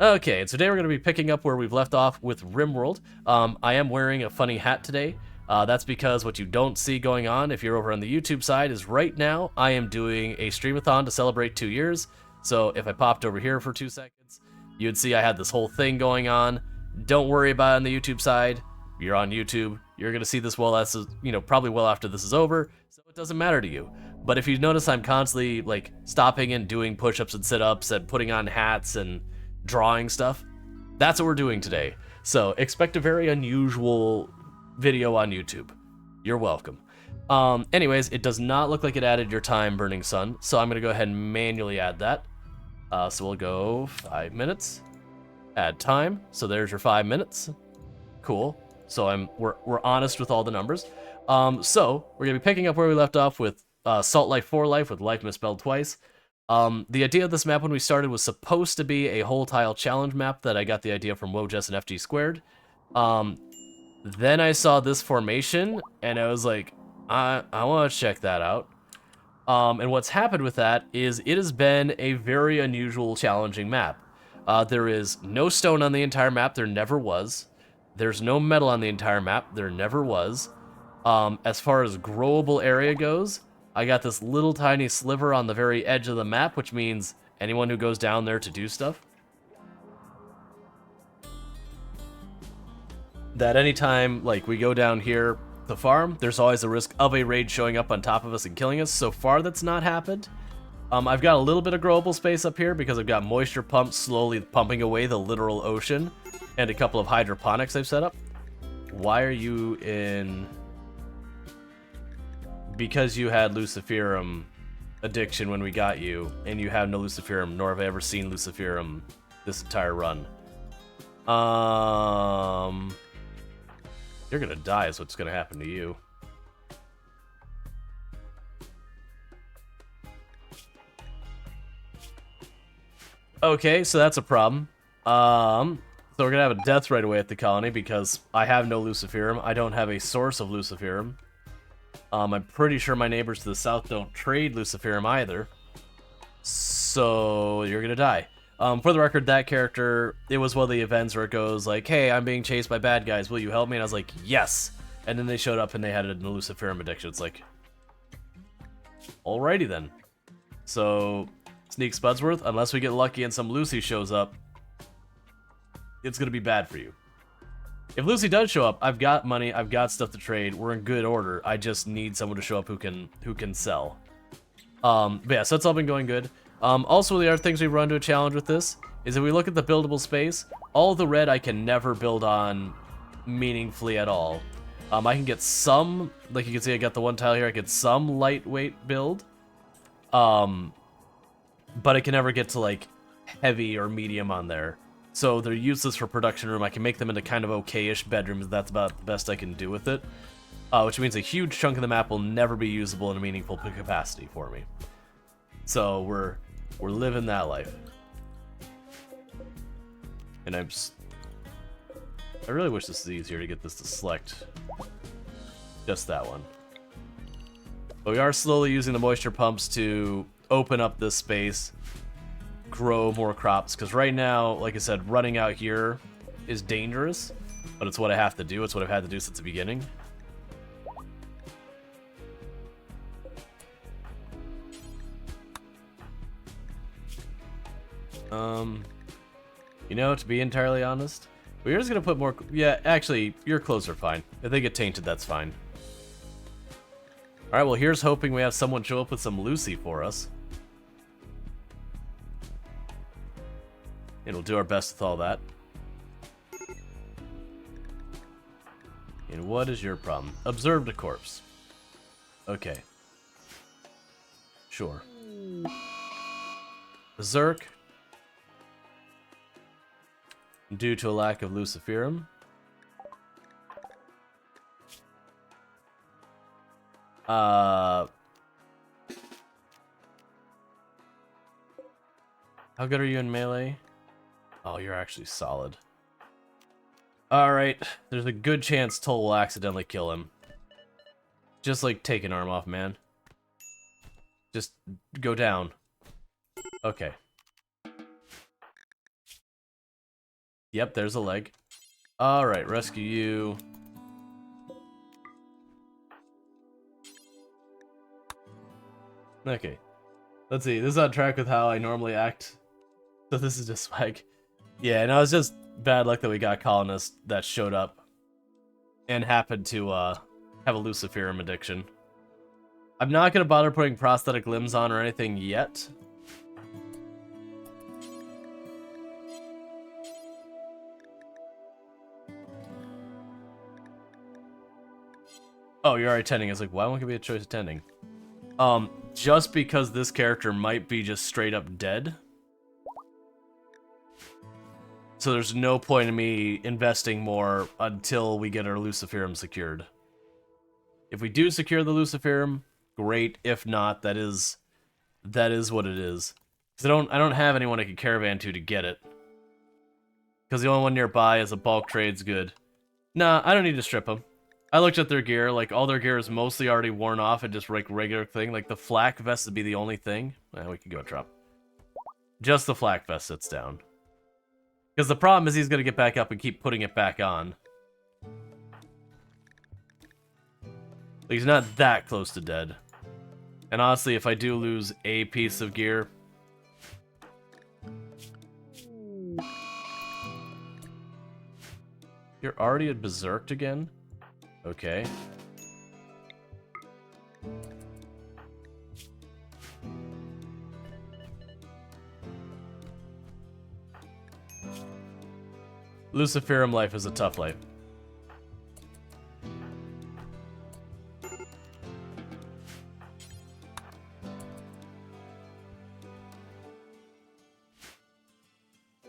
Okay, and today we're going to be picking up where we've left off with RimWorld. I am wearing a funny hat today. That's because what you don't see going on if you're over on the YouTube side is right now I am doing a streamathon to celebrate 2 years. So if I popped over here for 2 seconds, you'd see I had this whole thing going on. Don't worry about it on the YouTube side. You're on YouTube. You're going to see this probably well after this is over, so it doesn't matter to you. But if you notice I'm constantly stopping and doing push-ups and sit-ups and putting on hats and drawing stuff, that's what we're doing today. So expect a very unusual video on YouTube. You're welcome. Anyways, it does not look like it added your time, Burning Sun, so I'm gonna go ahead and manually add that. So we'll go 5 minutes, add time, so there's your 5 minutes. Cool. So we're honest with all the numbers. So we're gonna be picking up where we left off with Salt Life 4 Life, with life misspelled twice. The idea of this map when we started was supposed to be a whole tile challenge map that I got the idea from Wojess and FG Squared. Then I saw this formation and I was like, I want to check that out. And what's happened with that is it has been a very unusual, challenging map. There is no stone on the entire map, there never was. There's no metal on the entire map, there never was. As far as growable area goes, I got this little tiny sliver on the very edge of the map, which means anyone who goes down there to do stuff, that anytime we go down here to farm, there's always a risk of a raid showing up on top of us and killing us. So far that's not happened. I've got a little bit of growable space up here because I've got moisture pumps slowly pumping away the literal ocean, and a couple of hydroponics I've set up. Why are you in... Because you had Luciferum addiction when we got you, and you have no Luciferum, nor have I ever seen Luciferum this entire run. You're gonna die is what's gonna happen to you. Okay, so that's a problem. So we're gonna have a death right away at the colony because I have no Luciferum. I don't have a source of Luciferum. I'm pretty sure my neighbors to the south don't trade Luciferum either. So you're gonna die. For the record, that character, it was one of the events where it goes like, hey, I'm being chased by bad guys, will you help me? And I was like, yes. And then they showed up and they had a Luciferum addiction. It's like, alrighty then. So, Sneak Spudsworth, unless we get lucky and some Lucy shows up, it's gonna be bad for you. If Lucy does show up, I've got money, I've got stuff to trade, we're in good order. I just need someone to show up who can sell. But yeah, so that's all been going good. Also, the other things we run to a challenge with this is if we look at the buildable space, all the red I can never build on meaningfully at all. I can get some, like you can see I got the one tile here, I get some lightweight build. But I can never get to heavy or medium on there. So they're useless for production room. I can make them into kind of okay-ish bedrooms. That's about the best I can do with it. Which means a huge chunk of the map will never be usable in a meaningful capacity for me. So we're living that life. And I really wish this is easier to get this to select just that one. But we are slowly using the moisture pumps to open up this space, grow more crops, because right now, like I said, running out here is dangerous, but it's what I have to do. It's what I've had to do since the beginning. You know, to be entirely honest, we're just gonna put more. Yeah, actually, your clothes are fine. If they get tainted, that's fine. All right, well, here's hoping we have someone show up with some Lucy for us. And we'll do our best with all that. And what is your problem? Observed a corpse. Okay. Sure. Berserk. Due to a lack of Luciferum. How good are you in melee? Oh, you're actually solid. Alright, there's a good chance Toll will accidentally kill him. Just take an arm off, man. Just go down. Okay. Yep, there's a leg. Alright, rescue you. Okay. Let's see, this is on track with how I normally act. So this is just like... Yeah, no, it's just bad luck that we got colonists that showed up and happened to have a Luciferum addiction. I'm not going to bother putting prosthetic limbs on or anything yet. Oh, you're already tending. I was like, why won't it be a choice of tending? Just because this character might be just straight up dead. So there's no point in me investing more until we get our Luciferum secured. If we do secure the Luciferum, great. If not, that is what it is. Because I don't have anyone I can caravan to get it. Because the only one nearby is a bulk trade's good. Nah, I don't need to strip them. I looked at their gear, like, all their gear is mostly already worn off and just, like, regular thing. Like, the flak vest would be the only thing. We can go and drop. Just the flak vest sits down. Because the problem is he's going to get back up and keep putting it back on. Like, he's not that close to dead. And honestly, if I do lose a piece of gear... You're already at Berserked again? Okay. Luciferum life is a tough life.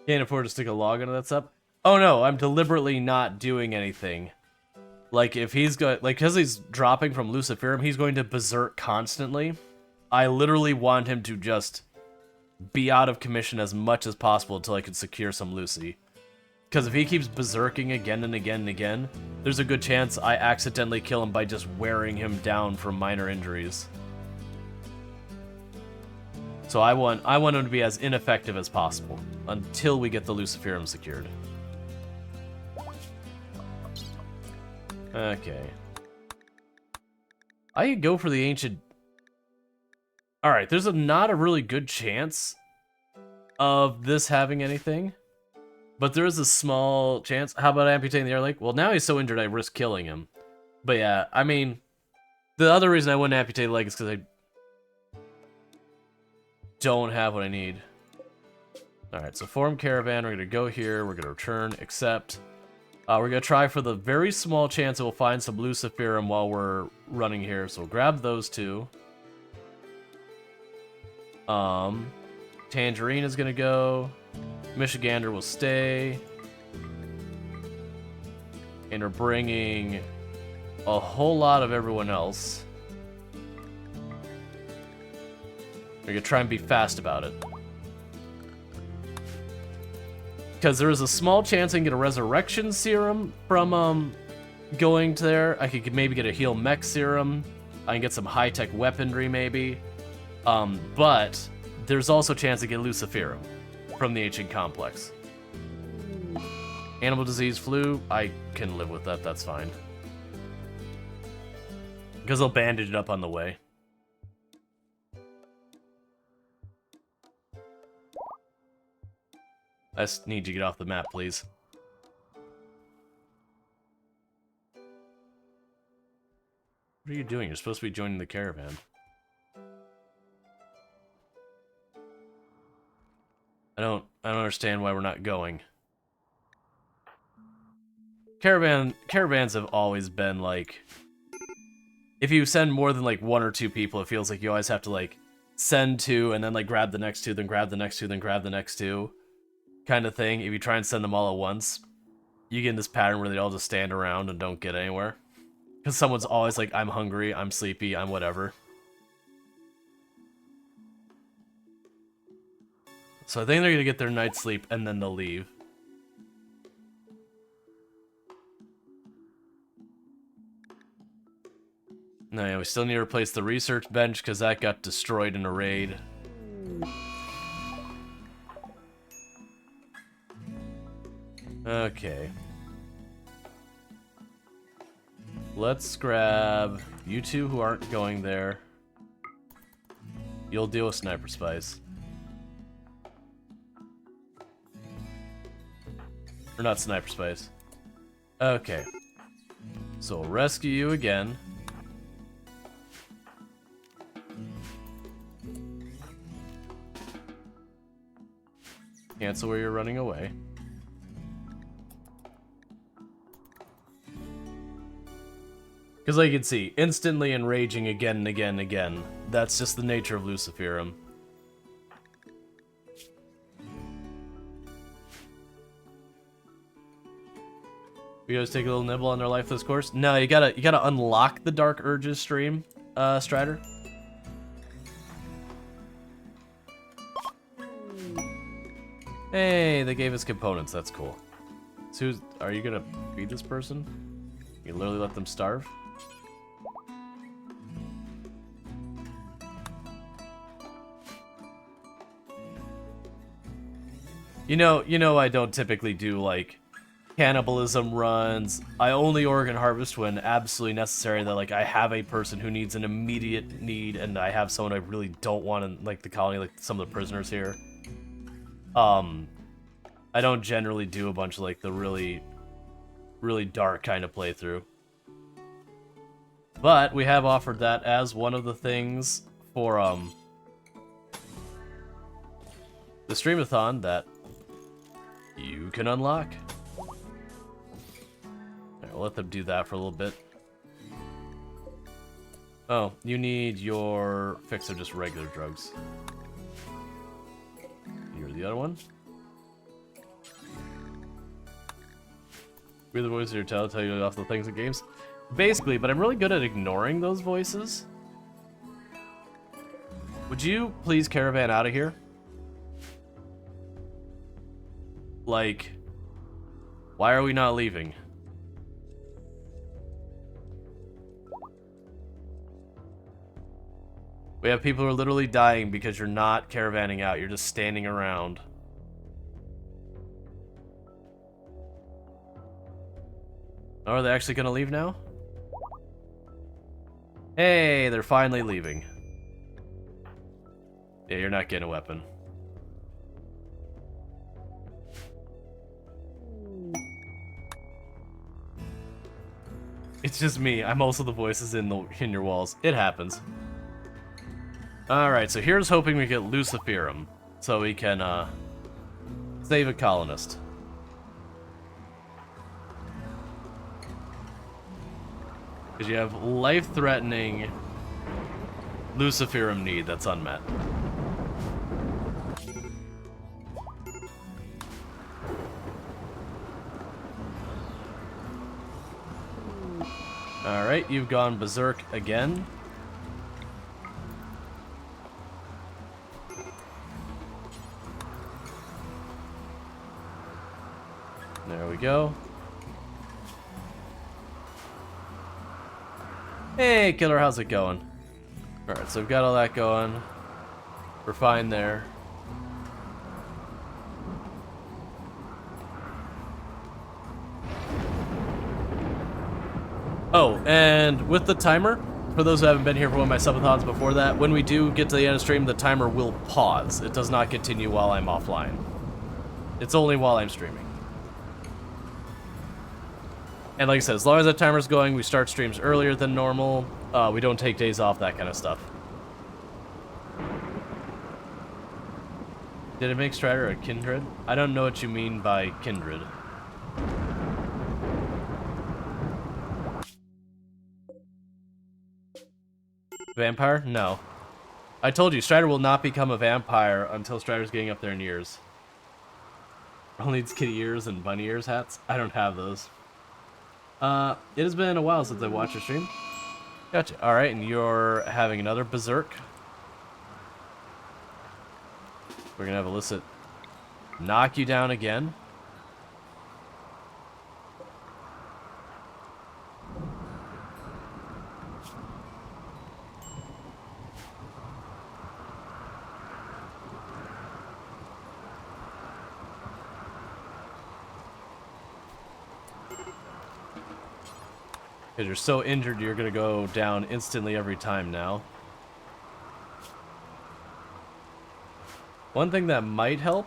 Can't afford to stick a log into that sub. Oh no, I'm deliberately not doing anything. Like, if he's got, like, because he's dropping from Luciferum, he's going to berserk constantly. I literally want him to just be out of commission as much as possible until I can secure some Lucy. Because if he keeps berserking again and again and again, there's a good chance I accidentally kill him by just wearing him down from minor injuries. So I want him to be as ineffective as possible until we get the Luciferum secured. Okay. I could go for the ancient... Alright, there's not a really good chance of this having anything. But there is a small chance. How about amputating the air leg? Well, now he's so injured I risk killing him. But yeah, I mean... The other reason I wouldn't amputate the leg is because I don't have what I need. Alright, so form caravan. We're going to go here. We're going to return, accept... we're going to try for the very small chance that we'll find some Luciferum while we're running here. So we'll grab those two. Tangerine is going to go. Michigander will stay. And we're bringing a whole lot of everyone else. We're going to try and be fast about it. Because there is a small chance I can get a resurrection serum from going to there. I could maybe get a heal mech serum. I can get some high-tech weaponry maybe. But there's also a chance to get Luciferum from the ancient complex. Animal disease, flu, I can live with that, that's fine. Because I'll bandage it up on the way. I just need to get off the map, please. What are you doing? You're supposed to be joining the caravan. I don't understand why we're not going. Caravans have always been like... If you send more than like 1 or 2 people, it feels like you always have to like send 2 and then like grab the next 2, then grab the next 2, then grab the next 2. Kind of thing. If you try and send them all at once, you get in this pattern where they all just stand around and don't get anywhere. Because someone's always like, I'm hungry, I'm sleepy, I'm whatever. So I think they're gonna get their night's sleep and then they'll leave. No, yeah, we still need to replace the research bench because that got destroyed in a raid. Okay. Let's grab you two who aren't going there. You'll deal with sniper spies. Or not sniper spies. Okay. So we'll rescue you again. Cancel where you're running away. Because like you can see, instantly enraging again and again and again. That's just the nature of Luciferum. You guys take a little nibble on their life this course? No, you gotta unlock the Dark Urges stream, Strider. Hey, they gave us components, that's cool. So are you gonna feed this person? You literally let them starve? You know I don't typically do, like, cannibalism runs. I only organ harvest when absolutely necessary, that, like, I have a person who needs an immediate need, and I have someone I really don't want in, like, the colony, like some of the prisoners here. I don't generally do a bunch of, like, the really, really dark kind of playthrough. But we have offered that as one of the things for, the streamathon that you can unlock. Alright, we'll let them do that for a little bit. Oh, you need your fix of just regular drugs. You're the other one. We're the voice of your tail, tell you off the things in games. Basically, but I'm really good at ignoring those voices. Would you please caravan out of here? Like, why are we not leaving? We have people who are literally dying because you're not caravanning out. You're just standing around. Oh, are they actually gonna leave now? Hey, they're finally leaving. Yeah, you're not getting a weapon. It's just me. I'm also the voices in your walls. It happens. Alright, so here's hoping we get Luciferum, so we can, save a colonist. Because you have life-threatening Luciferum need that's unmet. Alright, you've gone berserk again. There we go. Hey, killer, how's it going? Alright, so we've got all that going. We're fine there. Oh, and with the timer, for those who haven't been here for one of my subathons before that, when we do get to the end of the stream, the timer will pause. It does not continue while I'm offline. It's only while I'm streaming. And like I said, as long as the timer's going, we start streams earlier than normal. We don't take days off, that kind of stuff. Did it make Strider a kindred? I don't know what you mean by kindred. Vampire? No. I told you, Strider will not become a vampire until Strider's getting up there in years. Only needs kitty ears and bunny ears hats? I don't have those. It has been a while since I watched your stream. Gotcha. Alright, and you're having another berserk. We're gonna have Illicit knock you down again. Because you're so injured, you're going to go down instantly every time now. One thing that might help...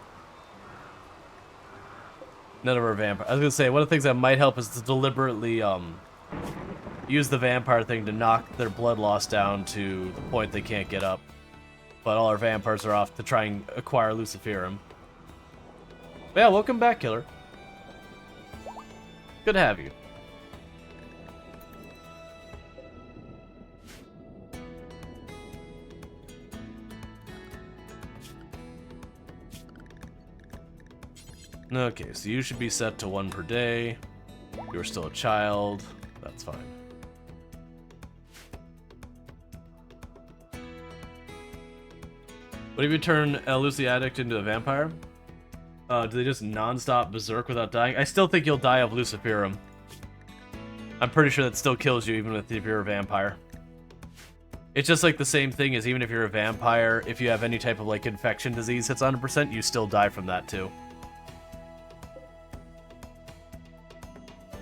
None of our vampire... I was going to say, one of the things that might help is to deliberately use the vampire thing to knock their blood loss down to the point they can't get up. But all our vampires are off to try and acquire Luciferum. But yeah, welcome back, Killer. Good to have you. Okay, so you should be set to 1 per day. You're still a child. That's fine. What if you turn a Lucy addict into a vampire? Do they just non-stop berserk without dying? I still think you'll die of Luciferum. I'm pretty sure that still kills you even if you're a vampire. It's just like the same thing as even if you're a vampire, if you have any type of like infection disease hits 100%, you still die from that too.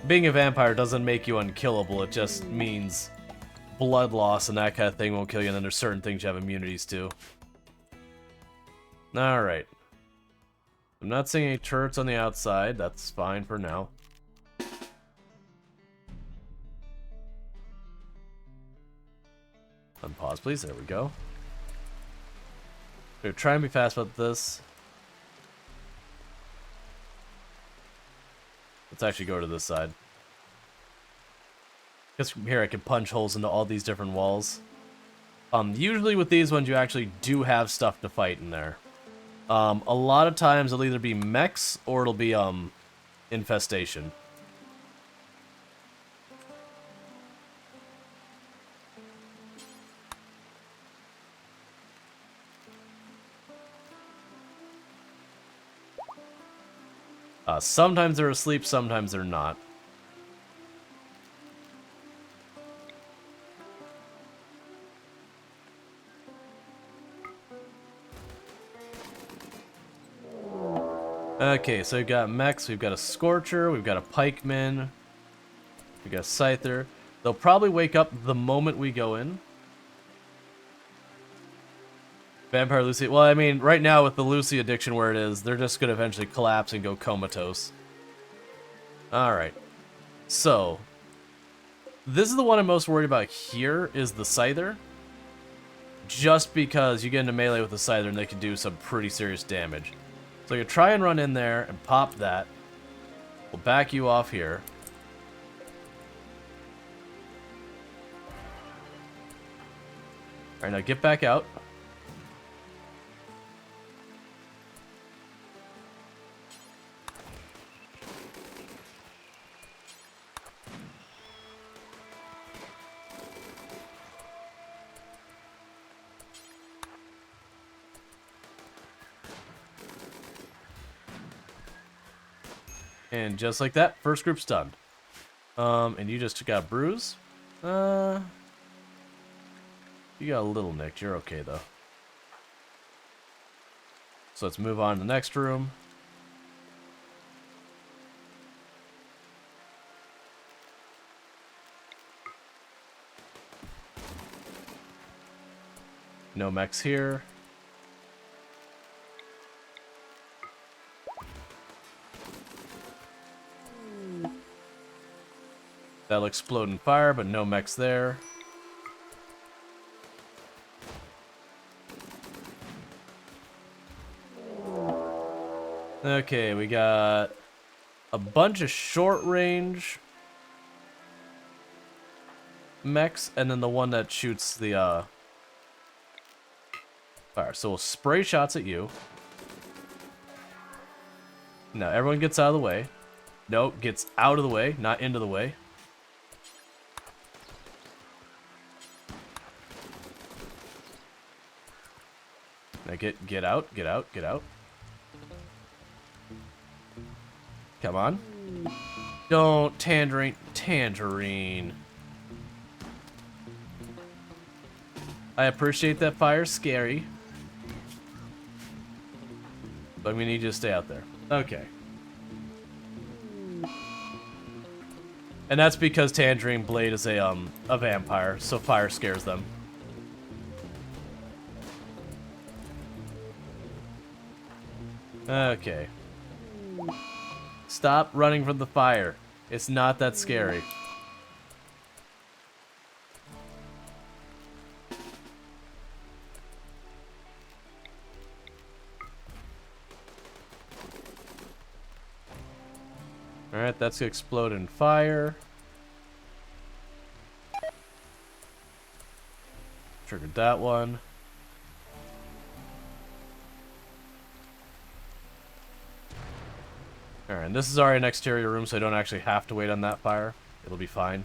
Being a vampire doesn't make you unkillable, it just means blood loss and that kind of thing won't kill you, and then there's certain things you have immunities to. Alright. I'm not seeing any turrets on the outside, that's fine for now. Unpause, please, there we go. Okay, try and be fast about this. Let's actually go to this side. Because from here I can punch holes into all these different walls. Usually with these ones you actually do have stuff to fight in there. A lot of times it'll either be mechs or it'll be infestation. Sometimes they're asleep, sometimes they're not. Okay, so we've got mechs, we've got a Scorcher, we've got a Pikeman, we've got a Scyther. They'll probably wake up the moment we go in. Vampire Lucy. Well, I mean, right now with the Lucy addiction where it is, they're just going to eventually collapse and go comatose. Alright. So, this is the one I'm most worried about here, is the Scyther. Just because you get into melee with the Scyther and they can do some pretty serious damage. So you try and run in there and pop that. We'll back you off here. Alright, now get back out. And just like that, first group's done. And you just got a bruise. You got a little nicked. You're okay, though. So let's move on to the next room. No mechs here. That'll explode in fire, but no mechs there. Okay, we got a bunch of short-range mechs, and then the one that shoots the fire. So we'll spray shots at you. Now everyone gets out of the way. No, gets out of the way, not into the way. Now get out, get out, get out. Come on. Don't tangerine. I appreciate that fire's scary. But we need you to stay out there. Okay. And that's because Tangerine Blade is a vampire, so fire scares them. Okay. Stop running from the fire. It's not that scary. Alright, that's gonna explode in fire. Triggered that one. Alright, and this is already an exterior room, so I don't actually have to wait on that fire. It'll be fine.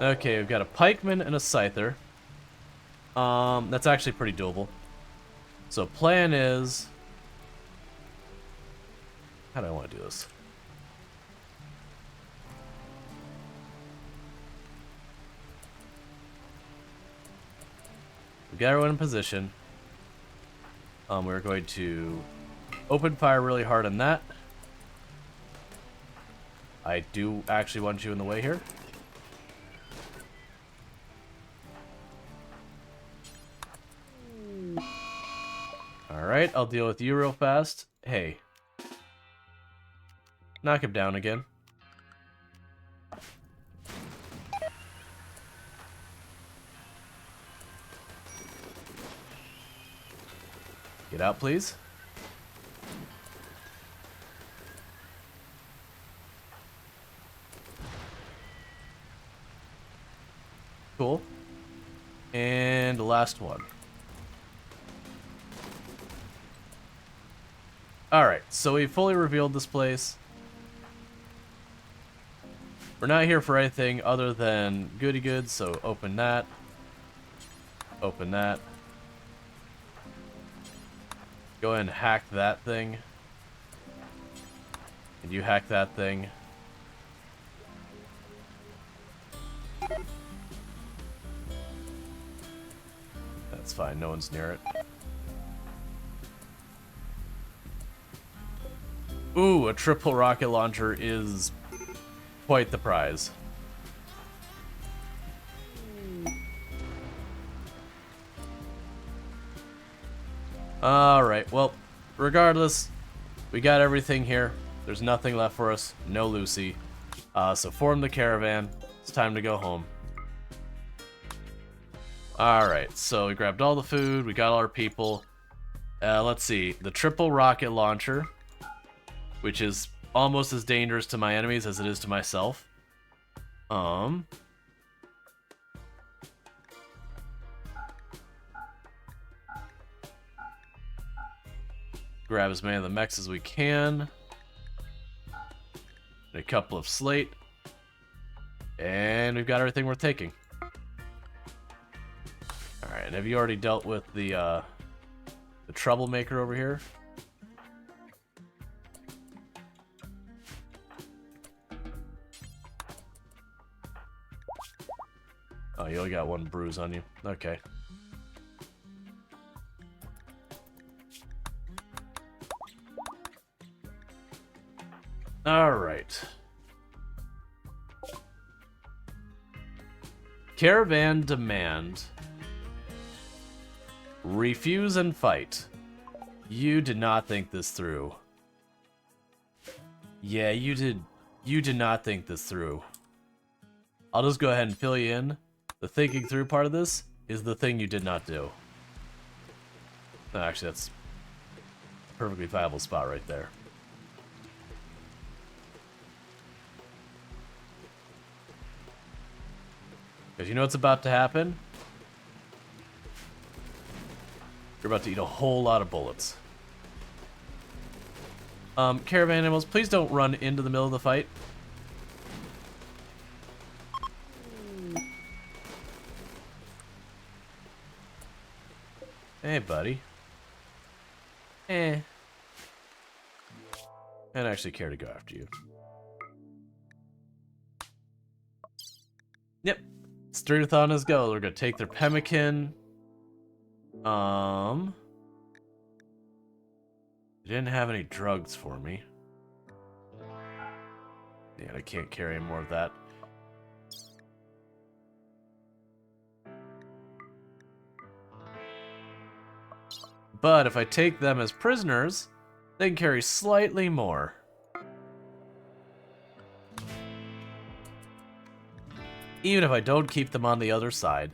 Okay, we've got a pikeman and a scyther. That's actually pretty doable. So plan is... How do I want to do this? We got everyone in position. We're going to open fire really hard on that. I do actually want you in the way here. Alright, I'll deal with you real fast. Hey. Knock him down again. Get out, please. Cool. And the last one. Alright, so we fully revealed this place. We're not here for anything other than goody goods, so open that. Open that. Go ahead and hack that thing. And you hack that thing. That's fine, no one's near it. Ooh, a triple rocket launcher is quite the prize. Alright, well, regardless, we got everything here. There's nothing left for us. No Lucy. So form the caravan. It's time to go home. Alright, so we grabbed all the food. We got all our people. Let's see. The triple rocket launcher, which is almost as dangerous to my enemies as it is to myself. Grab as many of the mechs as we can. And a couple of slate. And we've got everything worth taking. Alright, and have you already dealt with the troublemaker over here? Oh, you only got one bruise on you. Okay. Alright. Caravan demand. Refuse and fight. You did not think this through. Yeah, you did not think this through. I'll just go ahead and fill you in. The thinking through part of this is the thing you did not do. No, actually, that's a perfectly viable spot right there. Because you know what's about to happen? You're about to eat a whole lot of bullets. Caravan animals, please don't run into the middle of the fight. Hey, buddy. I don't actually care to go after you. Yep. Streamathon is go. We're gonna take their pemmican. didn't have any drugs for me. Yeah, I can't carry any more of that. But if I take them as prisoners, they can carry slightly more. Even if I don't keep them on the other side.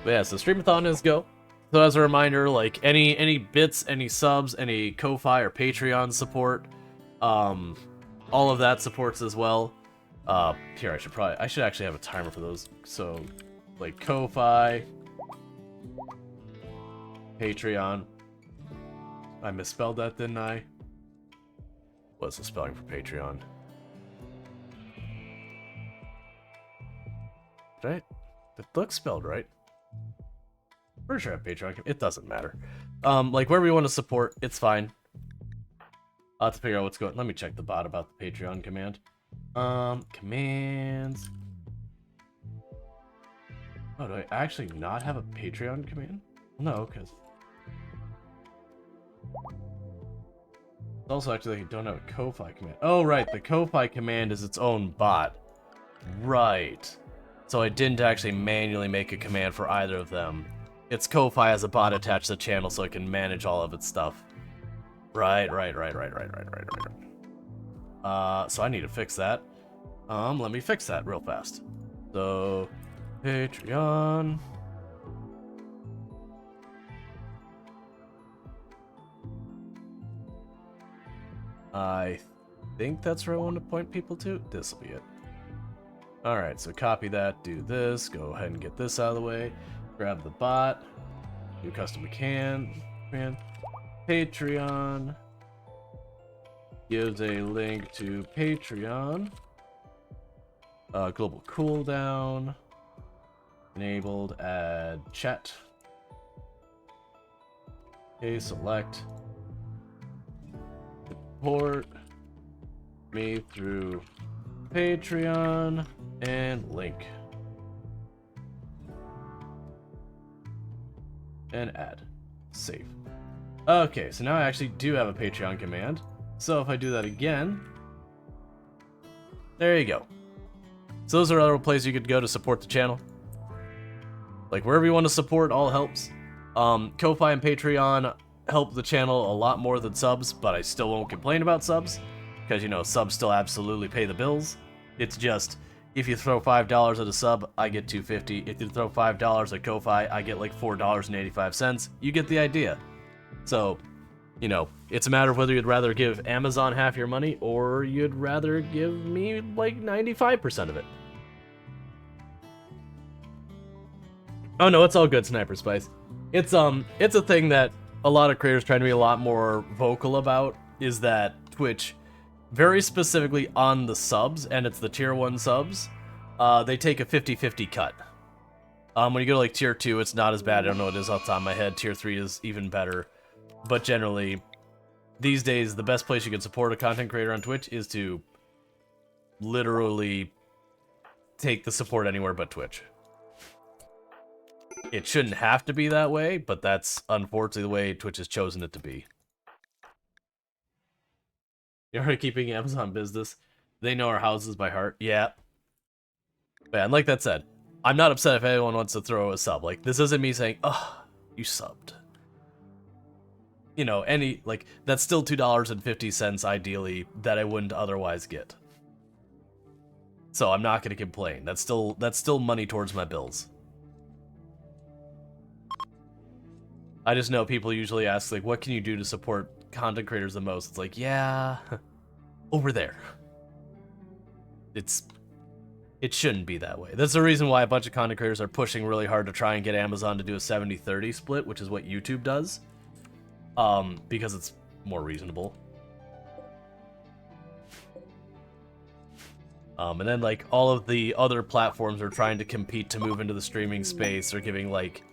But yeah, so Streamathon is go. So as a reminder, like any bits, any subs, any Ko-Fi or Patreon support, all of that supports as well. Here I should actually have a timer for those. So like Ko-Fi, Patreon. I misspelled that, didn't I? What's the spelling for Patreon? Right? It looks spelled right. Pretty sure I have Patreon. It doesn't matter. Like wherever you want to support, it's fine. I'll have to figure out what's going on. Let me check the bot about the Patreon command. Commands. Oh, do I actually not have a Patreon command? No, because... Also, actually, I don't have a Ko-Fi command. Oh, right, the Ko-Fi command is its own bot. Right. So I didn't actually manually make a command for either of them. It's Ko-Fi as a bot attached to the channel so it can manage all of its stuff. Right. So I need to fix that. Let me fix that real fast. So, Patreon. I think that's where I want to point people to. This will be it. Alright, so copy that, do this, go ahead and get this out of the way. Grab the bot, do custom command, Patreon, gives a link to Patreon, global cooldown, enabled, add chat, okay, select, support me through Patreon, and link. And add. Save. Okay, so now I actually do have a Patreon command. So if I do that again, there you go. So those are other places you could go to support the channel. Like wherever you want to support, all helps. Ko-Fi and Patreon help the channel a lot more than subs, but I still won't complain about subs. Because, you know, subs still absolutely pay the bills. It's just, if you throw $5 at a sub, I get $2.50. If you throw $5 at Ko-Fi, I get like $4.85. You get the idea. So, you know, it's a matter of whether you'd rather give Amazon half your money, or you'd rather give me like 95% of it. Oh no, it's all good, Sniper Spice. It's a thing that a lot of creators trying to be a lot more vocal about, is that Twitch, very specifically on the subs, and it's the tier 1 subs, they take a 50-50 cut. When you go to like tier 2, it's not as bad. I don't know what it is off the top of my head. Tier 3 is even better. But generally, these days, the best place you can support a content creator on Twitch is to literally take the support anywhere but Twitch. It shouldn't have to be that way, but that's unfortunately the way Twitch has chosen it to be. You're already keeping Amazon business. They know our houses by heart. Yeah. Man, like that said, I'm not upset if anyone wants to throw a sub. Like, this isn't me saying, oh, you subbed. You know, like, that's still $2.50 ideally that I wouldn't otherwise get. So I'm not going to complain. That's still money towards my bills. I just know people usually ask, like, what can you do to support content creators the most? It's like, yeah, over there. It shouldn't be that way. That's the reason why a bunch of content creators are pushing really hard to try and get Amazon to do a 70-30 split, which is what YouTube does. Because it's more reasonable. And then, like, all of the other platforms are trying to compete to move into the streaming space. They're giving, like,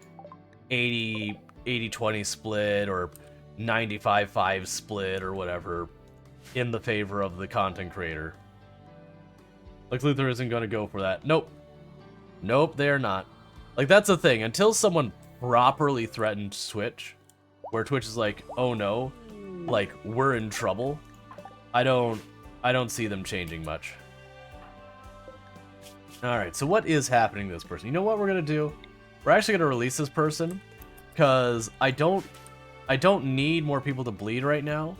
80-20 split or 95-5 split or whatever in the favor of the content creator. Like, Luther isn't going to go for that. Nope. Nope, they're not. Like, that's the thing. Until someone properly threatened Twitch, where Twitch is like, oh no, like we're in trouble, I don't see them changing much. Alright, so what is happening to this person? You know what we're gonna do? We're actually gonna release this person, because I don't need more people to bleed right now.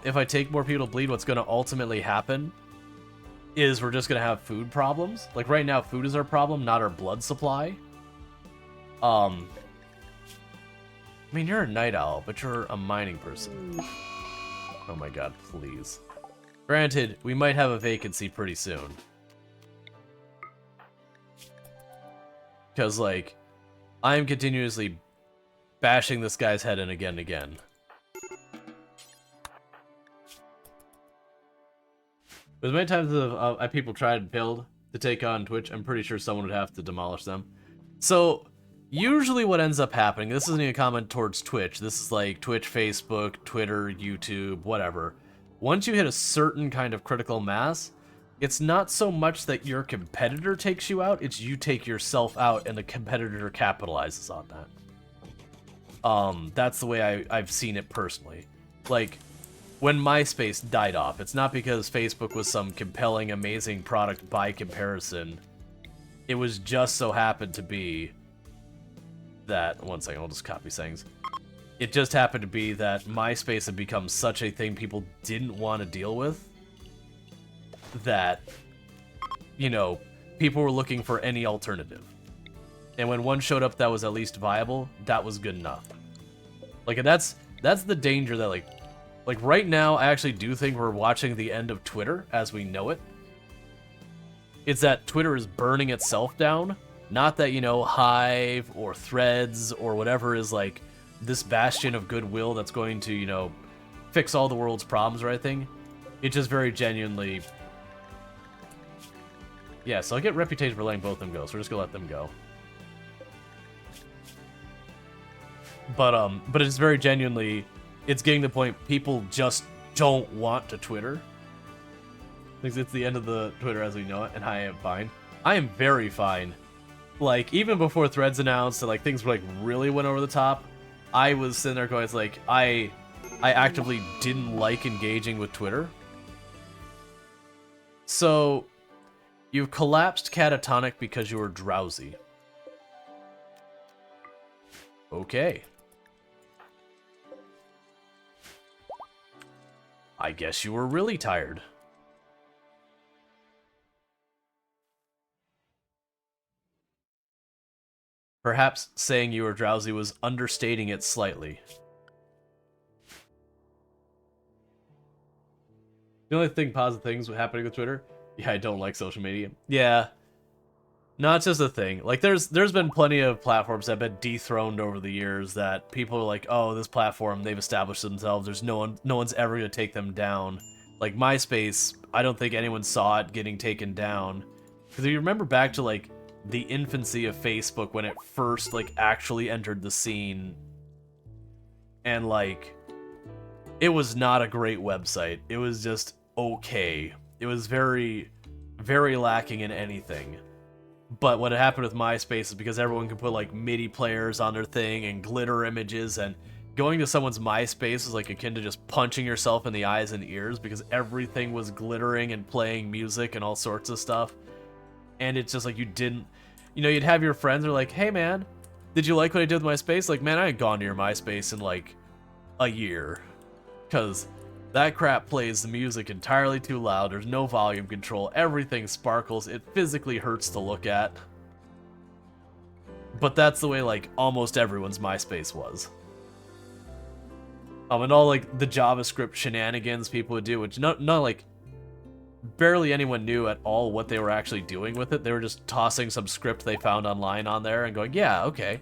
If I take more people to bleed, what's gonna ultimately happen is we're just gonna have food problems. Like right now, food is our problem, not our blood supply. I mean, you're a night owl, but you're a mining person. Oh my god, please. Granted, we might have a vacancy pretty soon. Because, like, I'm continuously bashing this guy's head in again and again. As many times as people try to build to take on Twitch, I'm pretty sure someone would have to demolish them. So, usually what ends up happening, this isn't even a comment towards Twitch, this is like Twitch, Facebook, Twitter, YouTube, whatever. Once you hit a certain kind of critical mass, it's not so much that your competitor takes you out, it's you take yourself out and the competitor capitalizes on that. That's the way I've seen it personally. Like, when MySpace died off, it's not because Facebook was some compelling, amazing product by comparison. It was just so happened to be that... One second, I'll just copy things. It just happened to be that MySpace had become such a thing people didn't want to deal with that, you know, people were looking for any alternative. And when one showed up that was at least viable, that was good enough. Like, and that's the danger that, like right now, I actually do think we're watching the end of Twitter as we know it. It's that Twitter is burning itself down. Not that, you know, Hive or Threads or whatever is like this bastion of goodwill that's going to, you know, fix all the world's problems or anything. It just very genuinely... Yeah, so I get reputation for letting both of them go, so we're just gonna let them go. But it's very genuinely... It's getting to the point people just don't want to Twitter. Because it's the end of the Twitter as we know it, and I am fine. I am very fine. Like, even before Threads announced and, like, things were, like, really went over the top, I was sitting there going, it's like, I actively didn't like engaging with Twitter. So, you've collapsed catatonic because you were drowsy. Okay. I guess you were really tired. Perhaps saying you were drowsy was understating it slightly. The only positive things happening with Twitter? Yeah, I don't like social media. Yeah. No, it's just a thing. Like, there's been plenty of platforms that have been dethroned over the years that people are like, oh, this platform, they've established themselves. There's no one's ever going to take them down. Like, MySpace, I don't think anyone saw it getting taken down. Because if you remember back to, like, the infancy of Facebook when it first, like, actually entered the scene. And, like, it was not a great website. It was just okay. It was very, very lacking in anything. But what had happened with MySpace is because everyone could put, like, MIDI players on their thing and glitter images, and going to someone's MySpace is like akin to just punching yourself in the eyes and ears because everything was glittering and playing music and all sorts of stuff. And it's just like you didn't... You know, you'd have your friends who are like, hey, man, did you like what I did with MySpace? Like, man, I had gone to your MySpace in, like, a year. Because that crap plays the music entirely too loud. There's no volume control. Everything sparkles. It physically hurts to look at. But that's the way, like, almost everyone's MySpace was. And all, like, the JavaScript shenanigans people would do, which not like, barely anyone knew at all what they were actually doing with it. They were just tossing some script they found online on there and going, yeah, okay.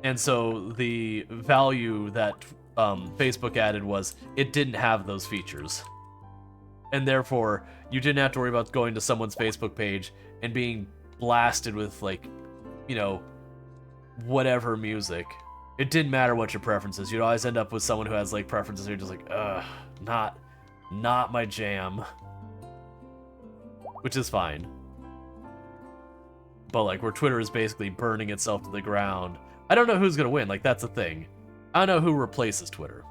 And so the value that Facebook added was it didn't have those features. And therefore, you didn't have to worry about going to someone's Facebook page and being blasted with, like, you know, whatever music. It didn't matter what your preferences. You'd always end up with someone who has, like, preferences. You're just like, ugh, not my jam. Which is fine. but like where Twitter is basically burning itself to the ground. I don't know who's gonna win. Like, that's the thing. I don't know who replaces Twitter.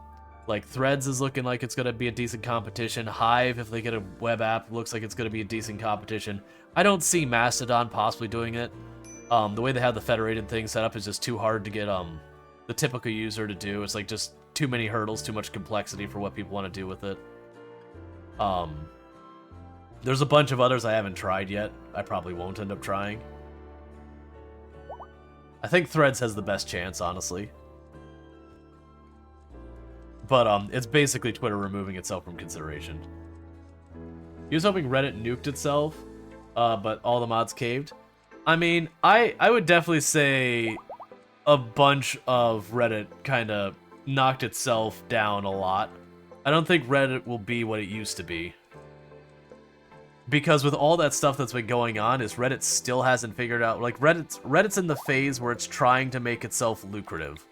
Like, Threads is looking like it's gonna be a decent competition. Hive, if they get a web app, looks like it's gonna be a decent competition. I don't see Mastodon possibly doing it. The way they have the federated thing set up is just too hard to get the typical user to do. It's like just too many hurdles, too much complexity for what people want to do with it. There's a bunch of others I haven't tried yet. I probably won't end up trying. I think Threads has the best chance, honestly. But it's basically Twitter removing itself from consideration. He was hoping Reddit nuked itself, but all the mods caved. I mean, I would definitely say a bunch of Reddit kind of knocked itself down a lot. I don't think Reddit will be what it used to be. Because with all that stuff that's been going on, is Reddit still hasn't figured out, like, Reddit's in the phase where it's trying to make itself lucrative.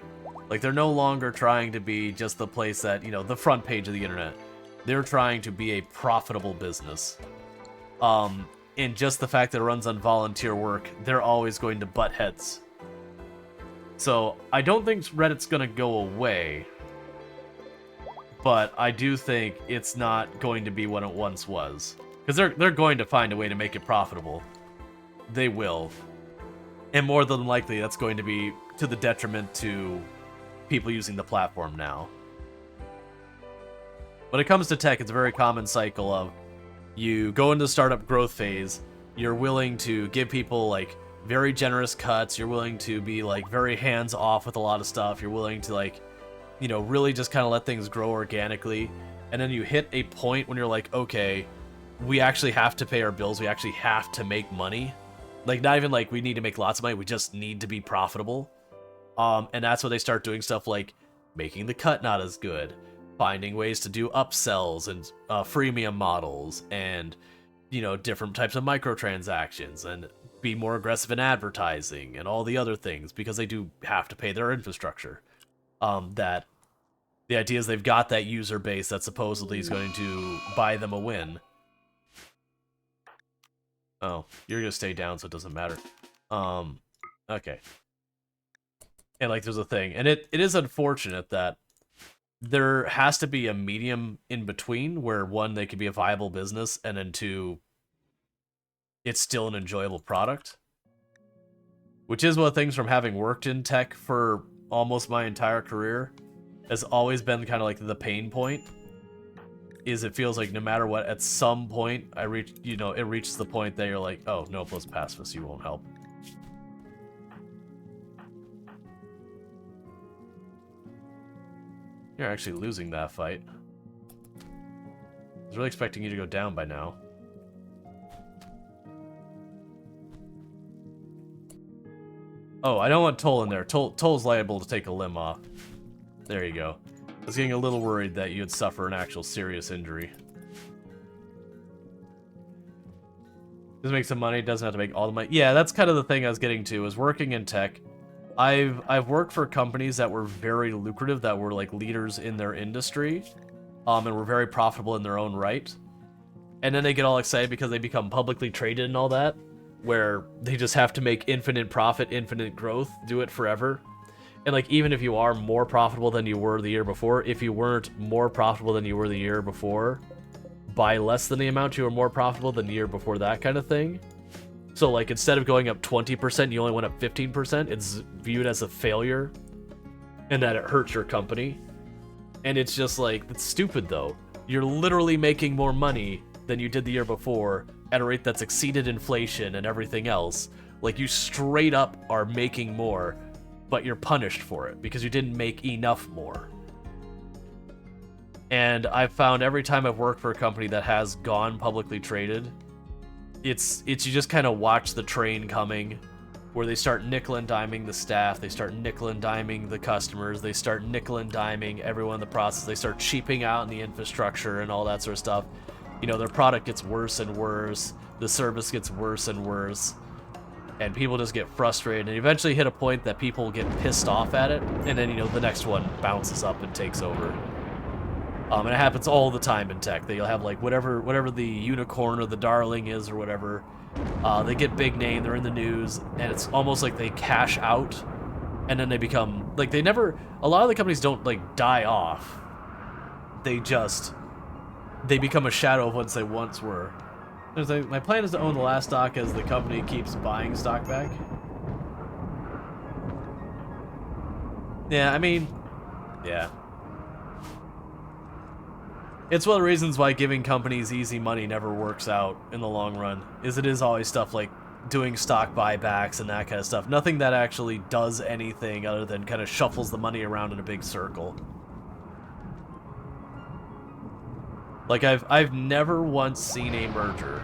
Like, they're no longer trying to be just the place that, you know, the front page of the internet. They're trying to be a profitable business. And just the fact that it runs on volunteer work, they're always going to butt heads. So, I don't think Reddit's gonna go away. But I do think it's not going to be what it once was. Because they're going to find a way to make it profitable. They will. And more than likely, that's going to be to the detriment to people using the platform now. When it comes to tech, it's a very common cycle of you go into startup growth phase, you're willing to give people like very generous cuts, you're willing to be like very hands off with a lot of stuff, you're willing to like, you know, really just kind of let things grow organically, and then you hit a point when you're like, okay, we actually have to pay our bills, we actually have to make money. Like, not even like we need to make lots of money, we just need to be profitable. And that's when they start doing stuff like making the cut not as good, finding ways to do upsells and freemium models, and, you know, different types of microtransactions, and be more aggressive in advertising and all the other things, because they do have to pay their infrastructure. That the idea is they've got that user base that supposedly is going to buy them a win. Oh, you're gonna stay down, so it doesn't matter. Okay. And like, there's a thing, and it is unfortunate that there has to be a medium in between where, one, they could be a viable business, and then two, it's still an enjoyable product. Which is one of the things, from having worked in tech for almost my entire career, has always been kind of like the pain point. Is it feels like no matter what, at some point, it reaches the point that you're like, oh, no, plus pacifist, you won't help. You're actually losing that fight. I was really expecting you to go down by now. Oh, I don't want Toll in there. Toll's liable to take a limb off. There you go. I was getting a little worried that you'd suffer an actual serious injury. Just make some money, doesn't have to make all the money. Yeah, that's kind of the thing I was getting to, is working in tech. I've worked for companies that were very lucrative, that were like leaders in their industry, and were very profitable in their own right. And then they get all excited because they become publicly traded and all that, where they just have to make infinite profit, infinite growth, do it forever. And like, even if you are more profitable than you were the year before, if you weren't more profitable than you were the year before, by less than the amount you were more profitable than the year before, that kind of thing. So like, instead of going up 20%, you only went up 15%, it's viewed as a failure, and that it hurts your company. And it's just like, it's stupid though. You're literally making more money than you did the year before, at a rate that's exceeded inflation and everything else. Like, you straight up are making more, but you're punished for it because you didn't make enough more. And I've found every time I've worked for a company that has gone publicly traded, it's you just kind of watch the train coming, where they start nickel and diming the staff, they start nickel and diming the customers, they start nickel and diming everyone in the process, they start cheaping out in the infrastructure and all that sort of stuff. You know, their product gets worse and worse, the service gets worse and worse, and people just get frustrated, and eventually hit a point that people get pissed off at it, and then, you know, the next one bounces up and takes over. And it happens all the time in tech, that you'll have like whatever the unicorn or the darling is or whatever, They get big name, they're in the news, and it's almost like they cash out, and then they become, like, they never, a lot of the companies don't, like, die off. They become a shadow of what they once were. Like, my plan is to own the last stock as the company keeps buying stock back. Yeah, I mean, yeah. It's one of the reasons why giving companies easy money never works out in the long run, is it is always stuff like doing stock buybacks and that kind of stuff. Nothing that actually does anything other than kind of shuffles the money around in a big circle. Like, I've never once seen a merger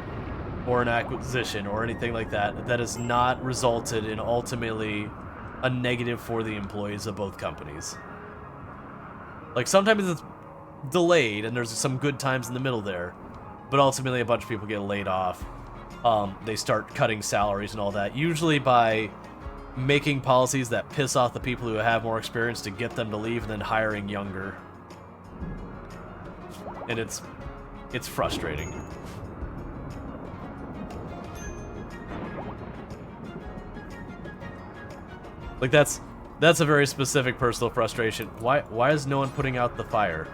or an acquisition or anything like that that has not resulted in ultimately a negative for the employees of both companies. Like, sometimes it's delayed and there's some good times in the middle there, but ultimately a bunch of people get laid off. They start cutting salaries and all that, usually by making policies that piss off the people who have more experience to get them to leave and then hiring younger. And it's frustrating. Like, that's a very specific personal frustration. Why is no one putting out the fire?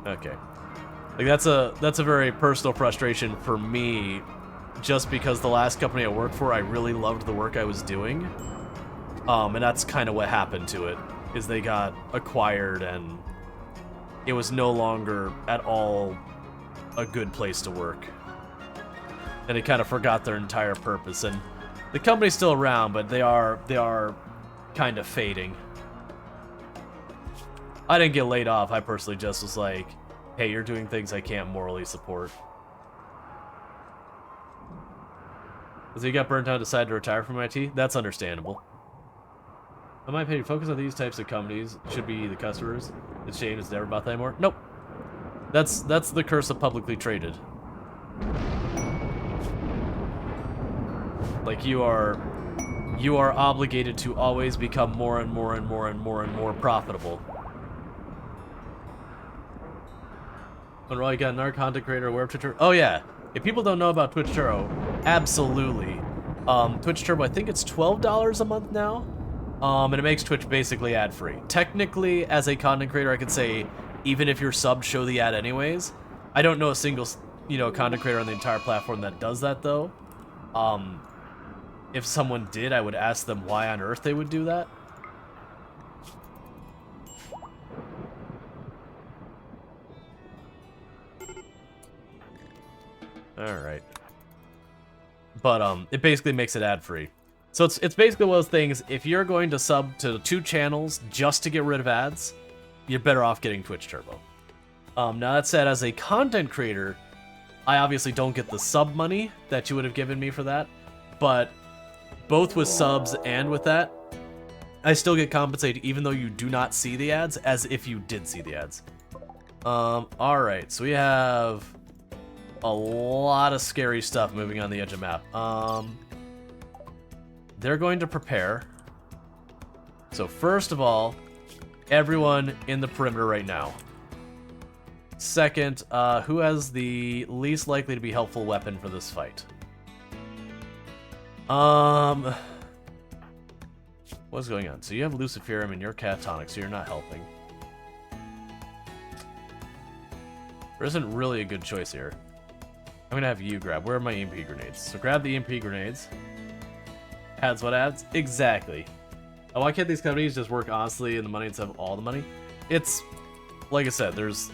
Okay. Like, that's a very personal frustration for me, just because the last company I worked for, I really loved the work I was doing. And that's kind of what happened to it, is they got acquired and it was no longer at all a good place to work. And they kind of forgot their entire purpose. And the company's still around, but they are kind of fading. I didn't get laid off. I personally just was like, hey, you're doing things I can't morally support. So you got burnt out and decided to retire from IT? That's understandable. In my opinion, focus on these types of companies should be the customers. It's shame it's never about that anymore. Nope. That's the curse of publicly traded. Like, you are obligated to always become more and more and more and more and more profitable. Rual, you got another content creator aware of Twitch Turbo? Oh yeah. If people don't know about Twitch Turbo, absolutely. Twitch Turbo, I think it's $12 a month now. And it makes Twitch basically ad-free. Technically, as a content creator, I could say, even if your subs show the ad anyways. I don't know a single, content creator on the entire platform that does that, though. If someone did, I would ask them why on earth they would do that. Alright. But, it basically makes it ad-free. So it's basically one of those things, if you're going to sub to 2 channels just to get rid of ads, you're better off getting Twitch Turbo. Now that said, as a content creator, I obviously don't get the sub money that you would have given me for that, but both with subs and with that, I still get compensated even though you do not see the ads, as if you did see the ads. Alright, so we have a lot of scary stuff moving on the edge of the map. They're going to prepare. So first of all, everyone in the perimeter right now. Second, who has the least likely to be helpful weapon for this fight? What's going on? So you have Luciferium and you're catatonic, so you're not helping. There isn't really a good choice here. I'm gonna have you grab. Where are my EMP grenades? So grab the EMP grenades. Ads what ads? Exactly. Oh, why can't these companies just work honestly and the money instead of all the money? It's, like I said, there's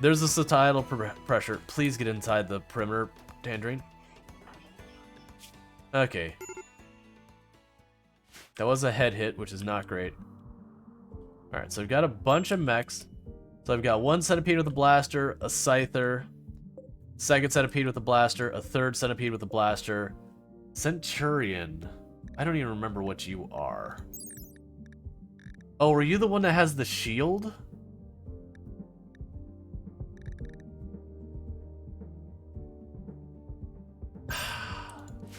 a societal pressure. Please get inside the perimeter, Tangerine. Okay. That was a head hit, which is not great. Alright, so I've got a bunch of mechs. So I've got 1 centipede with a blaster, a scyther, 2nd centipede with a blaster, a 3rd centipede with a blaster, Centurion. I don't even remember what you are. Oh, are you the one that has the shield?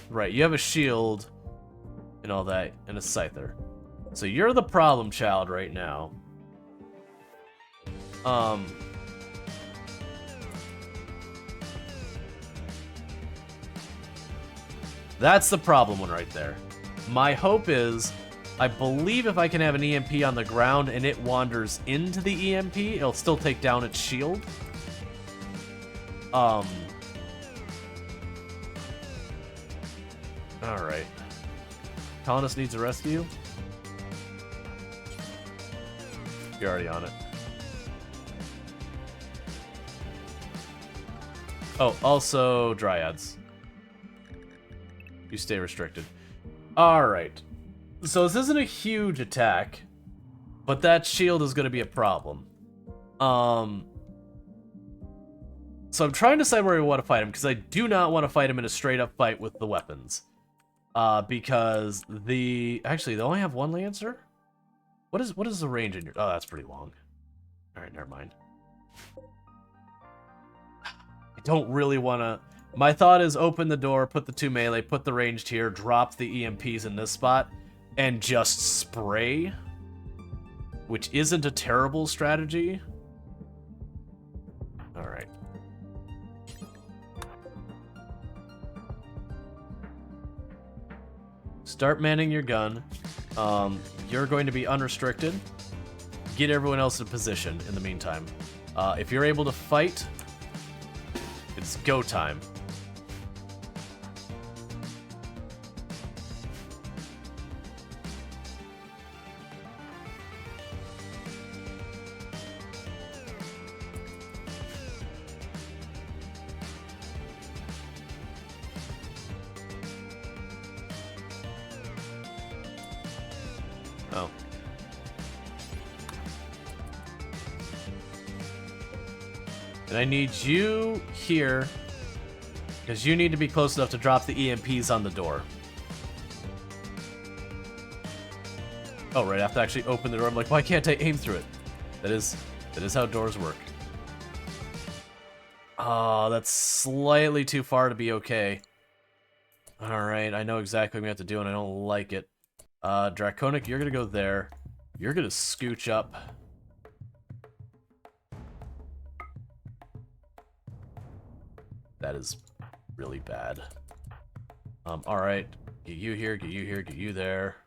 Right, you have a shield and all that, and a scyther. So you're the problem child right now. That's the problem one right there. My hope is, I believe if I can have an EMP on the ground and it wanders into the EMP, it'll still take down its shield. Alright. Colonist needs a rescue. You're already on it. Oh, also Dryads. You stay restricted. Alright. So this isn't a huge attack, but that shield is going to be a problem. So I'm trying to decide where I want to fight him, because I do not want to fight him in a straight-up fight with the weapons. Because actually, they only have one Lancer? What is the range in your... Oh, that's pretty long. Alright, never mind. I don't really want to... My thought is open the door, put the 2 melee, put the ranged here, drop the EMPs in this spot, and just spray. Which isn't a terrible strategy. Alright. Start manning your gun. You're going to be unrestricted. Get everyone else in position in the meantime. If you're able to fight, it's go time. Oh. And I need you here, because you need to be close enough to drop the EMPs on the door. Oh, right, I have to actually open the door. I'm like, why can't I aim through it? That is how doors work. Oh, that's slightly too far to be okay. Alright, I know exactly what we have to do, and I don't like it. Draconic, you're gonna go there. You're gonna scooch up. That is really bad. Alright. Get you here, get you here, get you there.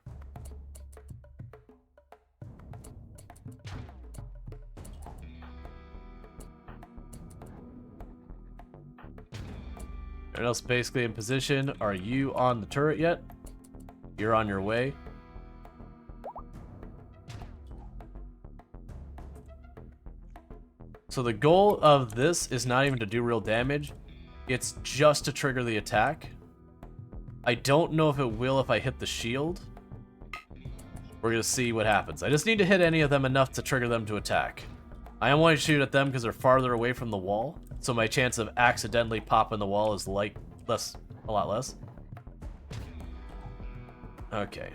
Everyone else basically in position. Are you on the turret yet? You're on your way. So the goal of this is not even to do real damage. It's just to trigger the attack. I don't know if it will if I hit the shield. We're going to see what happens. I just need to hit any of them enough to trigger them to attack. I don't want to shoot at them because they're farther away from the wall. So my chance of accidentally popping the wall is a lot less. Okay.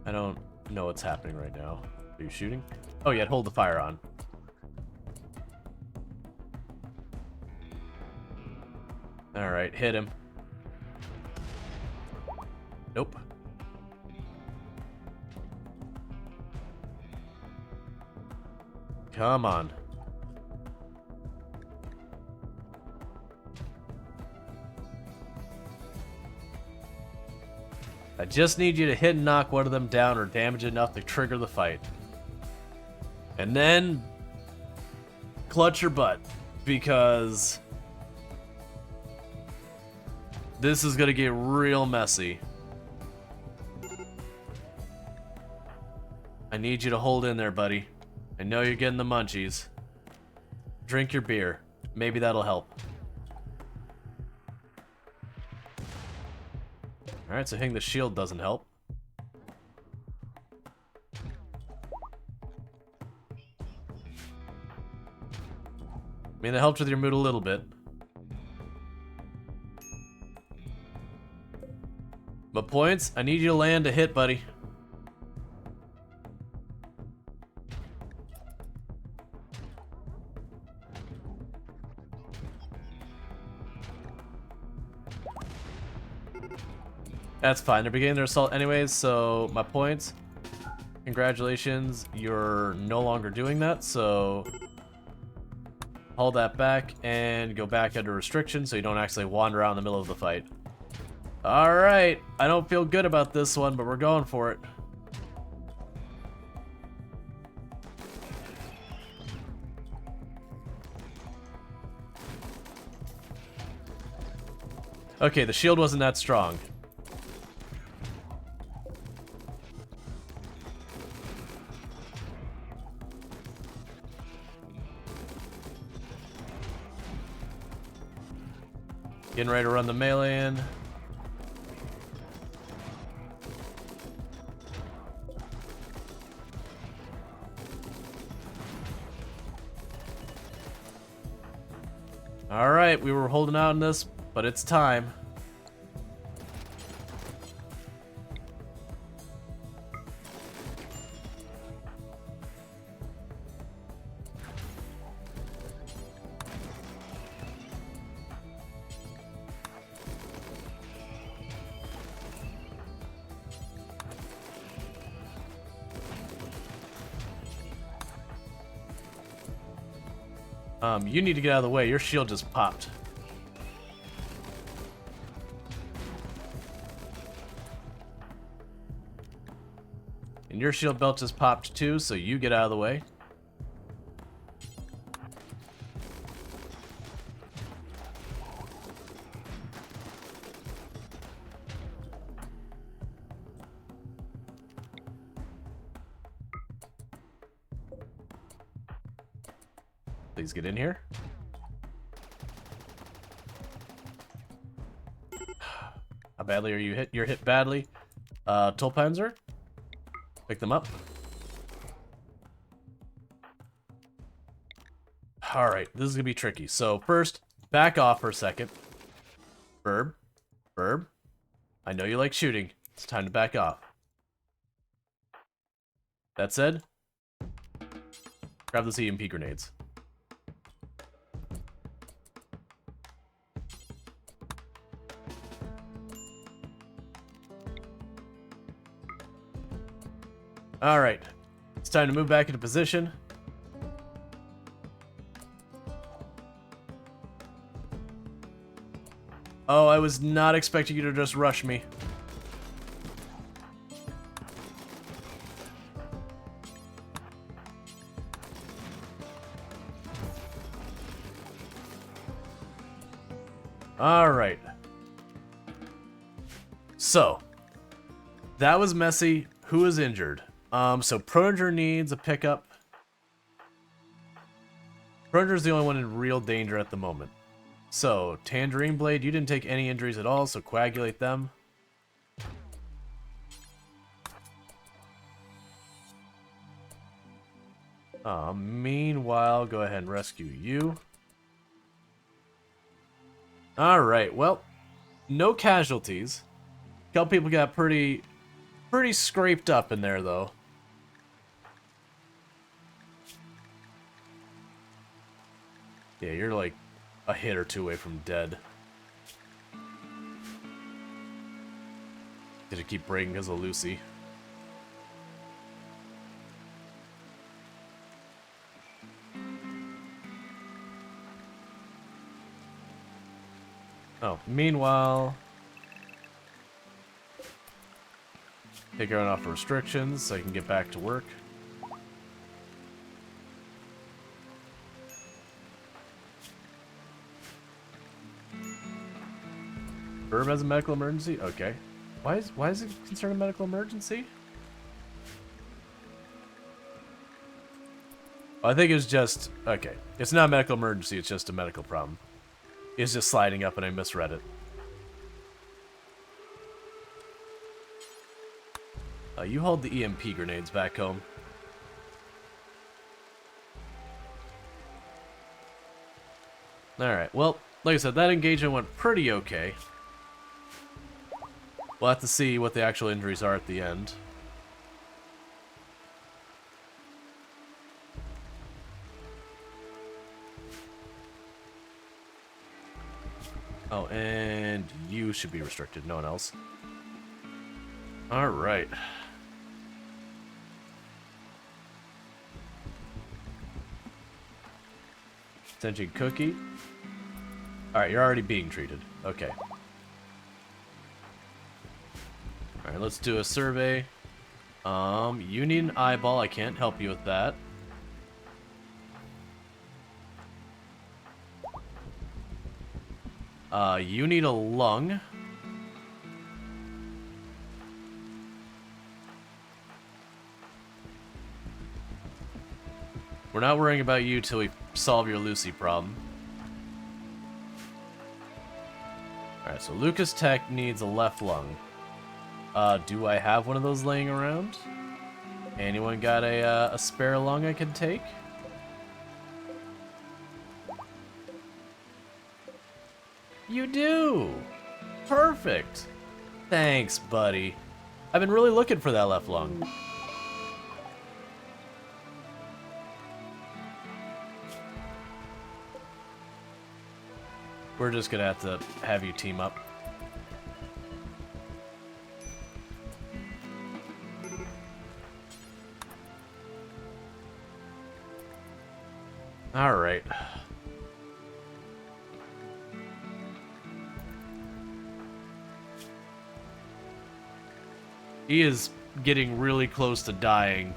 I don't know what's happening right now. Are you shooting? Oh yeah, hold the fire on. Alright, hit him. Nope. Come on. I just need you to hit and knock one of them down or damage enough to trigger the fight. And then clutch your butt, because this is gonna get real messy. I need you to hold in there, buddy. I know you're getting the munchies. Drink your beer. Maybe that'll help. Alright, so hitting the shield doesn't help. I mean, it helped with your mood a little bit. But points, I need you to land a hit, buddy. That's fine. They're beginning their assault anyways, so my points. Congratulations, you're no longer doing that, so hold that back and go back under restriction so you don't actually wander out in the middle of the fight. Alright, I don't feel good about this one, but we're going for it. Okay, the shield wasn't that strong. Getting ready to run the melee in. Alright, we were holding out on this, but it's time. You need to get out of the way. Your shield just popped. And your shield belt just popped too, so you get out of the way. Please get in here. How badly are you hit? You're hit badly. Tulpanzer. Pick them up. Alright, this is gonna be tricky. So first, back off for a second. Burb. Burb. I know you like shooting. It's time to back off. That said, grab those EMP grenades. Alright, it's time to move back into position. Oh, I was not expecting you to just rush me. Alright. So, that was messy. Who is injured? So Proninger needs a pickup. Proninger's the only one in real danger at the moment. So, Tangerine Blade, you didn't take any injuries at all, so coagulate them. Meanwhile, go ahead and rescue you. Alright, well, no casualties. A couple people got pretty scraped up in there, though. Yeah, you're like a hit or two away from dead. Did it keep breaking because of Lucy? Oh, meanwhile, take her off restrictions so I can get back to work. Burb has a medical emergency? Okay. Why is it considered a medical emergency? I think it was just... Okay. It's not a medical emergency, it's just a medical problem. It's just sliding up and I misread it. You hold the EMP grenades back home. Alright, well, like I said, that engagement went pretty okay. We'll have to see what the actual injuries are at the end. Oh, and you should be restricted, no one else. Alright. Sentient cookie. Alright, you're already being treated. Okay. Alright, let's do a survey. You need an eyeball. I can't help you with that. You need a lung. We're not worrying about you till we solve your Lucy problem. Alright, so Lucas Tech needs a left lung. Do I have one of those laying around? Anyone got a spare lung I can take? You do! Perfect! Thanks, buddy. I've been really looking for that left lung. We're just gonna have to have you team up. Alright. He is getting really close to dying.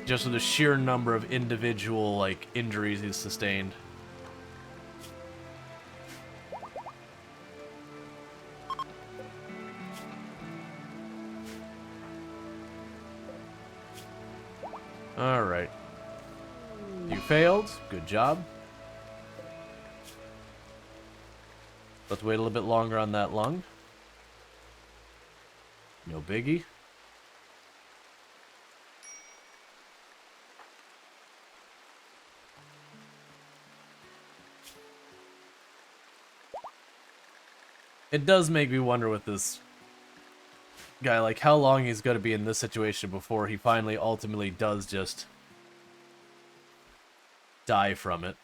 Just with the sheer number of individual, like, injuries he's sustained. Alright. You failed. Good job. Let's wait a little bit longer on that lung. No biggie. It does make me wonder with this guy, like, how long he's going to be in this situation before he finally ultimately does just die from it.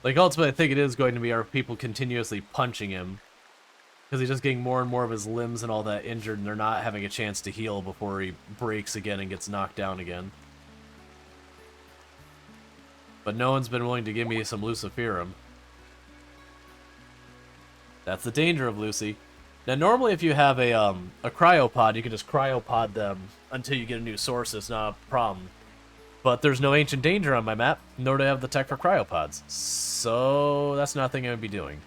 Like, ultimately, I think it is going to be our people continuously punching him. Because he's just getting more and more of his limbs and all that injured, and they're not having a chance to heal before he breaks again and gets knocked down again. But no one's been willing to give me some Luciferum. That's the danger of Lucy. Now, normally if you have a cryopod, you can just cryopod them until you get a new source. It's not a problem. But there's no ancient danger on my map, nor do I have the tech for cryopods. So that's nothing I'm going to be doing.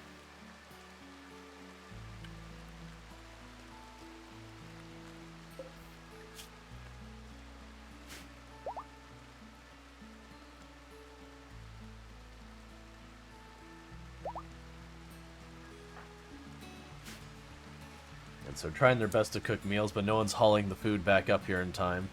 And so trying their best to cook meals, but no one's hauling the food back up here in time.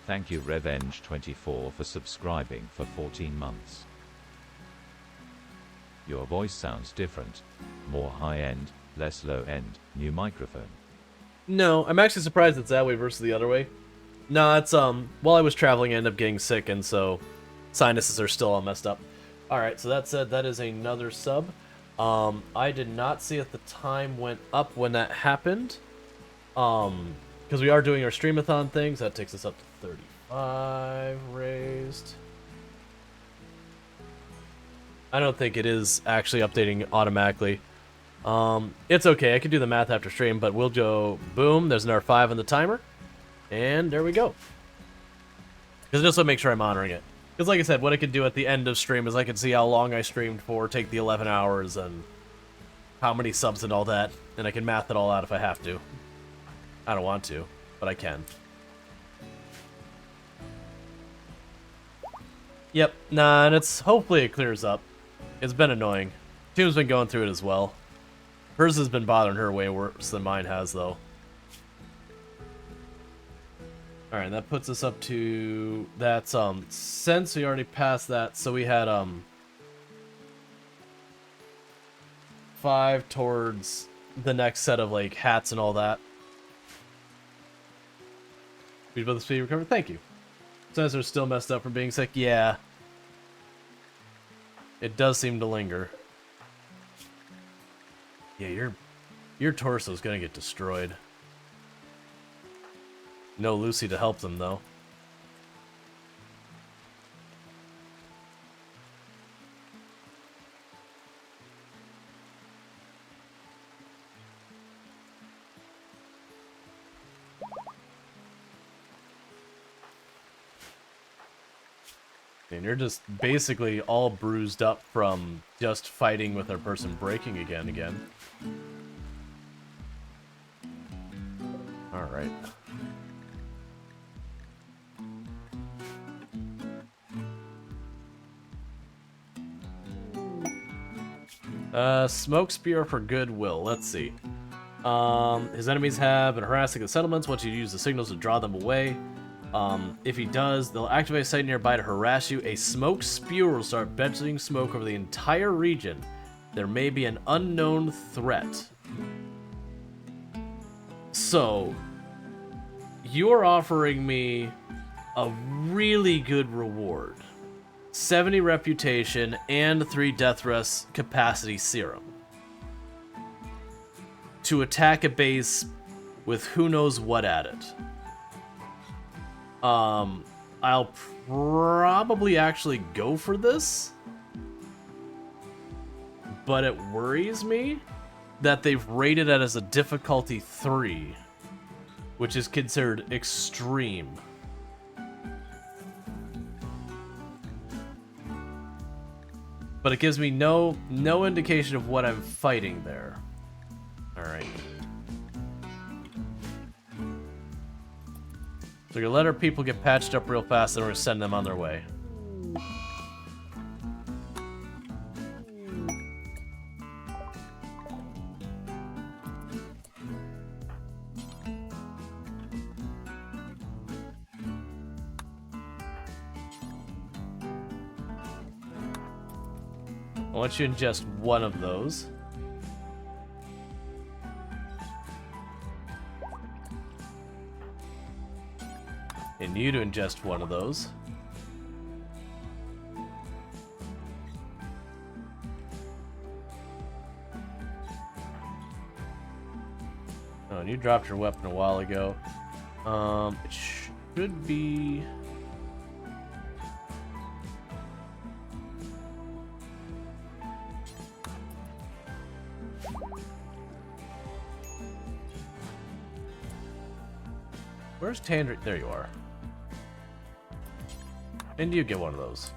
Thank you Revenge24 for subscribing for 14 months. Your voice sounds different. More high-end, less low-end, new microphone. No, I'm actually surprised it's that way versus the other way. No, it's, while I was traveling, I ended up getting sick, and so sinuses are still all messed up. Alright, so that said, that is another sub. I did not see if the time went up when that happened. Because we are doing our streamathon things. That takes us up to 35 raised. I don't think it is actually updating automatically. It's okay. I can do the math after stream, but we'll go boom. There's another 5 on the timer. And there we go. Because just to make sure I'm honoring it. Because like I said, what I could do at the end of stream is I could see how long I streamed for, take the 11 hours, and how many subs and all that. And I can math it all out if I have to. I don't want to, but I can. Yep, nah, and it's hopefully it clears up. It's been annoying. Team's been going through it as well. Hers has been bothering her way worse than mine has, though. Alright, that puts us up to... That's, since we already passed that, so we had, 5 towards the next set of, like, hats and all that. Speed above the speed recover, thank you. Sensors still messed up from being sick, yeah. It does seem to linger. Yeah, your torso's gonna get destroyed. No Lucy to help them, though. And you're just basically all bruised up from just fighting with our person breaking again. Alright. Smoke spear for goodwill. Let's see. His enemies have been harassing the settlements. Once you use the signals to draw them away. If he does, they'll activate a site nearby to harass you. A smoke spewer will start belching smoke over the entire region. There may be an unknown threat. So, you're offering me a really good reward. 70 reputation and 3 death rest capacity serum. To attack a base with who knows what at it. I'll probably actually go for this. But it worries me that they've rated it as a difficulty 3, which is considered extreme. But it gives me no indication of what I'm fighting there. Alright. So we're gonna let our people get patched up real fast, and we're gonna send them on their way. I want you to ingest one of those. And you to ingest one of those. Oh, and you dropped your weapon a while ago. It should be... Where's Tandri? There you are. And you get one of those.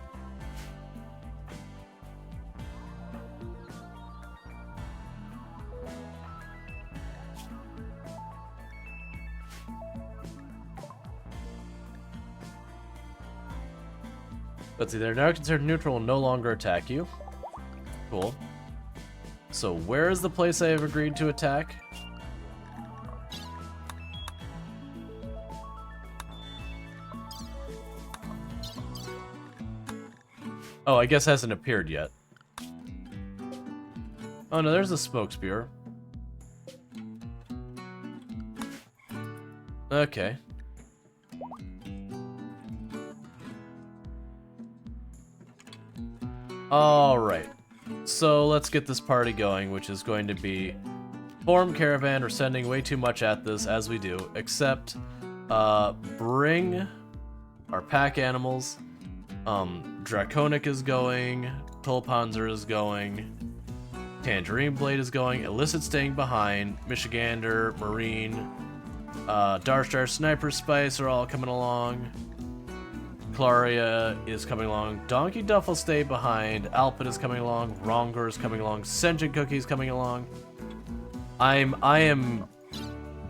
Let's see, they're now considered neutral and no longer attack you. Cool. So where is the place I have agreed to attack? Oh, I guess hasn't appeared yet. Oh no, there's a smoke spear. Okay. Alright. So let's get this party going, which is going to be form caravan. We're sending way too much at this, as we do, except bring our pack animals. Draconic is going, Tulpanzer is going, Tangerine Blade is going, Illicit staying behind, Michigander, Marine, Darstar, Sniper Spice are all coming along, Claria is coming along, Donkey Duff will stay behind, Alpid is coming along, Ronger is coming along, Sentient Cookie is coming along. I am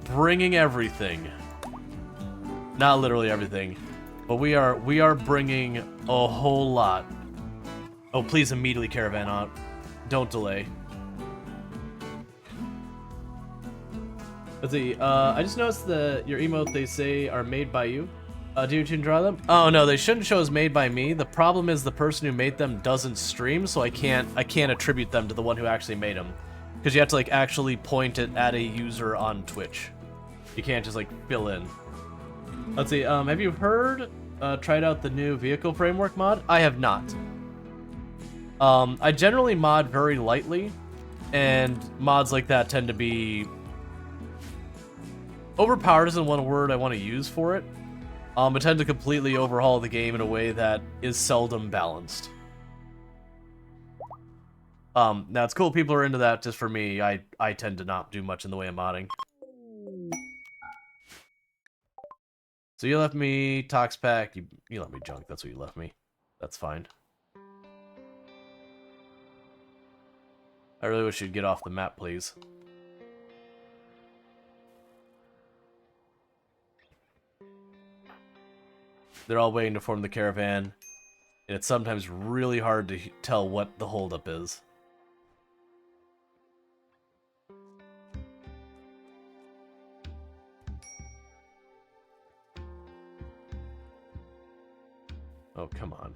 bringing everything. Not literally everything. But we are bringing a whole lot. Oh, please immediately caravan out. Don't delay. Let's see. I just noticed that your emote they say are made by you. Do you draw them? Oh no, they shouldn't show as made by me. The problem is the person who made them doesn't stream, so I can't attribute them to the one who actually made them, because you have to like actually point it at a user on Twitch. You can't just like fill in. Let's see. Have you tried out the new vehicle framework mod? I have not. I generally mod very lightly, and mods like that tend to be overpowered isn't one word I want to use for it. But tend to completely overhaul the game in a way that is seldom balanced. Now it's cool people are into that. Just for me, I tend to not do much in the way of modding. So you left me Tox Pack. You left me junk. That's what you left me. That's fine. I really wish you'd get off the map, please. They're all waiting to form the caravan, and it's sometimes really hard to tell what the holdup is. Oh, come on.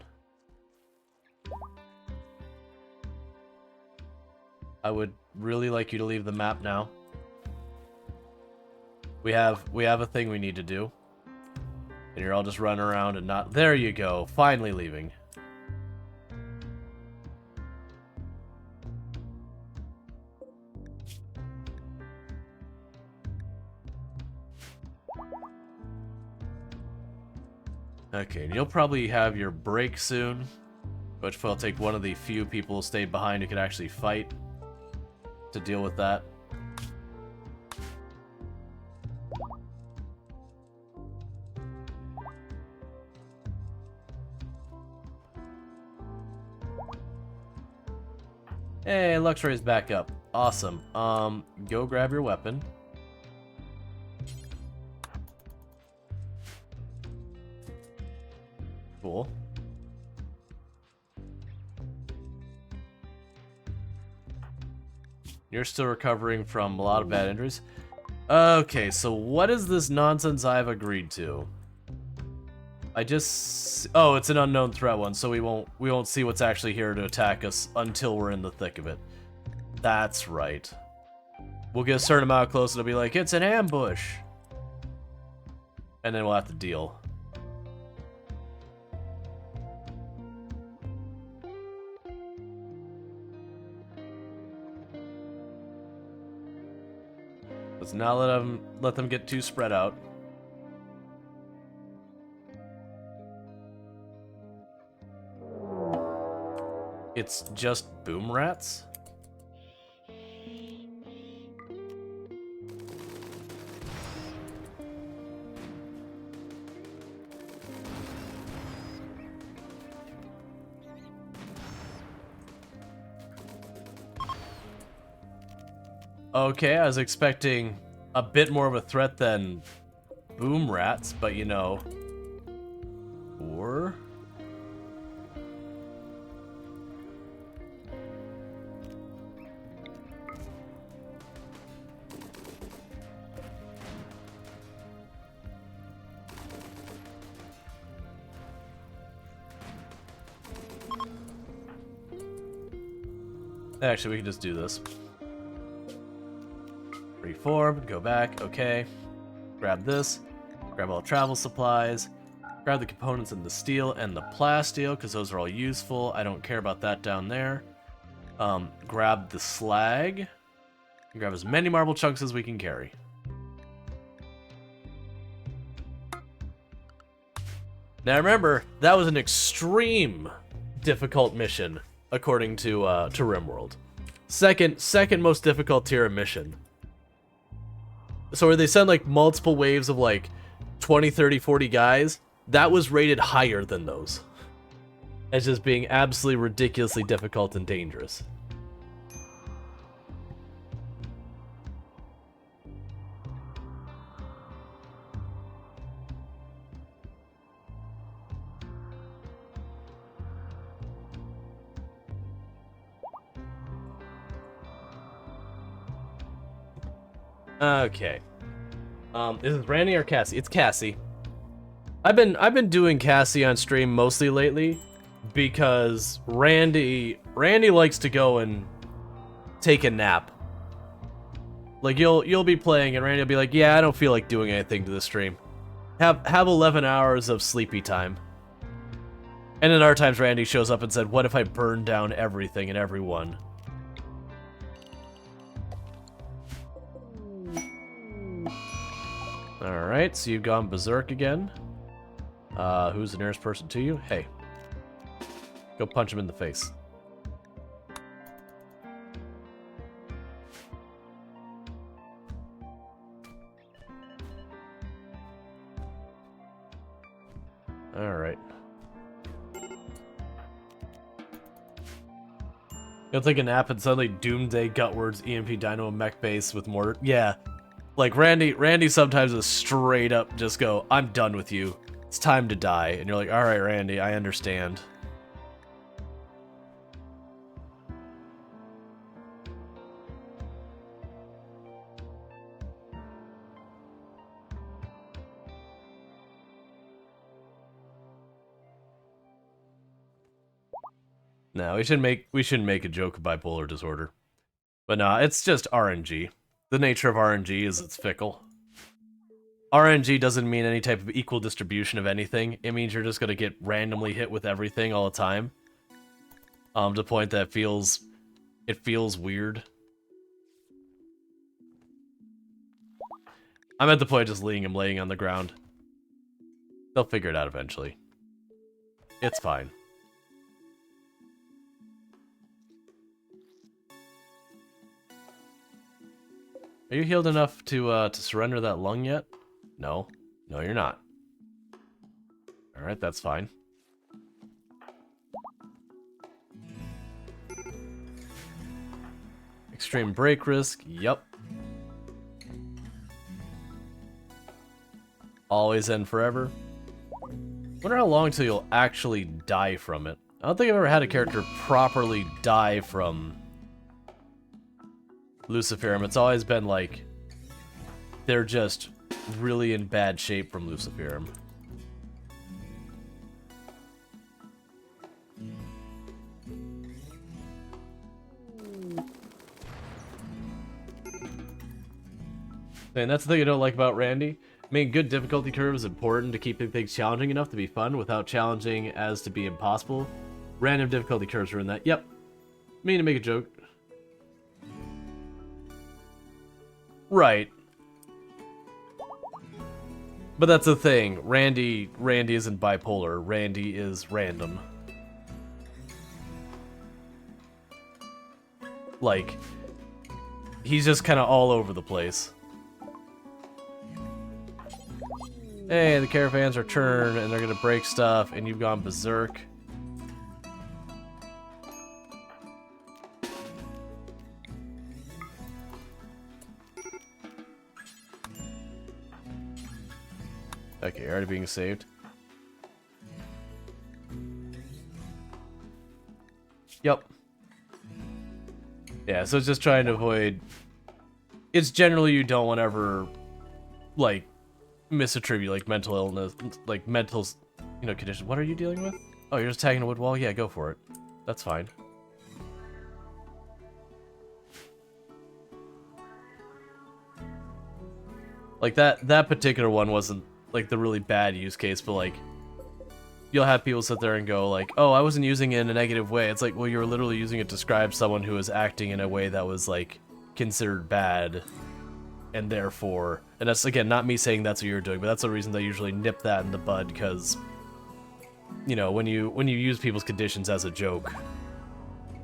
I would really like you to leave the map now. We have a thing we need to do. And you're all just running around and not... There you go. Finally leaving. Okay, and you'll probably have your break soon. Which will take one of the few people who stayed behind who could actually fight to deal with that. Hey, Luxray's back up. Awesome. Go grab your weapon. Cool. You're still recovering from a lot of bad injuries. Okay, so what is this nonsense I've agreed to? Oh, it's an unknown threat one, so we won't see what's actually here to attack us until we're in the thick of it. That's right. We'll get a certain amount close and it'll be like, it's an ambush. And then we'll have to deal. Let's not let them get too spread out. It's just boom rats? Okay, I was expecting a bit more of a threat than boom rats, but you know... Or... Actually, we can just do this. Reform, go back, okay. Grab this, grab all travel supplies, grab the components in the steel and the plasteel, because those are all useful. I don't care about that down there. Grab the slag, and grab as many marble chunks as we can carry. Now remember, that was an extreme difficult mission, according to RimWorld. Second most difficult tier of mission. So where they send like multiple waves of like 20, 30, 40 guys, that was rated higher than those. As just being absolutely ridiculously difficult and dangerous. Okay. Is it Randy or Cassie? It's Cassie. I've been doing Cassie on stream mostly lately because Randy likes to go and take a nap. Like you'll be playing and Randy will be like, "Yeah, I don't feel like doing anything to the stream. Have 11 hours of sleepy time." And in our times, Randy shows up and said, "What if I burn down everything and everyone?" Alright, so you've gone berserk again. Who's the nearest person to you? Hey. Go punch him in the face. Alright. You'll take a nap and suddenly Doomsday Gutwords EMP Dino Mech base with mortar. Yeah. Like Randy sometimes is straight up just go, "I'm done with you. It's time to die." And you're like, "Alright, Randy, I understand." No, we shouldn't make a joke of bipolar disorder. But no, it's just RNG. The nature of RNG is it's fickle. RNG doesn't mean any type of equal distribution of anything. It means you're just gonna get randomly hit with everything all the time. To the point that it feels weird. I'm at the point of just leaving him laying on the ground. They'll figure it out eventually. It's fine. Are you healed enough to surrender that lung yet? No. No, you're not. Alright, that's fine. Extreme break risk, yup. Always and forever. Wonder how long till you'll actually die from it. I don't think I've ever had a character properly die from Luciferum. It's always been like they're just really in bad shape from Luciferum. And that's the thing I don't like about Randy. I mean, good difficulty curve is important to keep things challenging enough to be fun without challenging as to be impossible. Random difficulty curves are in that. Yep. Mean to make a joke. Right. But that's the thing. Randy isn't bipolar. Randy is random. Like, he's just kind of all over the place. Hey, the caravans are turned and they're gonna break stuff and you've gone berserk. Okay, already being saved. Yep. Yeah, so it's just trying to avoid... It's generally you don't want to ever, like, misattribute, like, mental illness, like, mental, you know, conditions. What are you dealing with? Oh, you're just tagging a wood wall? Yeah, go for it. That's fine. Like, that particular one wasn't, like, the really bad use case, but, like, you'll have people sit there and go, like, oh, I wasn't using it in a negative way. It's like, well, you were literally using it to describe someone who was acting in a way that was, like, considered bad, and therefore... And that's, again, not me saying that's what you're doing, but that's the reason they usually nip that in the bud, because, you know, when you use people's conditions as a joke,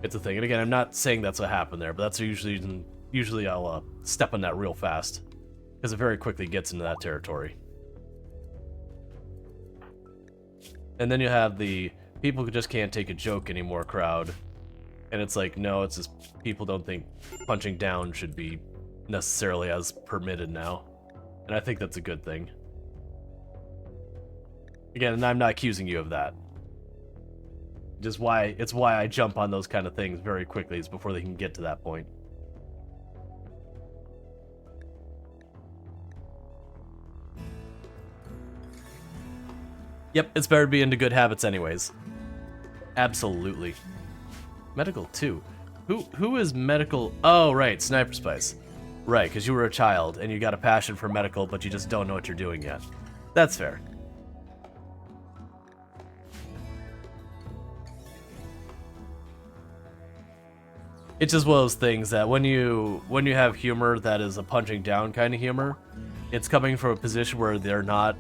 it's a thing. And again, I'm not saying that's what happened there, but that's usually I'll step on that real fast, because it very quickly gets into that territory. And then you have the people who just can't take a joke anymore crowd, and it's like, no, it's just people don't think punching down should be necessarily as permitted now. And I think that's a good thing. Again, and I'm not accusing you of that. Just it's why I jump on those kind of things very quickly, is before they can get to that point. Yep, it's better to be into good habits anyways. Absolutely. Medical 2. Who is medical? Oh, right, Sniper Spice. Right, because you were a child and you got a passion for medical, but you just don't know what you're doing yet. That's fair. It's just one of those things that when you have humor that is a punching down kind of humor, it's coming from a position where they're not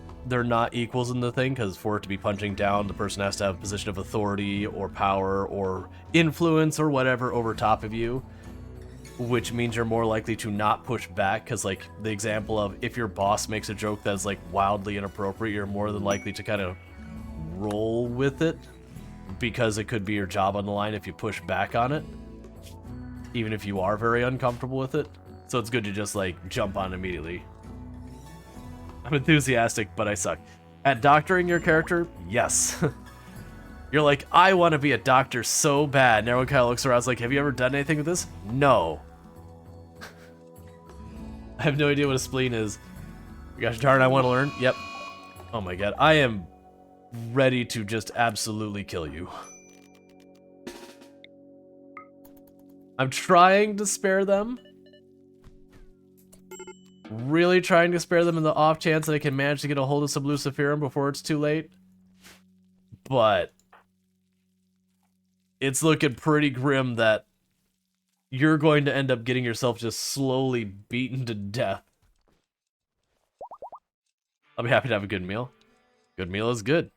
equals in the thing, because for it to be punching down, the person has to have a position of authority or power or influence or whatever over top of you, which means you're more likely to not push back, because like the example of if your boss makes a joke that's like wildly inappropriate, you're more than likely to kind of roll with it because it could be your job on the line if you push back on it, even if you are very uncomfortable with it. So it's good to just like jump on immediately. I'm enthusiastic, but I suck. At doctoring your character, yes. You're like, I want to be a doctor so bad. And everyone kind of looks around like, have you ever done anything with this? No. I have no idea what a spleen is. Gosh darn, I want to learn. Yep. Oh my god, I am ready to just absolutely kill you. I'm trying to spare them. Really trying to spare them in the off chance that I can manage to get a hold of some Luciferum before it's too late. But it's looking pretty grim that you're going to end up getting yourself just slowly beaten to death. I'll be happy to have a good meal. Good meal is good.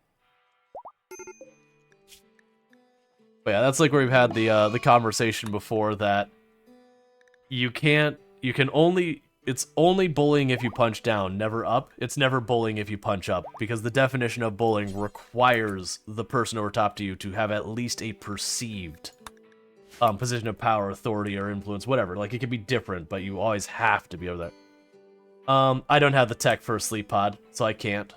But yeah, that's like where we've had the conversation before that it's only bullying if you punch down, never up. It's never bullying if you punch up, because the definition of bullying requires the person over top to you to have at least a perceived position of power, authority, or influence, whatever. Like, it can be different, but you always have to be over there. I don't have the tech for a sleep pod, so I can't.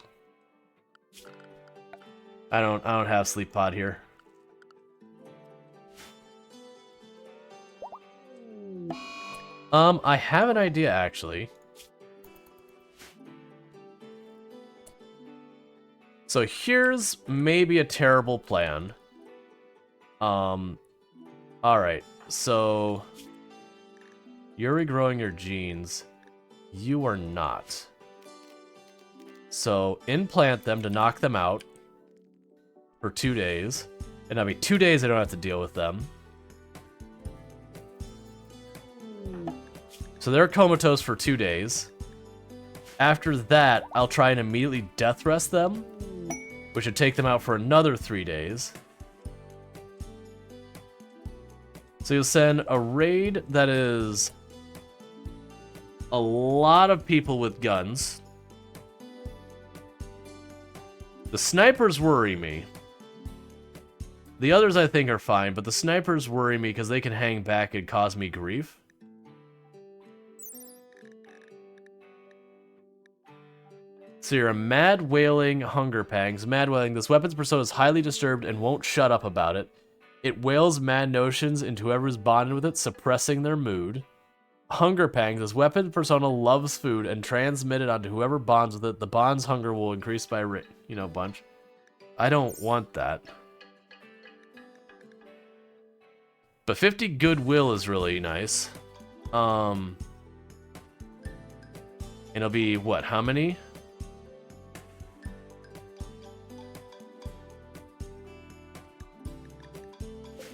I don't have sleep pod here. I have an idea, actually. So here's maybe a terrible plan. Alright, so you're regrowing your genes. You are not. So implant them to knock them out for 2 days. And I mean, 2 days I don't have to deal with them. So they're comatose for 2 days. After that, I'll try and immediately death rest them, which would take them out for another 3 days. So you'll send a raid that is a lot of people with guns. The snipers worry me. The others I think are fine, but the snipers worry me because they can hang back and cause me grief. So you're a mad wailing hunger pangs. Mad wailing. This weapon's persona is highly disturbed and won't shut up about it. It wails mad notions into whoever's bonded with it, suppressing their mood. Hunger pangs. This weapon persona loves food and transmit it onto whoever bonds with it. The bond's hunger will increase by a bunch. I don't want that. But 50 goodwill is really nice. And it'll be what? How many?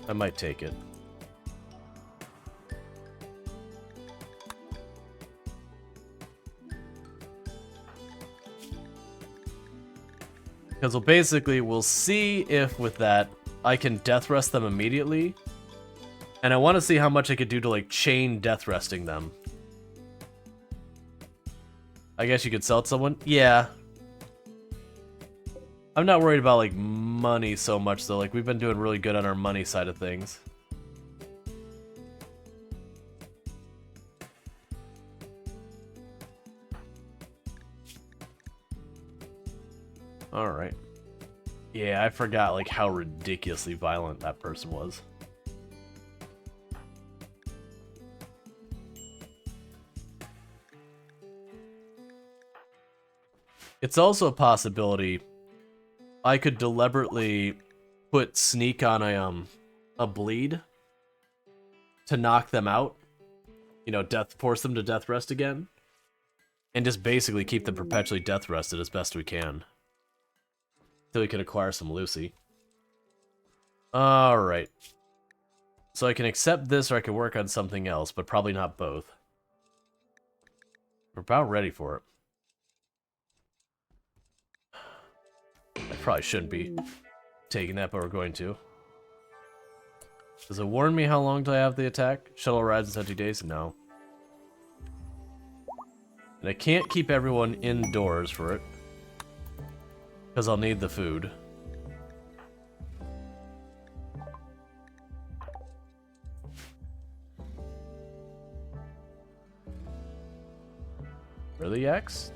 I might take it. Because we'll see if with that I can death rest them immediately. And I want to see how much I could do to like chain death resting them. I guess you could sell it to someone? Yeah. I'm not worried about, like, money so much, though. Like, we've been doing really good on our money side of things. Alright. Yeah, I forgot, like, how ridiculously violent that person was. It's also a possibility I could deliberately put sneak on a bleed to knock them out. You know, force them to death rest again. And just basically keep them perpetually death rested as best we can. Till we can acquire some Lucy. Alright. So I can accept this or I can work on something else, but probably not both. We're about ready for it. I probably shouldn't be taking that, but we're going to. Does it warn me how long till I have the attack? Shuttle arrives in 70 days? No. And I can't keep everyone indoors for it. Because I'll need the food. Really, X?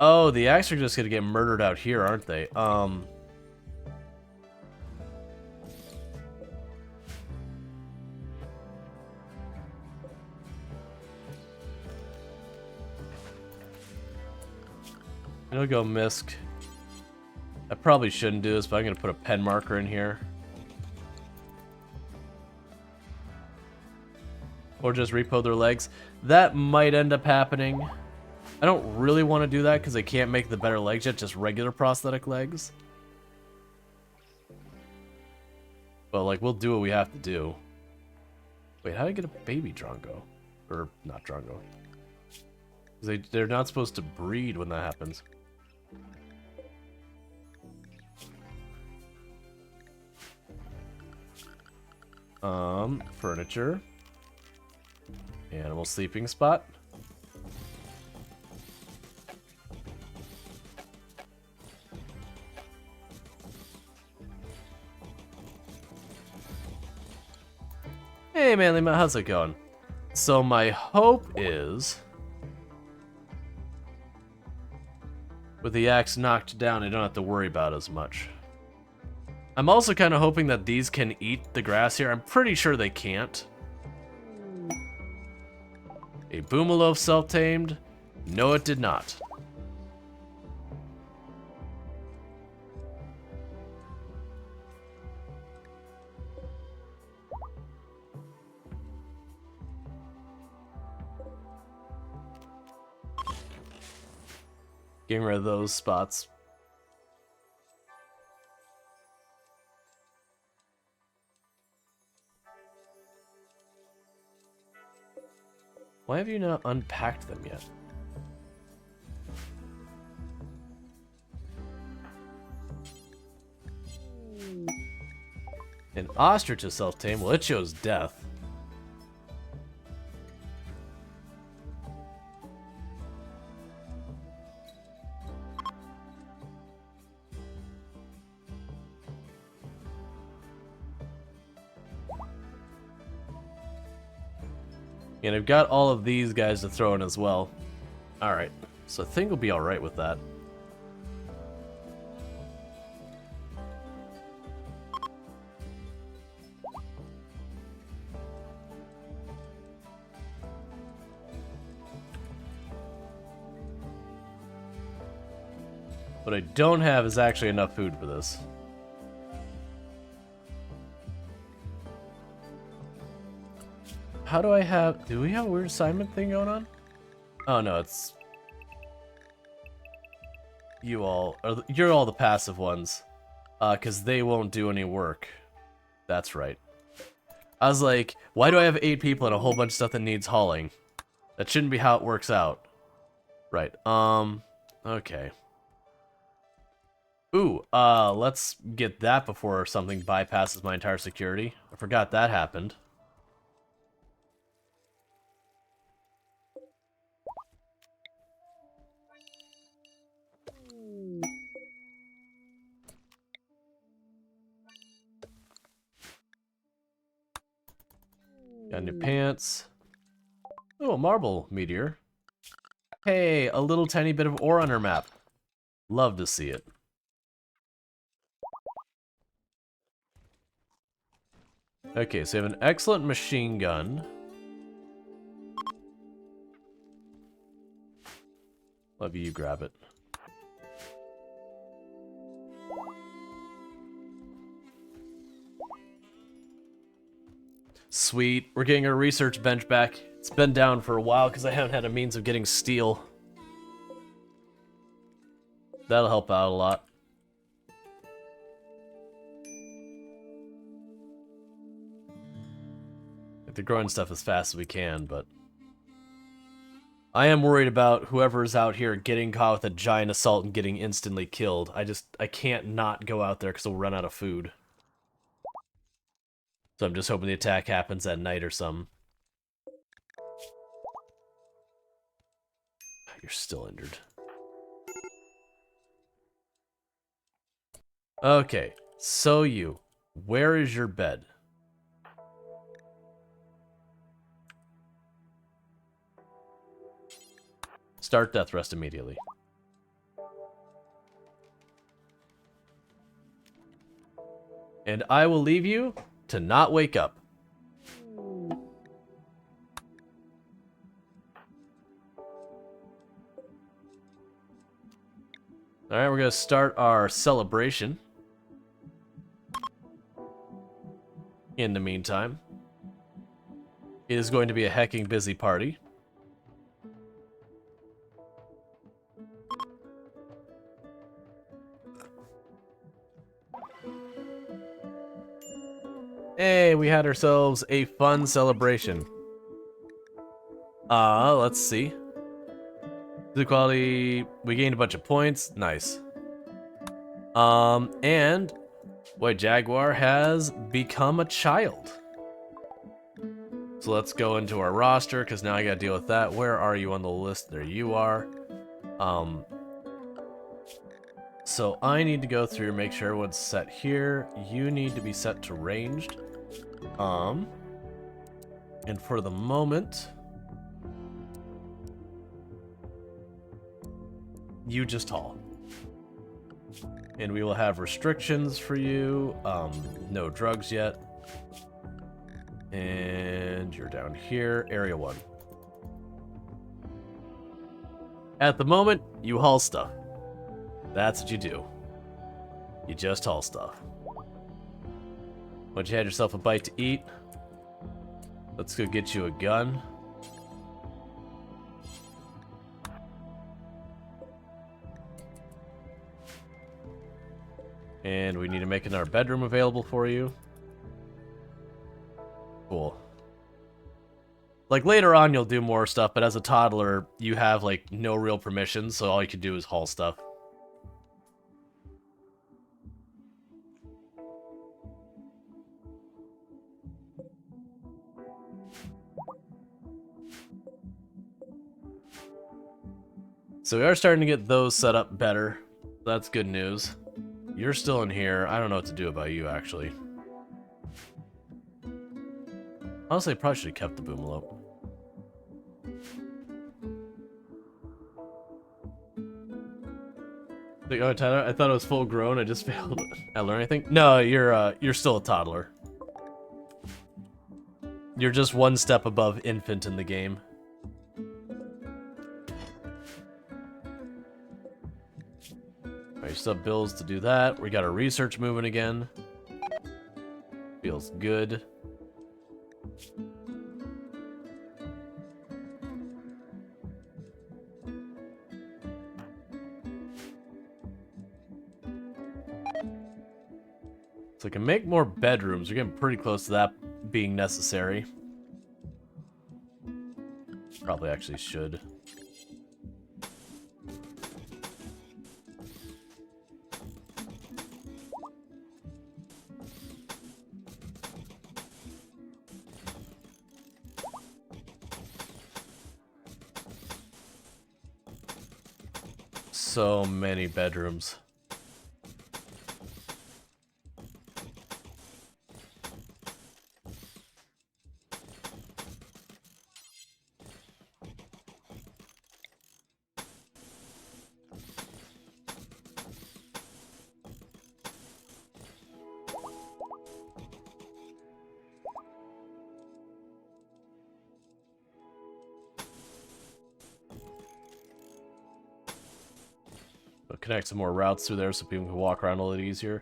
Oh, the Axe are just gonna get murdered out here, aren't they? I'm gonna go Misk. I probably shouldn't do this, but I'm gonna put a pen marker in here. Or just repo their legs. That might end up happening. I don't really want to do that because I can't make the better legs yet, just regular prosthetic legs. But, like, we'll do what we have to do. Wait, how do I get a baby Drongo? Or, not Drongo. They're not supposed to breed when that happens. Furniture. Animal sleeping spot. Hey Manly Matt, how's it going? So my hope is, with the axe knocked down, I don't have to worry about as much. I'm also kind of hoping that these can eat the grass here. I'm pretty sure they can't. A Boomaloaf self-tamed? No, it did not. Getting rid of those spots. Why have you not unpacked them yet? An ostrich is self-tame? Well, it shows death. And I've got all of these guys to throw in as well. Alright, so I think we'll be alright with that. What I don't have is actually enough food for this. How do I have... Do we have a weird assignment thing going on? Oh, no, it's... You all... Or you're all the passive ones. Because they won't do any work. That's right. I was like, why do I have 8 people and a whole bunch of stuff that needs hauling? That shouldn't be how it works out. Right, okay. Ooh, let's get that before something bypasses my entire security. I forgot that happened. Got new pants. Oh, a marble meteor. Hey, a little tiny bit of ore on her map. Love to see it. Okay, so you have an excellent machine gun. Love you grab it. Sweet. We're getting our research bench back. It's been down for a while because I haven't had a means of getting steel. That'll help out a lot. They're growing stuff as fast as we can, but I am worried about whoever's out here getting caught with a giant assault and getting instantly killed. I can't not go out there because we'll run out of food. So I'm just hoping the attack happens at night or something. You're still injured. Okay, so where is your bed? Start death rest immediately. And I will leave you to not wake up. Alright, we're going to start our celebration. In the meantime, it is going to be a hecking busy party. Hey, we had ourselves a fun celebration. Let's see. The quality, we gained a bunch of points. Nice. And White Jaguar has become a child. So let's go into our roster, because now I gotta deal with that. Where are you on the list? There you are. So I need to go through, make sure everyone's set here. You need to be set to ranged. And for the moment, you just haul. And we will have restrictions for you. No drugs yet. And you're down here, area 1. At the moment, you haul stuff. That's what you do. You just haul stuff. Once you had yourself a bite to eat, let's go get you a gun. And we need to make another bedroom available for you. Cool. Like, later on you'll do more stuff, but as a toddler, you have, like, no real permissions, so all you can do is haul stuff. So we are starting to get those set up better. That's good news. You're still in here. I don't know what to do about you, actually. Honestly, I probably should have kept the boomalope. Like, oh, Tyler, I thought it was full grown. I just failed. I learn anything? No, you're still a toddler. You're just one step above infant in the game. Alright, still have bills to do that. We got our research moving again. Feels good. So I can make more bedrooms. We're getting pretty close to that being necessary. Probably actually should. So many bedrooms. I'll connect some more routes through there so people can walk around a little easier.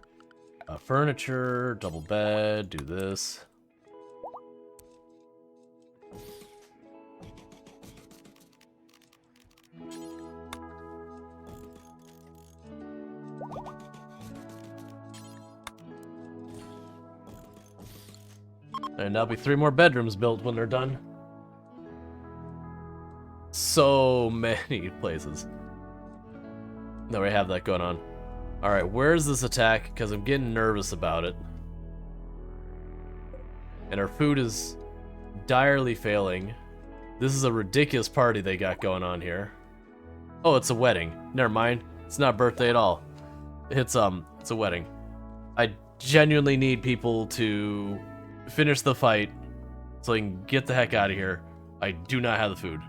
Furniture, double bed, do this. And there'll be 3 more bedrooms built when they're done. So many places that we have that going on. Alright, where's this attack? Because I'm getting nervous about it. And our food is direly failing. This is a ridiculous party they got going on here. Oh, it's a wedding. Never mind. It's not a birthday at all. It's a wedding. I genuinely need people to finish the fight so I can get the heck out of here. I do not have the food.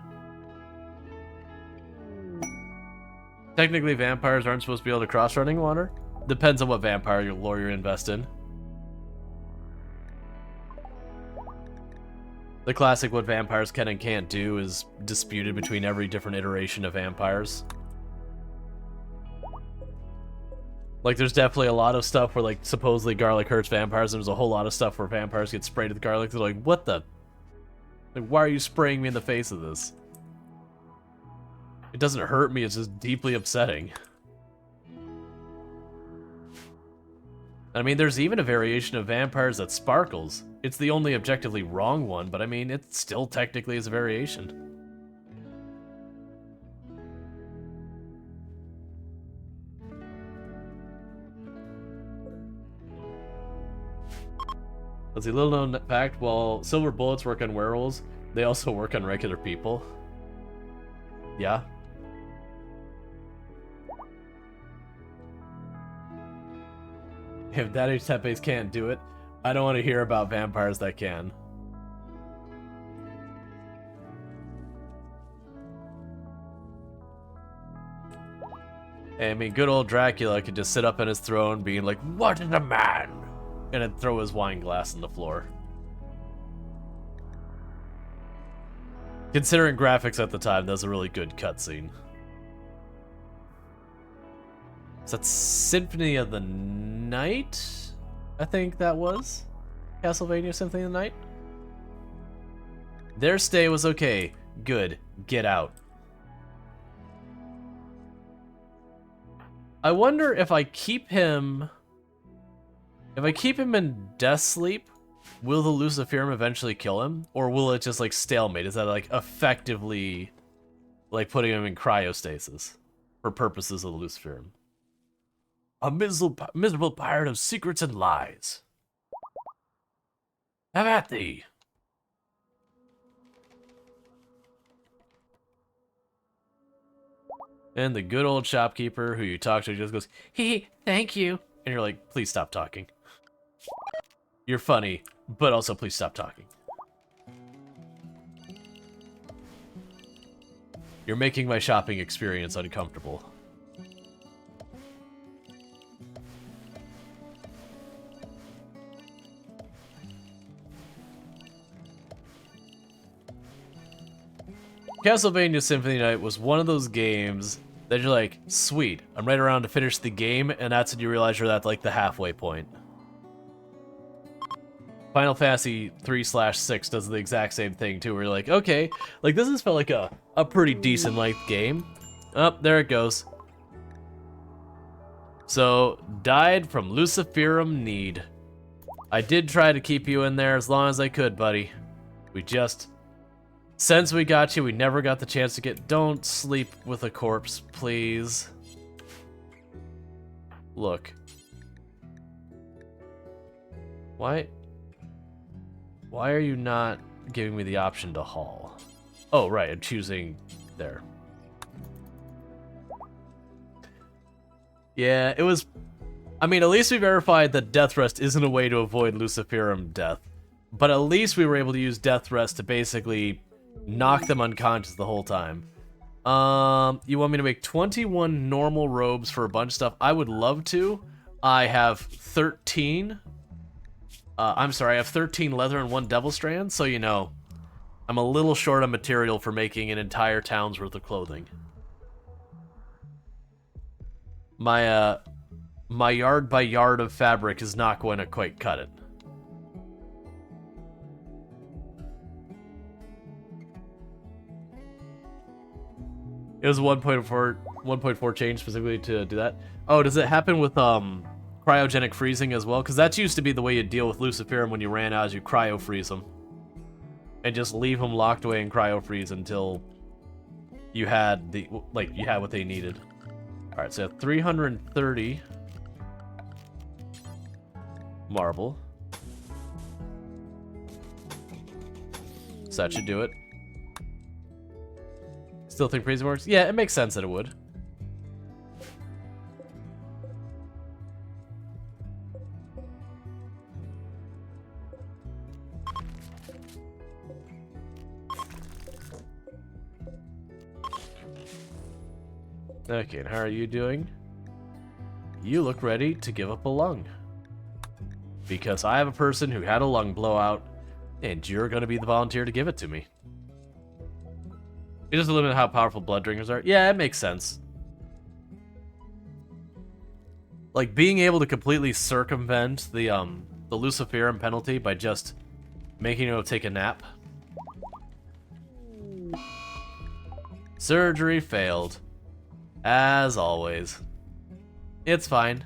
Technically, vampires aren't supposed to be able to cross running water. Depends on what vampire lore you invest in. The classic what vampires can and can't do is disputed between every different iteration of vampires. Like, there's definitely a lot of stuff where, like, supposedly garlic hurts vampires, and there's a whole lot of stuff where vampires get sprayed with garlic. They're like, what the? Like, why are you spraying me in the face of this? It doesn't hurt me, it's just deeply upsetting. I mean, there's even a variation of vampires that sparkles. It's the only objectively wrong one, but I mean, it still technically is a variation. Let's see, little known fact, while silver bullets work on werewolves, they also work on regular people. Yeah. If Daddy Tepes can't do it, I don't want to hear about vampires that can. I mean, good old Dracula could just sit up on his throne being like, "What is a man?" and then throw his wine glass on the floor. Considering graphics at the time, that was a really good cutscene. Is that Symphony of the Night? I think that was Castlevania Symphony of the Night. Their stay was okay. Good. Get out. I wonder if I keep him... If I keep him in Death Sleep, will the Luciferum eventually kill him? Or will it just, like, stalemate? Is that, like, effectively, like, putting him in cryostasis for purposes of the Luciferum? A miserable pirate of secrets and lies. Have at thee. And the good old shopkeeper who you talk to just goes, "Hee, thank you." And you're like, please stop talking. You're funny, but also please stop talking. You're making my shopping experience uncomfortable. Castlevania Symphony Night was one of those games that you're like, sweet, I'm right around to finish the game, and that's when you realize you're at like the halfway point. Final Fantasy 3/6 does the exact same thing too, where you're like, okay, like this has felt like a pretty decent length game. Oh, there it goes. So, died from Luciferum need. I did try to keep you in there as long as I could, buddy. We just... Since we got you, we never got the chance to get... Don't sleep with a corpse, please. Look. Why are you not giving me the option to haul? Oh, right, I'm choosing there. Yeah, it was... I mean, at least we verified that Death Rest isn't a way to avoid Luciferum death. But at least we were able to use Death Rest to basically... knock them unconscious the whole time. You want me to make 21 normal robes for a bunch of stuff? I would love to. I have 13. I'm sorry, I have 13 leather and 1 devil strand, so you know, I'm a little short on material for making an entire town's worth of clothing. My yard by yard of fabric is not going to quite cut it. It was 1.4 change specifically to do that. Oh, does it happen with cryogenic freezing as well? Because that used to be the way you deal with Luciferum when you ran out, is you cryo freeze them and just leave them locked away in cryo freeze until you had you had what they needed. All right, so 330 marble. So that should do it. Still think freezing works? Yeah, it makes sense that it would. Okay, and how are you doing? You look ready to give up a lung. Because I have a person who had a lung blowout, and you're going to be the volunteer to give it to me. It doesn't limit how powerful blood drinkers are. Yeah, it makes sense. Like, being able to completely circumvent the Luciferum penalty by just making it take a nap. Surgery failed. As always. It's fine.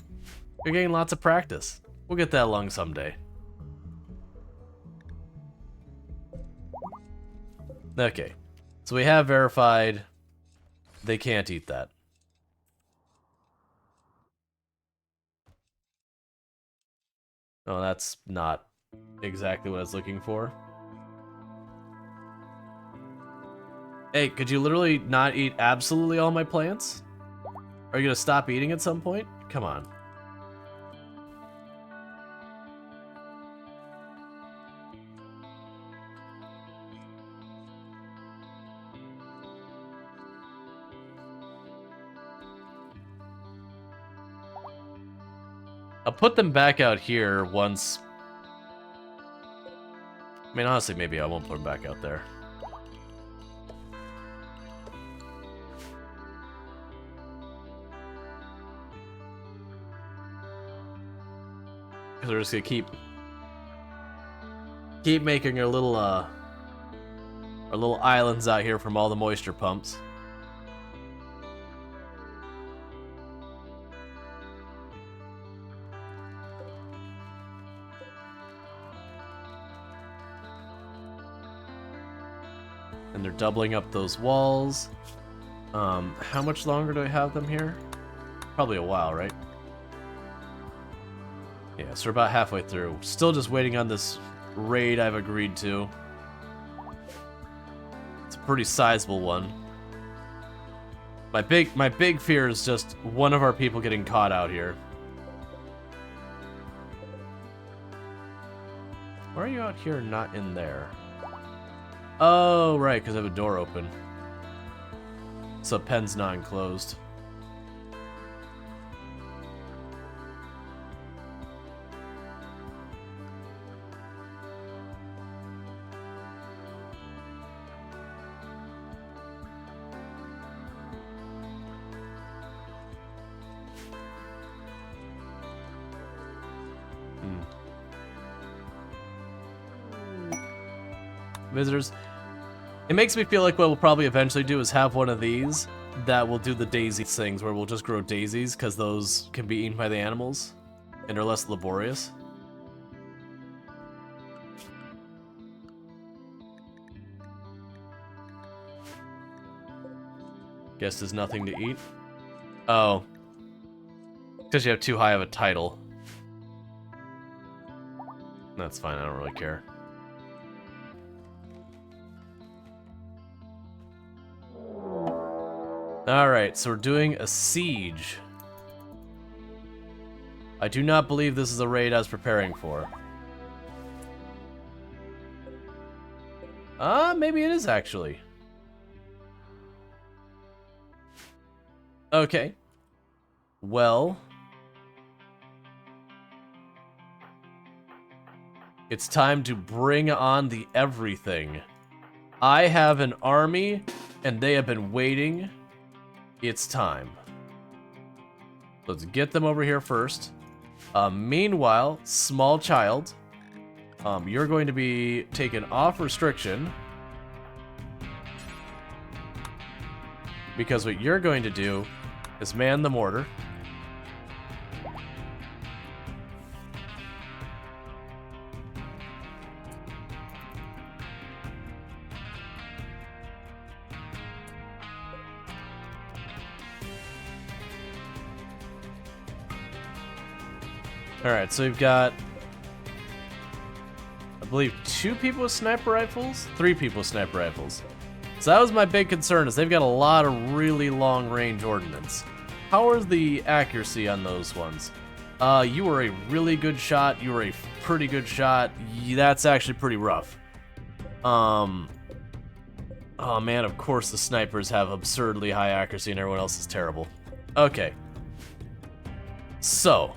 You're getting lots of practice. We'll get that lung someday. Okay. So we have verified they can't eat that. Oh, that's not exactly what I was looking for. Hey, could you literally not eat absolutely all my plants? Are you gonna stop eating at some point? Come on. I'll put them back out here once... I mean, honestly, maybe I won't put them back out there. Because we're just gonna keep making our little islands out here from all the moisture pumps. And they're doubling up those walls. How much longer do I have them here? Probably a while, right? Yeah, so we're about halfway through. Still just waiting on this raid I've agreed to. It's a pretty sizable one. My big fear is just one of our people getting caught out here. Why are you out here and not in there? Oh, right, because I have a door open. So pen's not enclosed. Visitors. It makes me feel like what we'll probably eventually do is have one of these that will do the daisy things where we'll just grow daisies because those can be eaten by the animals and are less laborious. Guess there's nothing to eat. Oh. Because you have too high of a title. That's fine, I don't really care. Alright, so we're doing a siege. I do not believe this is a raid I was preparing for. Maybe it is actually. Okay. Well. It's time to bring on the everything. I have an army, and they have been waiting. It's time. Let's get them over here first. Meanwhile, small child, you're going to be taken off restriction. Because what you're going to do is man the mortar. Alright, so we've got, I believe, 2 people with sniper rifles? 3 people with sniper rifles. So that was my big concern, is they've got a lot of really long-range ordnance. How is the accuracy on those ones? You were a really good shot, you were a pretty good shot. That's actually pretty rough. Oh man, of course the snipers have absurdly high accuracy and everyone else is terrible. Okay. So.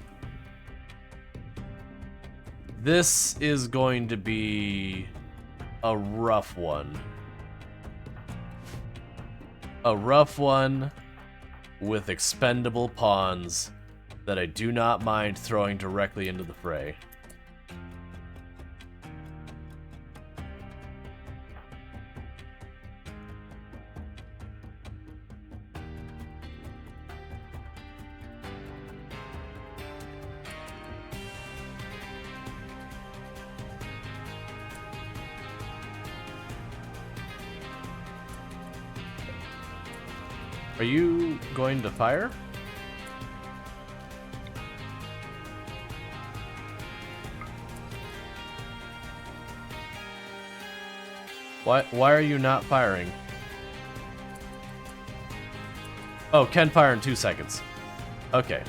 This is going to be a rough one. A rough one with expendable pawns that I do not mind throwing directly into the fray. Are you going to fire? Why are you not firing? Oh, can fire in 2 seconds. Okay.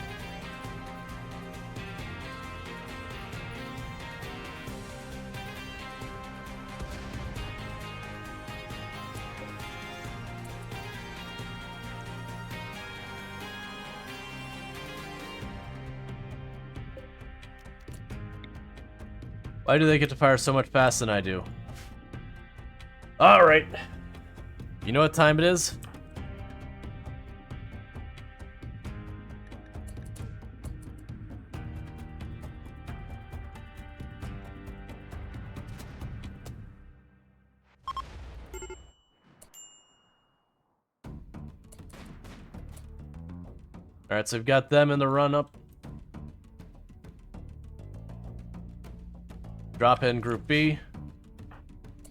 Why do they get to fire so much faster than I do? Alright. You know what time it is? Alright, so we've got them in the run-up. Drop in Group B.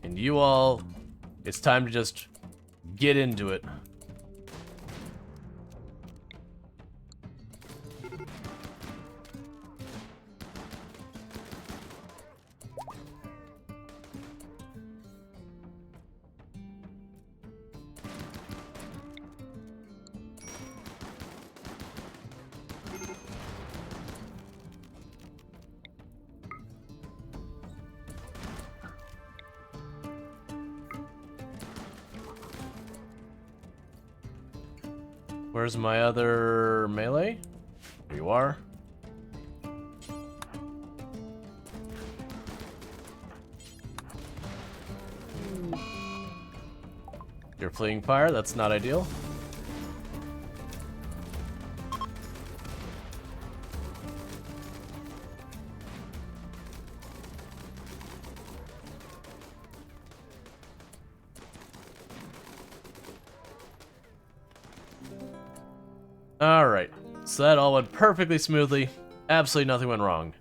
And you all, it's time to just get into it. Where's my other melee? Here you are. You're fleeing fire, that's not ideal. Alright, so that all went perfectly smoothly. Absolutely nothing went wrong.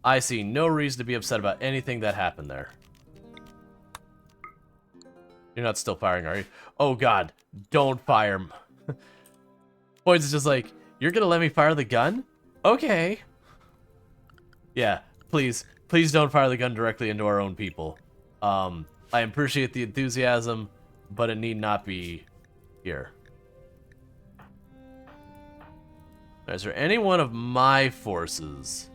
I see no reason to be upset about anything that happened there. You're not still firing, are you? Oh god, don't fire. Points is just like, you're gonna let me fire the gun? Okay. Yeah, please don't fire the gun directly into our own people. I appreciate the enthusiasm, but it need not be here. Is there any one of my forces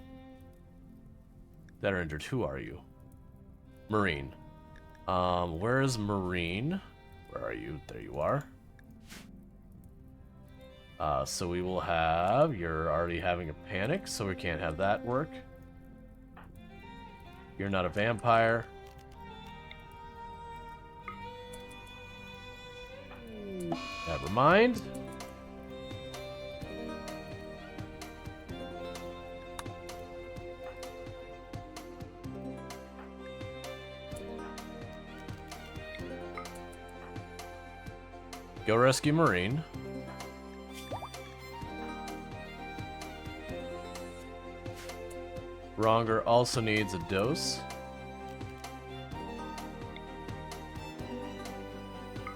that are injured? Who are you? Marine. Where's Marine? Where are you? There you are. So we will have... You're already having a panic, so we can't have that work. You're not a vampire. Never mind. Go rescue Marine. Ronger also needs a dose.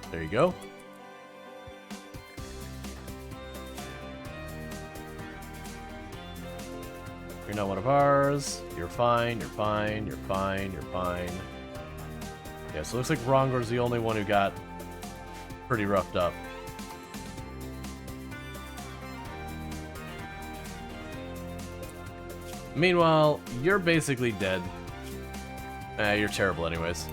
There you go. You're not one of ours. You're fine, you're fine, you're fine, you're fine. Yeah, so it looks like Ronger's the only one who got pretty roughed up. Meanwhile, you're basically dead. You're terrible anyways.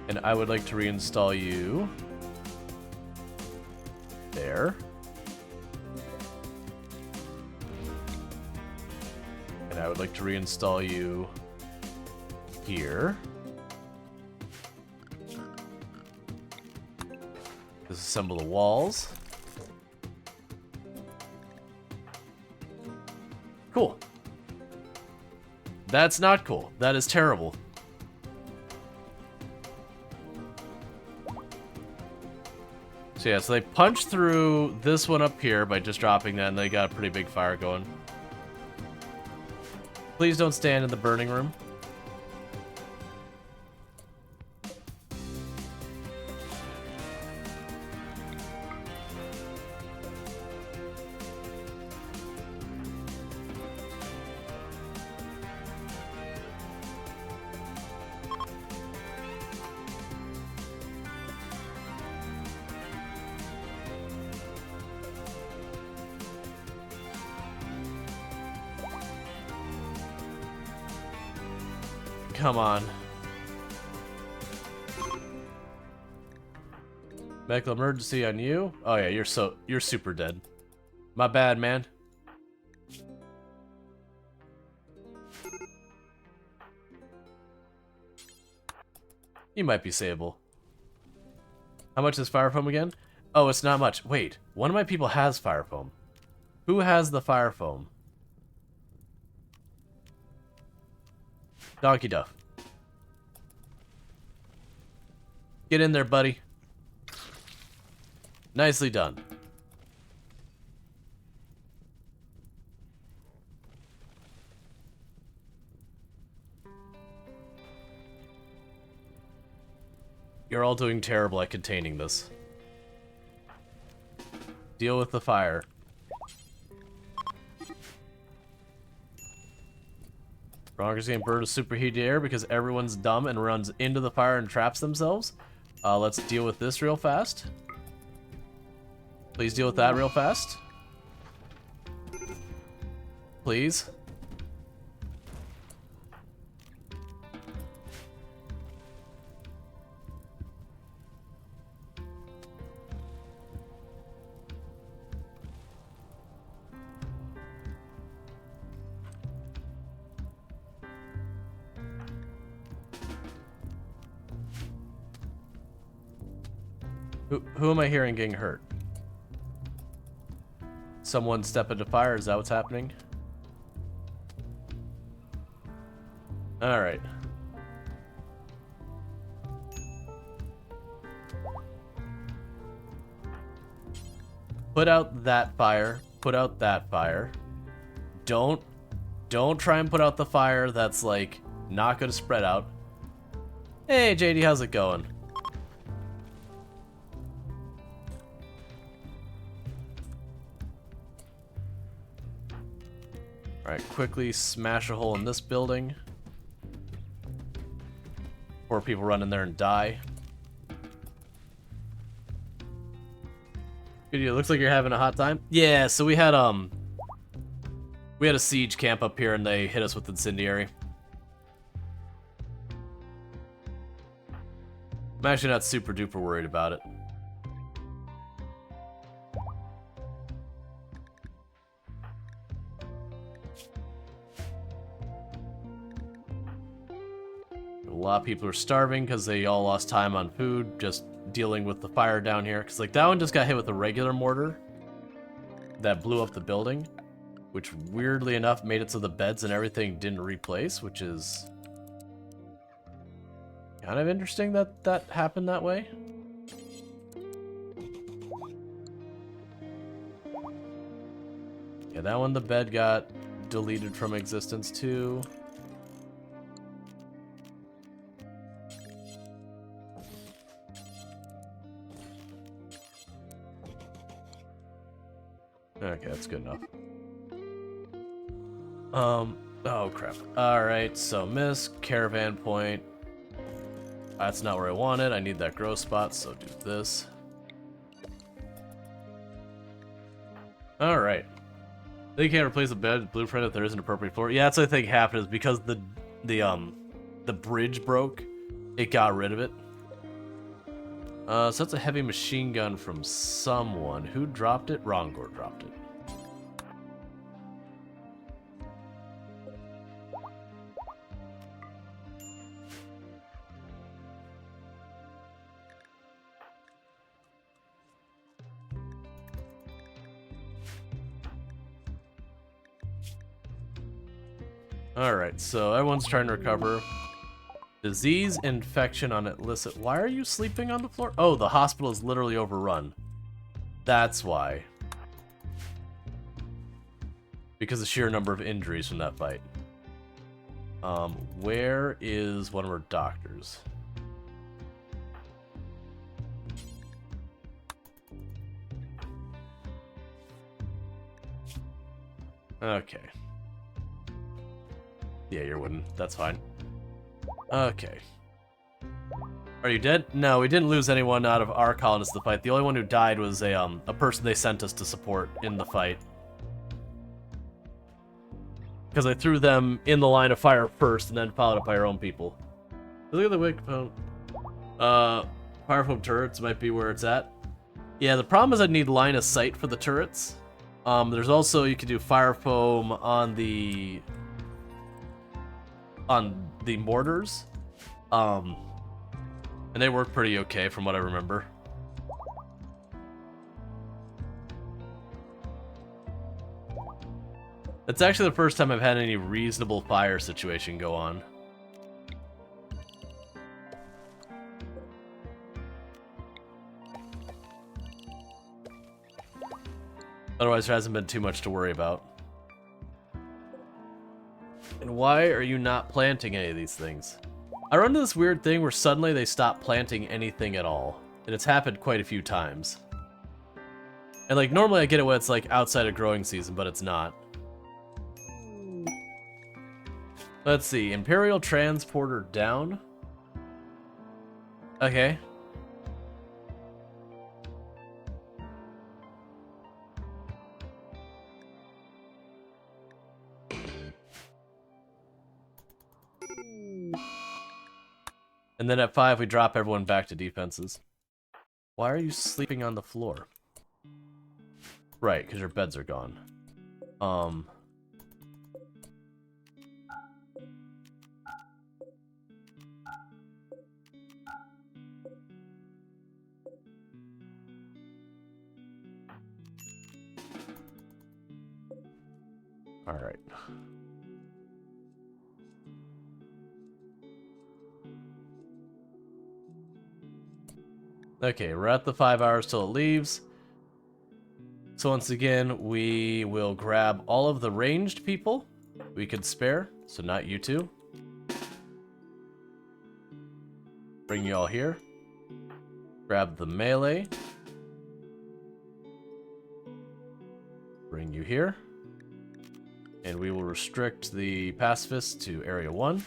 And I would like to reinstall you there. And I would like to reinstall you here. Disassemble the walls. Cool. That's not cool. That is terrible. So yeah, so they punched through this one up here by just dropping that, and they got a pretty big fire going. Please don't stand in the burning room. Come on. Medical emergency on you? Oh yeah, you're super dead. My bad, man. You might be sayable. How much is fire foam again? Oh, it's not much. Wait, one of my people has fire foam. Who has the fire foam? Donkey Duff. Get in there, buddy. Nicely done. You're all doing terrible at containing this. Deal with the fire. Ronger's getting burned with superheated air because everyone's dumb and runs into the fire and traps themselves. Let's deal with this real fast. Please deal with that real fast. Please. Who am I hearing getting hurt? Someone step into fire, is that what's happening? Alright. Put out that fire. Put out that fire. Don't try and put out the fire that's like not gonna spread out. Hey JD, how's it going? Alright, quickly smash a hole in this building. Before people run in there and die. It looks like you're having a hot time. Yeah, so we had a siege camp up here and they hit us with incendiary. I'm actually not super duper worried about it. A lot of people are starving because they all lost time on food, just dealing with the fire down here. Because like that one just got hit with a regular mortar that blew up the building, which weirdly enough made it so the beds and everything didn't replace, which is Kind of interesting that that happened that way. Yeah, that one, the bed got deleted from existence too. Okay, that's good enough. Oh crap. Alright, so miss, caravan point. That's not where I want it. I need that grow spot, so do this. Alright. They can't replace the bed blueprint if there isn't a appropriate floor. Yeah, that's what I think happened, is because the bridge broke, it got rid of it. So that's a heavy machine gun from someone. Who dropped it? Rongor dropped it. Alright, so everyone's trying to recover. Disease infection on illicit. Why are you sleeping on the floor? Oh, the hospital is literally overrun. That's why. Because of the sheer number of injuries from that fight. Where is one of our doctors? Okay. Yeah, you're wooden. That's fine. Okay. Are you dead? No, we didn't lose anyone out of our colonists in the fight. The only one who died was a person they sent us to support in the fight. Because I threw them in the line of fire first and then followed up by our own people. Look at the wig component. Fire foam turrets might be where it's at. Yeah, the problem is I need line of sight for the turrets. There's also, you can do fire foam on the mortars. And they work pretty okay from what I remember. It's actually the first time I've had any reasonable fire situation go on. Otherwise, there hasn't been too much to worry about. And why are you not planting any of these things? I run into this weird thing where suddenly they stop planting anything at all. And it's happened quite a few times. And like, normally I get it when it's like outside of growing season, but it's not. Let's see, Imperial Transporter down. Okay. And then at 5, we drop everyone back to defenses. Why are you sleeping on the floor? Right, because your beds are gone. All right. Okay, we're at the 5 hours till it leaves. So once again, we will grab all of the ranged people we could spare. So not you two. Bring you all here. Grab the melee. Bring you here. And we will restrict the pacifists to area 1.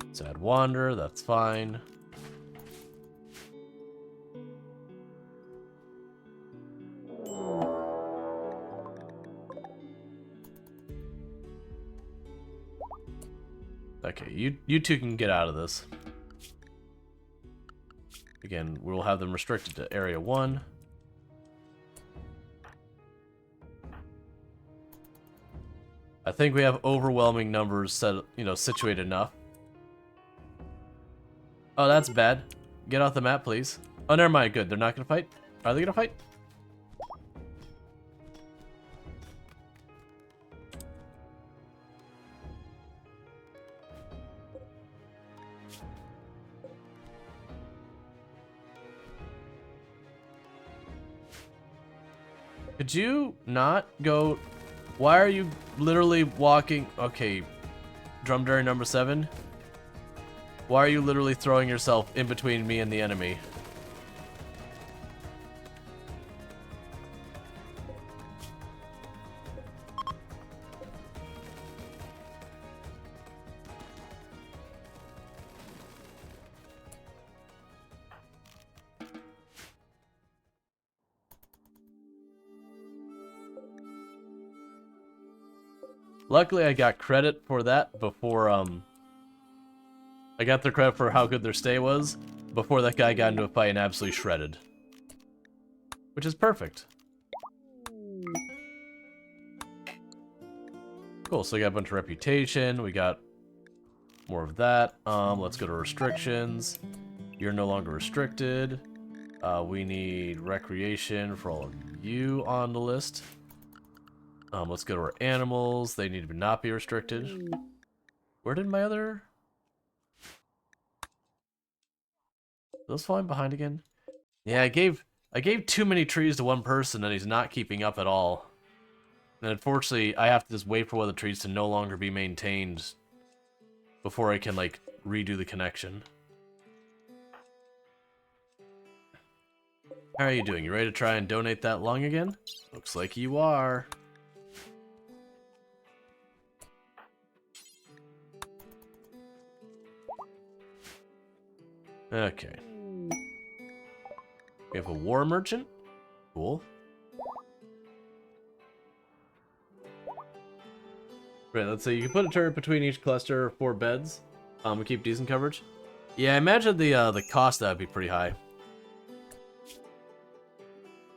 Let's add wander, that's fine. Okay, you two can get out of this. Again, we'll have them restricted to area 1. I think we have overwhelming numbers set, situated enough. Oh, that's bad. Get off the map, please. Oh, never mind. Good. They're not gonna fight? Are they gonna fight? Could you not go? Why are you literally walking? Okay, Drumdary number 7. Why are you literally throwing yourself in between me and the enemy? Luckily, I got credit for that before, I got the credit for how good their stay was before that guy got into a fight and absolutely shredded. Which is perfect. Cool, so we got a bunch of reputation, we got more of that. Let's go to restrictions. You're no longer restricted. We need recreation for all of you on the list. Let's go to our animals. They need to not be restricted. Where did my other... Those falling behind again? Yeah, I gave too many trees to one person and he's not keeping up at all. And unfortunately, I have to just wait for one of the trees to no longer be maintained before I can, like, redo the connection. How are you doing? You ready to try and donate that lung again? Looks like you are. Okay. We have a war merchant. Cool. Right, let's see. You can put a turret between each cluster of 4 beds. We keep decent coverage. Yeah, I imagine the cost of that would be pretty high.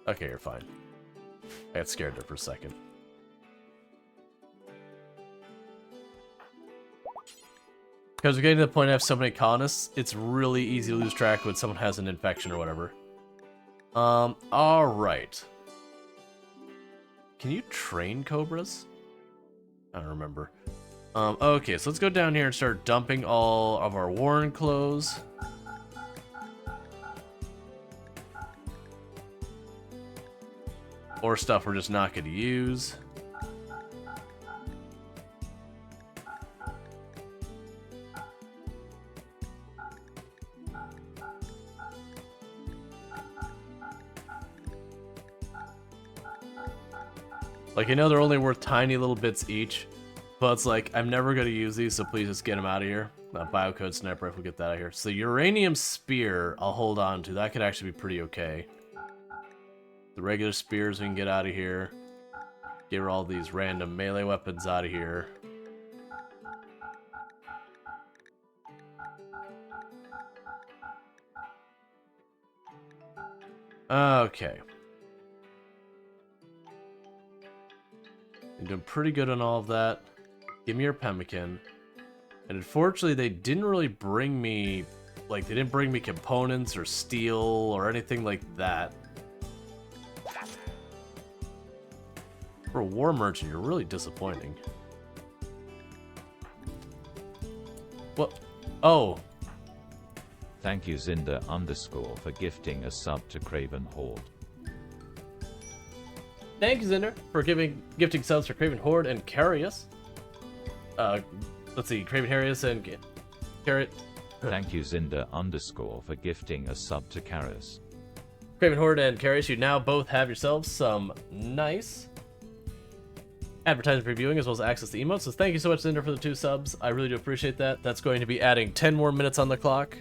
Okay, you're fine. I got scared there for a second. Because we're getting to the point I have so many colonists, it's really easy to lose track when someone has an infection or whatever. Alright. Can you train cobras? I don't remember. Okay, so let's go down here and start dumping all of our worn clothes. Or stuff we're just not going to use. Like, I know they're only worth tiny little bits each, but it's like, I'm never going to use these, so please just get them out of here. Biocode sniper rifle, get that out of here. So uranium spear, I'll hold on to. That could actually be pretty okay. The regular spears we can get out of here. Get all these random melee weapons out of here. Okay. I'm doing pretty good on all of that. Give me your pemmican. And unfortunately, they didn't really bring me... Like, they didn't bring me components or steel or anything like that. For a war merchant, you're really disappointing. What? Oh. Thank you Zinda _ for gifting a sub to Craven Horde. Thank you, Zinder, for gifting subs for Craven Horde and Carius. Let's see, Craven Harrius and Carrot. Thank you Zinda _ for gifting a sub to Carius. Craven Horde and Carius, you now both have yourselves some nice advertising previewing as well as access to emotes. So thank you so much, Zinder, for the 2 subs. I really do appreciate that. That's going to be adding 10 more minutes on the clock.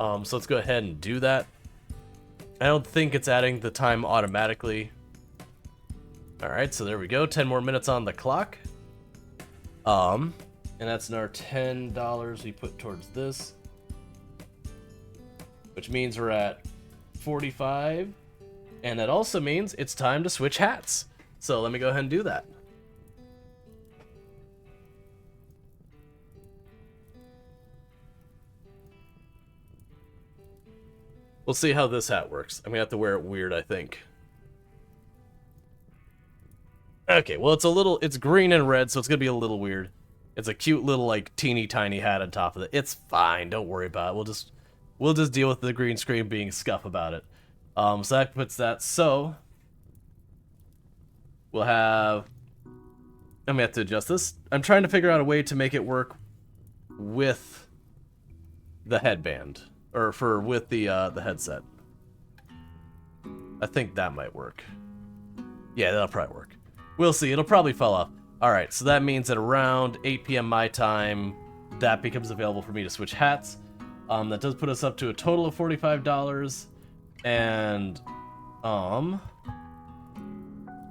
So let's go ahead and do that. I don't think it's adding the time automatically. Alright, so there we go. 10 more minutes on the clock. And that's another $10 we put towards this. Which means we're at 45. And that also means it's time to switch hats. So let me go ahead and do that. We'll see how this hat works. I'm gonna have to wear it weird, I think. Okay, well, it's green and red, so it's gonna be a little weird. It's a cute little, like, teeny tiny hat on top of it. It's fine, don't worry about it. We'll just deal with the green screen being scuff about it. So that puts that. So We'll have... I'm gonna have to adjust this. I'm trying to figure out a way to make it work with the headband. Or with the headset. I think that might work. Yeah, that'll probably work. We'll see. It'll probably fall off. Alright, so that means that around 8 p.m. my time, that becomes available for me to switch hats. That does put us up to a total of $45. And,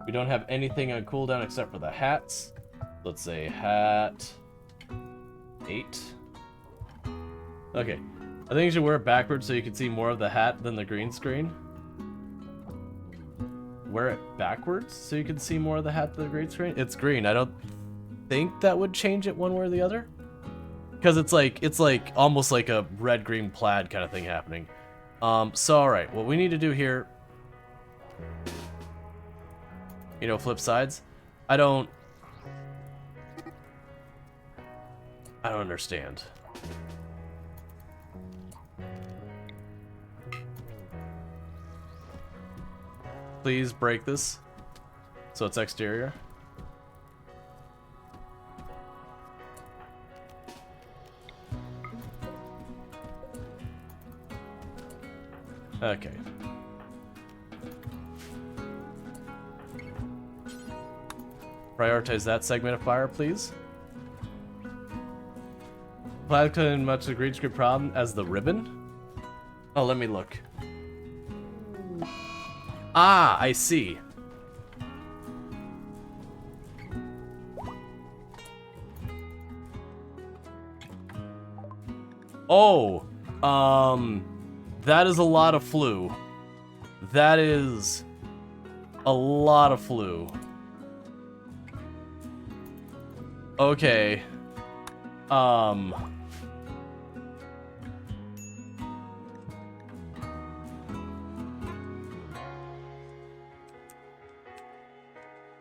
we don't have anything on cooldown except for the hats. Let's say hat 8. Okay. I think you should wear it backwards so you can see more of the hat than the green screen. Wear it backwards so you can see more of the hat than the green screen? It's green. I don't think that would change it one way or the other. Because it's like almost like a red-green plaid kind of thing happening. So alright, what we need to do here... You know, flip sides. I don't understand. Please break this so it's exterior. Okay. Prioritize that segment of fire, please. Plaid couldn't much the green screen problem as the ribbon. Oh, let me look. Ah, I see. Oh, that is a lot of flu. That is a lot of flu. Okay.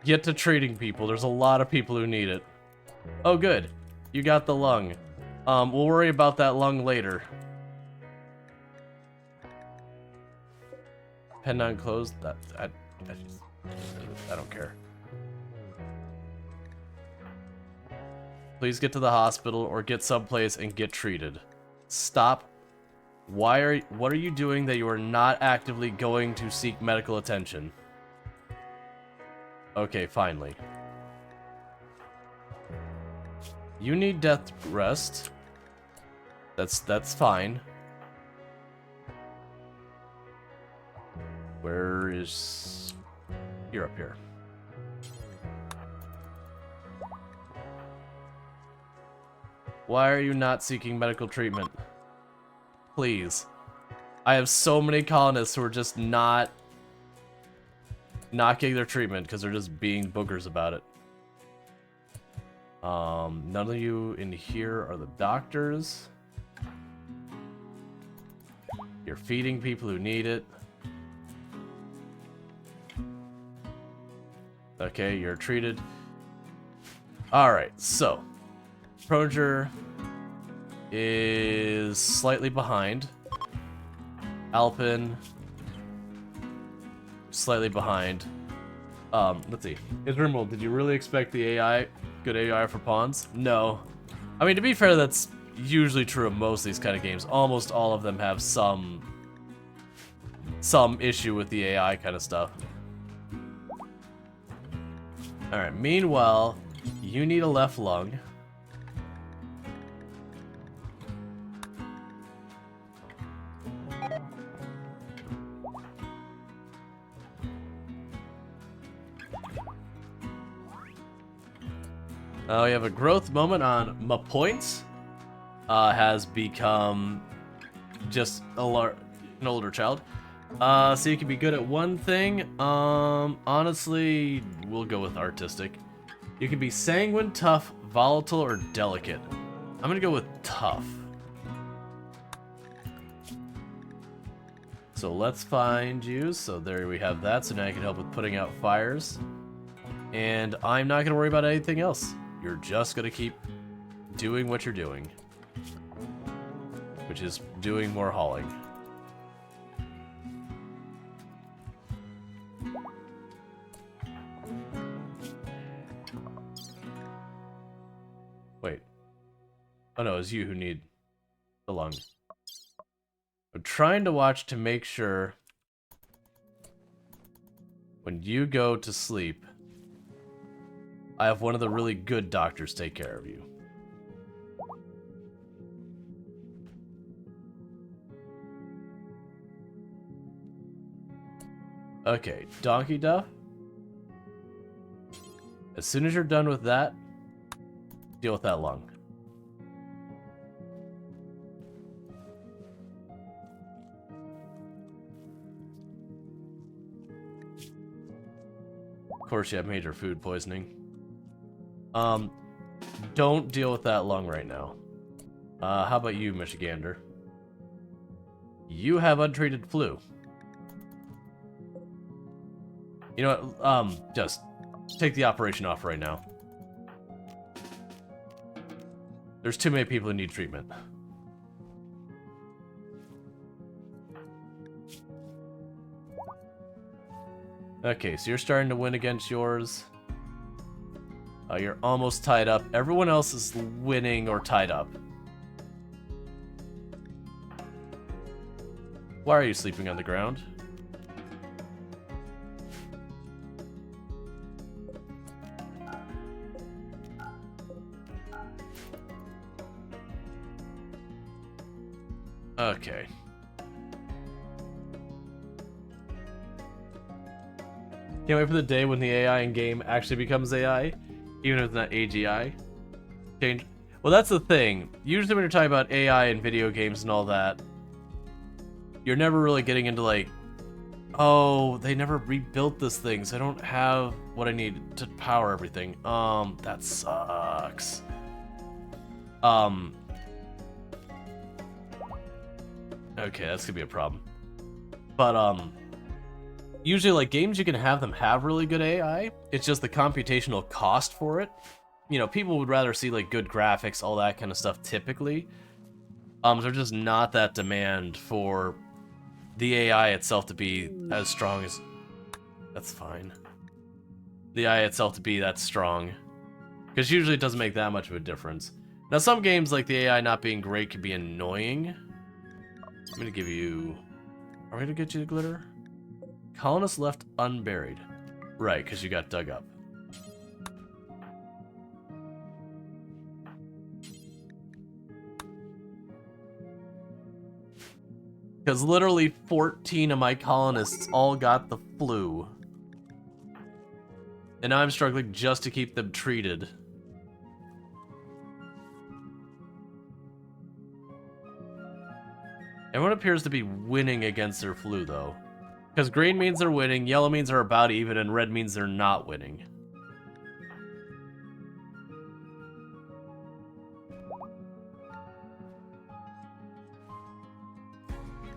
Get to treating people. There's a lot of people who need it. Oh, good. You got the lung. We'll worry about that lung later. Pen on closed. I don't care. Please get to the hospital or get someplace and get treated. Stop. What are you doing that you are not actively going to seek medical attention? Okay, finally. You need death rest. That's fine. Where is... You're up here. Why are you not seeking medical treatment? Please. I have so many colonists who are just not getting their treatment because they're just being boogers about it. None of you in here are the doctors. You're feeding people who need it. Okay, you're treated. Alright, so. Proger is slightly behind. Alpin, slightly behind. Let's see. Is RimWorld, did you really expect the AI, good AI for pawns? No. I mean, to be fair, that's usually true of most of these kind of games. Almost all of them have some issue with the AI kind of stuff. Alright, meanwhile, you need a left lung. We have a growth moment on my points. Has become just an older child. So you can be good at one thing. Honestly, we'll go with artistic. You can be sanguine, tough, volatile, or delicate. I'm gonna go with tough. So let's find you. So there we have that. So now I can help with putting out fires. And I'm not gonna worry about anything else. You're just gonna keep doing what you're doing. Which is doing more hauling. Wait. Oh no, it's you who need the lung. I'm trying to watch to make sure when you go to sleep, I have one of the really good doctors take care of you. Okay, Donkey Duff. As soon as you're done with that, deal with that lung. Of course you have major food poisoning. Don't deal with that lung right now. How about you, Michigander? You have untreated flu. You know what, just take the operation off right now. There's too many people who need treatment. Okay, so you're starting to win against yours. You're almost tied up. Everyone else is winning or tied up. Why are you sleeping on the ground? Okay. Can't wait for the day when the AI in game actually becomes AI, even if it's not AGI. Change. Well, that's the thing. Usually when you're talking about AI in video games and all that, you're never really getting into like, oh, they never rebuilt this thing, so I don't have what I need to power everything. That sucks. Okay, that's gonna be a problem. But, usually, like, games, you can have them have really good AI. It's just the computational cost for it. You know, people would rather see, like, good graphics, all that kind of stuff, typically. There's just not that demand for the AI itself to be as strong as... That's fine. The AI itself to be that strong. Because usually it doesn't make that much of a difference. Now, some games, like the AI not being great, can be annoying. I'm gonna give you... Are we gonna get you the glitter? Colonists left unburied. Right, because you got dug up. Because literally 14 of my colonists all got the flu. And now I'm struggling just to keep them treated. Everyone appears to be winning against their flu, though. Because green means they're winning, yellow means they're about even, and red means they're not winning.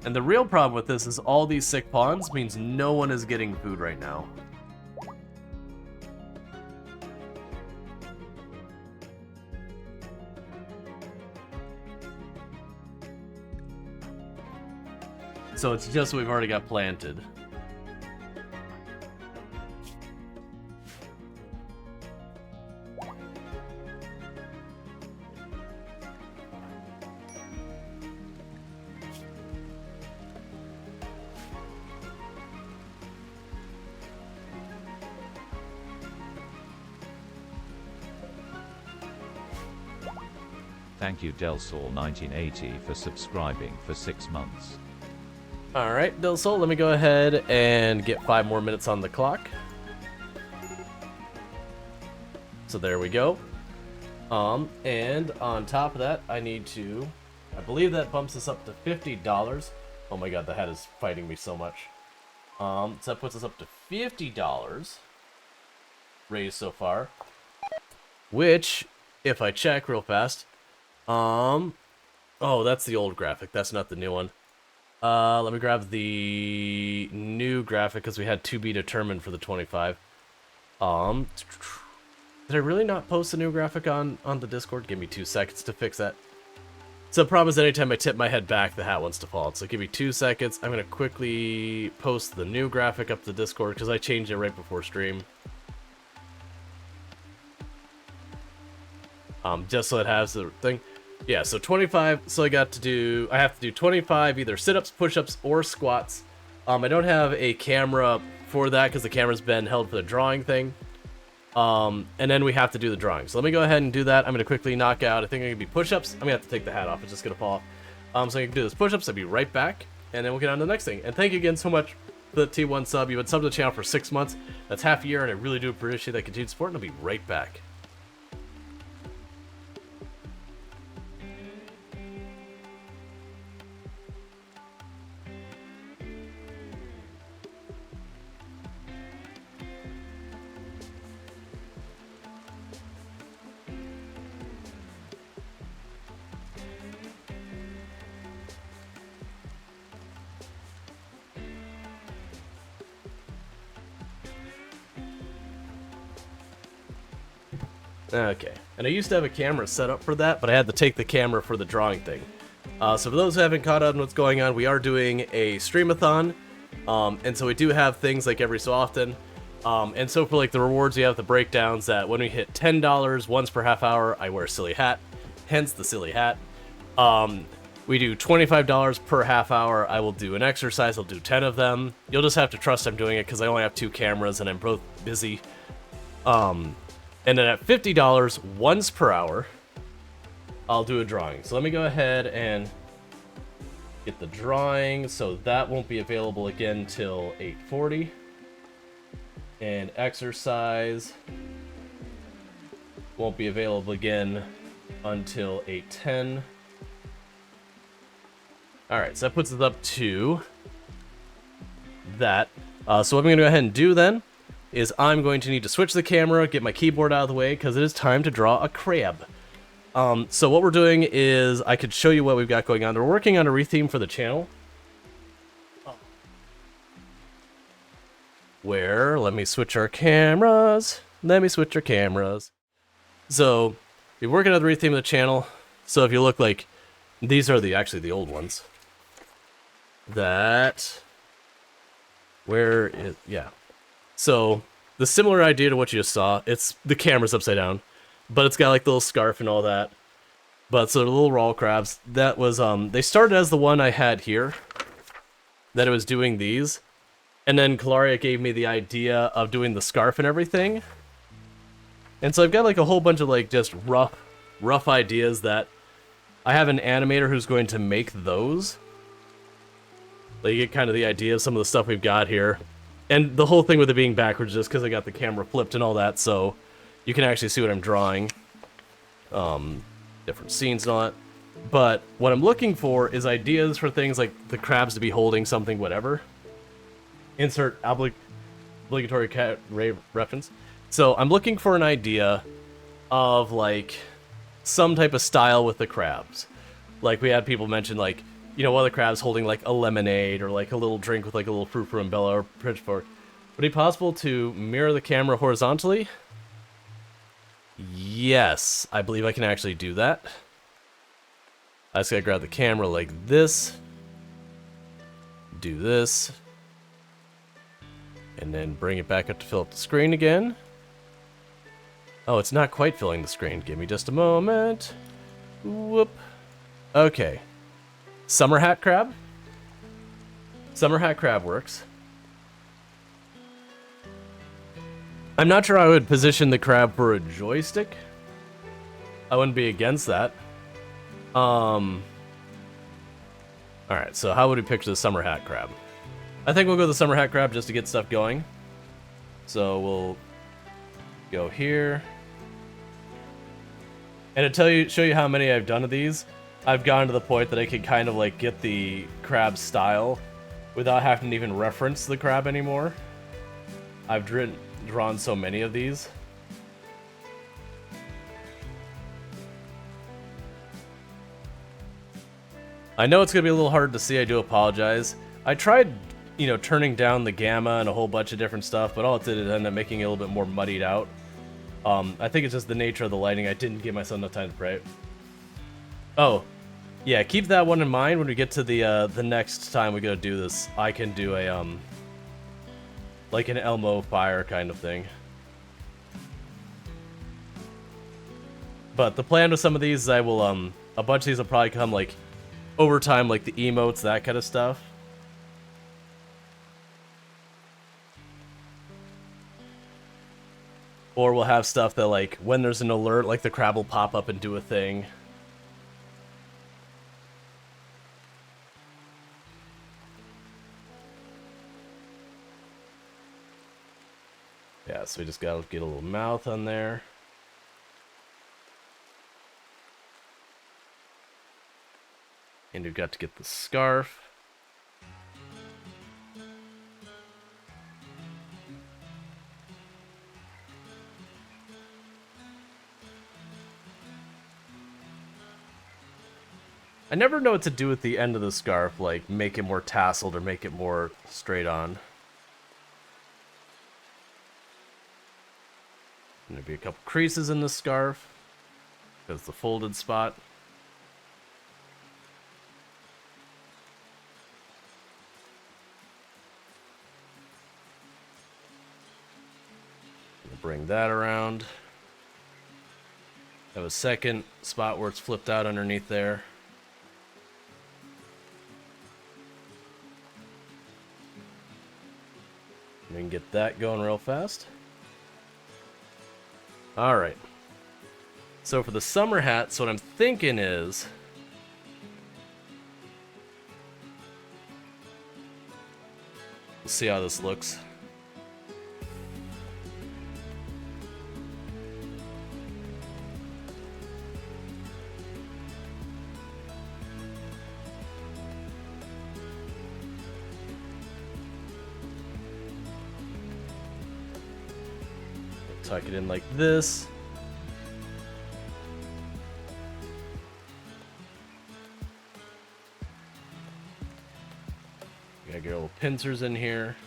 And the real problem with this is all these sick pawns means no one is getting food right now. So it's just we've already got planted. Thank you Delsol1980 for subscribing for 6 months. Alright, Del Sol, let me go ahead and get 5 more minutes on the clock. So there we go. And on top of that, I need to... I believe that bumps us up to $50. Oh my god, the hat is fighting me so much. So that puts us up to $50 raised so far. Which, if I check real fast... Oh, that's the old graphic. That's not the new one. Let me grab the new graphic because we had to be determined for the 25. Did I really not post the new graphic on the Discord? Give me 2 seconds to fix that. So the problem is anytime I tip my head back, the hat wants to fall. So give me 2 seconds. I'm going to quickly post the new graphic up to Discord because I changed it right before stream. just so it has the thing. Yeah, so 25, so I have to do 25 either sit-ups, push-ups, or squats. I don't have a camera for that because the camera's been held for the drawing thing. And then we have to do the drawing. So let me go ahead and do that. I'm going to quickly knock out, I think I'm going to be push-ups. I'm going to have to take the hat off, it's just going to fall off. So I can do this push-ups, I'll be right back, and then we'll get on to the next thing. And thank you again so much for the T1 sub. You've been subbed to the channel for 6 months. That's half a year, and I really do appreciate that continued support, and I'll be right back. Okay, and I used to have a camera set up for that, but I had to take the camera for the drawing thing. So for those who haven't caught on what's going on, we are doing a streamathon, and so we do have things like every so often. And so for like the rewards, we have the breakdowns that when we hit $10 once per half hour, I wear a silly hat, hence the silly hat. We do $25 per half hour, I will do an exercise, I'll do 10 of them. You'll just have to trust I'm doing it because I only have 2 cameras and I'm both busy. And then at $50 once per hour, I'll do a drawing. So let me go ahead and get the drawing. So that won't be available again till 8:40. And exercise won't be available again until 8:10. All right, so that puts us up to that. So what I'm going to go ahead and do then is I'm going to need to switch the camera, get my keyboard out of the way, because it is time to draw a crab. So what we're doing is, I could show you what we've got going on. We're working on a retheme for the channel. Let me switch our cameras. So, we're working on the retheme of the channel. So if you look like, these are actually the old ones. Yeah. So, the similar idea to what you just saw, it's the camera's upside down, but it's got like the little scarf and all that. But so the little Rual crabs, that was, they started as the one I had here, that it was doing these, and then Kalaria gave me the idea of doing the scarf and everything. And so I've got like a whole bunch of like just rough ideas that I have an animator who's going to make those. Like you get kind of the idea of some of the stuff we've got here. And the whole thing with it being backwards is because I got the camera flipped and all that, so you can actually see what I'm drawing. Different scenes and all that. But what I'm looking for is ideas for things like the crabs to be holding something, whatever. Insert obligatory cat reference. So I'm looking for an idea of like some type of style with the crabs. Like we had people mention like, you know, one of the crabs holding like a lemonade or like a little drink with like a little fruit umbrella or pitchfork. Would it be possible to mirror the camera horizontally? Yes, I believe I can actually do that. I just gotta grab the camera like this. Do this. And then bring it back up to fill up the screen again. Oh, it's not quite filling the screen. Give me just a moment. Whoop. Okay. Summer hat crab. Summer hat crab works. I'm not sure I would position the crab for a joystick. I wouldn't be against that. Alright, so how would we picture the summer hat crab? I think we'll go with the summer hat crab just to get stuff going. So we'll go here. And to show you how many I've done of these, I've gotten to the point that I can kind of like get the crab style without having to even reference the crab anymore. I've drawn so many of these. I know it's going to be a little hard to see, I do apologize. I tried, you know, turning down the gamma and a whole bunch of different stuff, but all it did is end up making it a little bit more muddied out. I think it's just the nature of the lighting. I didn't give myself enough time to pray. Oh, yeah, keep that one in mind when we get to the next time we go do this. I can do a, like an Elmo fire kind of thing. But the plan with some of these is I will, a bunch of these will probably come, like, over time, like the emotes, that kind of stuff. Or we'll have stuff that, like, when there's an alert, like, the crab will pop up and do a thing. Yeah, so we just gotta get a little mouth on there. And we've got to get the scarf. I never know what to do with the end of the scarf, like make it more tasseled or make it more straight on. And there'll be a couple creases in the scarf. That's the folded spot. Bring that around. Have a second spot where it's flipped out underneath there. We can get that going real fast. Alright. So for the summer hats, what I'm thinking is... we'll see how this looks. Tuck it in like this. We gotta get little pincers in here.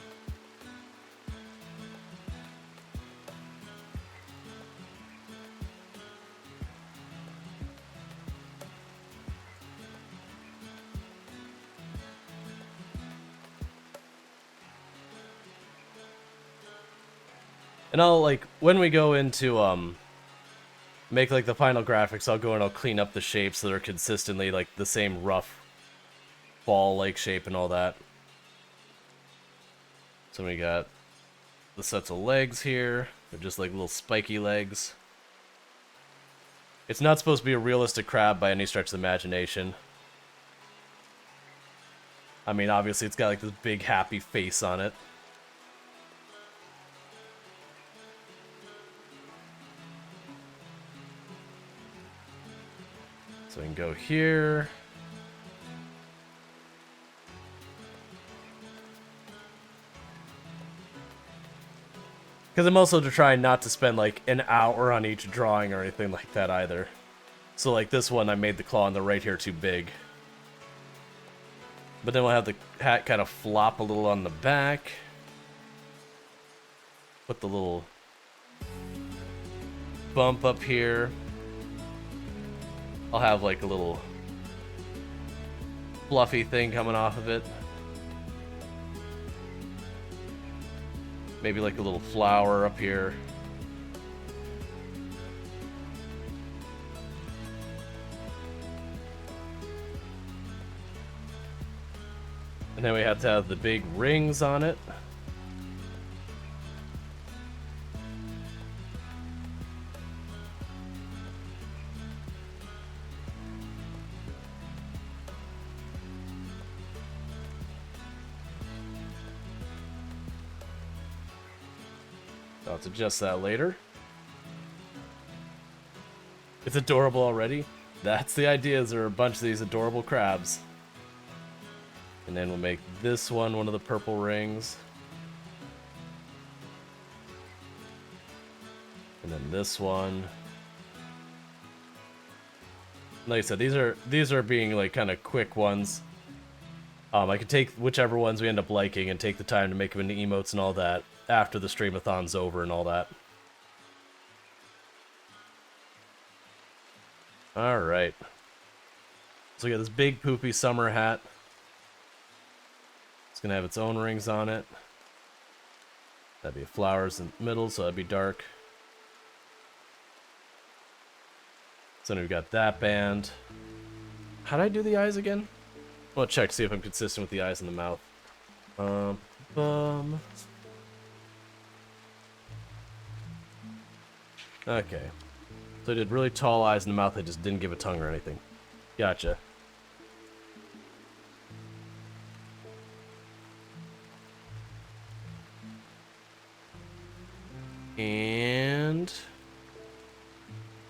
And I'll, like, when we go into, make, like, the final graphics, I'll go and I'll clean up the shapes so they're consistently, like, the same rough ball-like shape and all that. So we got the sets of legs here. They're just, like, little spiky legs. It's not supposed to be a realistic crab by any stretch of the imagination. I mean, obviously it's got, like, this big happy face on it. So we can go here. Because I'm also trying not to spend like an hour on each drawing or anything like that either. So like this one, I made the claw on the right here too big. But then we'll have the hat kind of flop a little on the back. Put the little bump up here. I'll have like a little fluffy thing coming off of it. Maybe like a little flower up here. And then we have to have the big rings on it. I'll have to adjust that later. It's adorable already. That's the idea, is there are a bunch of these adorable crabs. And then we'll make this one of the purple rings. And then this one. Like I said, these are being like kind of quick ones. I could take whichever ones we end up liking and take the time to make them into emotes and all that after the streamathon's over and all that. Alright. So we got this big poopy summer hat. It's gonna have its own rings on it. That'd be flowers in the middle, so that'd be dark. So now we've got that band. How'd I do the eyes again? I'll check to see if I'm consistent with the eyes and the mouth. Okay. So I did really tall eyes in the mouth, I just didn't give a tongue or anything. Gotcha. And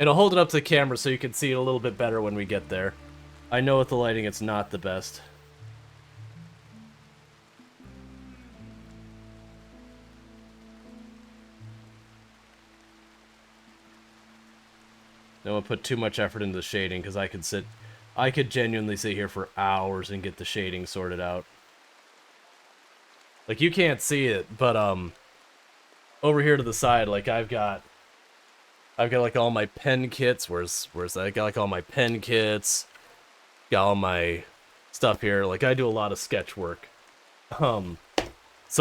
I'll hold it up to the camera so you can see it a little bit better when we get there. I know with the lighting it's not the best. Don't want to put too much effort into the shading because I could genuinely sit here for hours and get the shading sorted out. Like, you can't see it, but over here to the side, like, I've got like all my pen kits. Where's that? I got like all my pen kits, got all my stuff here. Like, I do a lot of sketch work, so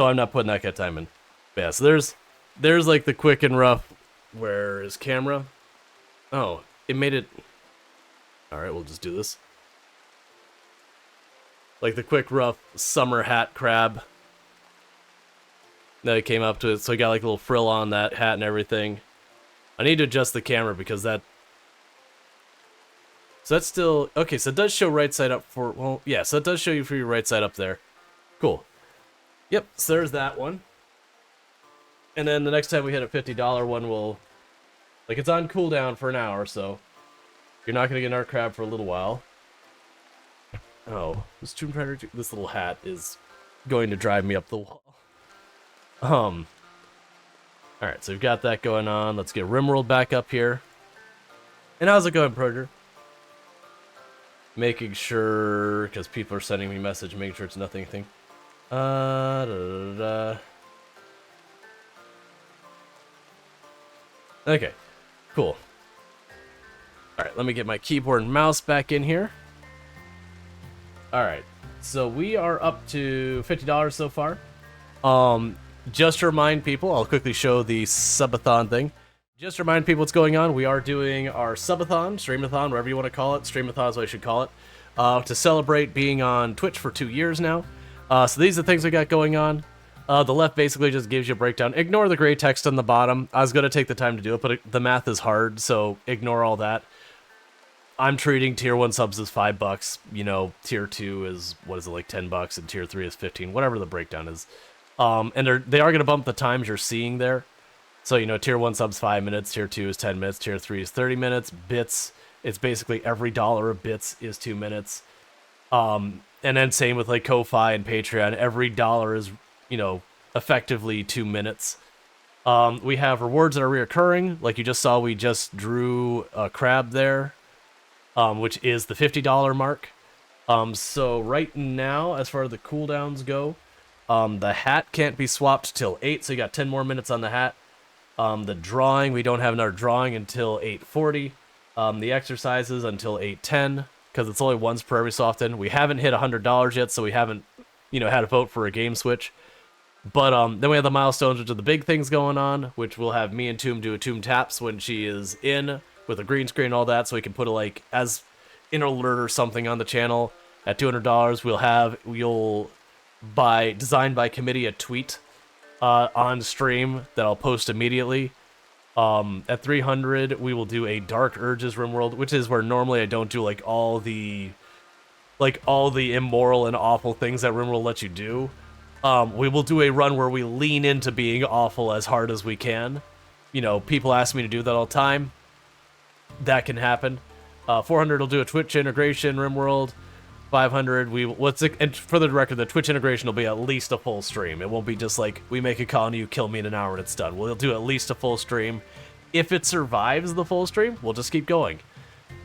I'm not putting that kind of time in. But yeah, so there's like the quick and rough. Where is camera? Oh, it made it. All right, we'll just do this. Like the quick rough summer hat crab. Now he came up to it, so he got like a little frill on that hat and everything. I need to adjust the camera because that... So that's still... Okay, so it does show right side up for... Well, yeah, so it does show you for your right side up there. Cool. Yep, so there's that one. And then the next time we hit a $50 one, we'll... Like, it's on cooldown for an hour, so... You're not going to get another crab for a little while. Oh, this Tomb Raider... This little hat is going to drive me up the wall. Alright, so we've got that going on. Let's get RimWorld back up here. And how's it going, Proger? Making sure, because people are sending me a message, making sure it's nothing. Okay, cool. Alright, let me get my keyboard and mouse back in here. Alright, so we are up to $50 so far. Just to remind people, I'll quickly show the subathon thing. Just to remind people what's going on, we are doing our subathon, streamathon, whatever you want to call it. Streamathon is what I should call it. To celebrate being on Twitch for 2 years now. So these are the things we got going on. The left basically just gives you a breakdown. Ignore the gray text on the bottom. I was going to take the time to do it, but the math is hard, so ignore all that. I'm treating tier 1 subs as $5. You know, tier 2 is, what is it, like $10, and tier 3 is 15, whatever the breakdown is. And they are going to bump the times you're seeing there. So, you know, tier 1 subs 5 minutes, tier 2 is 10 minutes, tier 3 is 30 minutes. Bits, it's basically every dollar of bits is 2 minutes. And then same with like Ko-Fi and Patreon. Every dollar is, you know, effectively 2 minutes. We have rewards that are reoccurring. Like you just saw, we just drew a crab there, which is the $50 mark. So right now, as far as the cooldowns go, the hat can't be swapped till 8, so you got 10 more minutes on the hat. The drawing, we don't have another drawing until 8:40. The exercises until 8:10, because it's only once per every so often. We haven't hit $100 yet, so we haven't, you know, had to vote for a game switch. But then we have the milestones, which are the big things going on, which we'll have me and Tomb do a Tomb Taps when she is in, with a green screen and all that, so we can put it like as an alert or something on the channel. At $200, you'll designed by committee a tweet on stream that I'll post immediately. At 300, we will do a Dark Urges RimWorld, which is where normally I don't do like all the immoral and awful things that RimWorld lets you do. We will do a run where we lean into being awful as hard as we can. You know, people ask me to do that all the time. That can happen. 400 will do a Twitch integration RimWorld. 500, and for the record, the Twitch integration will be at least a full stream. It won't be just like, we make a call and you kill me in an hour and it's done. We'll do at least a full stream. If it survives the full stream, we'll just keep going.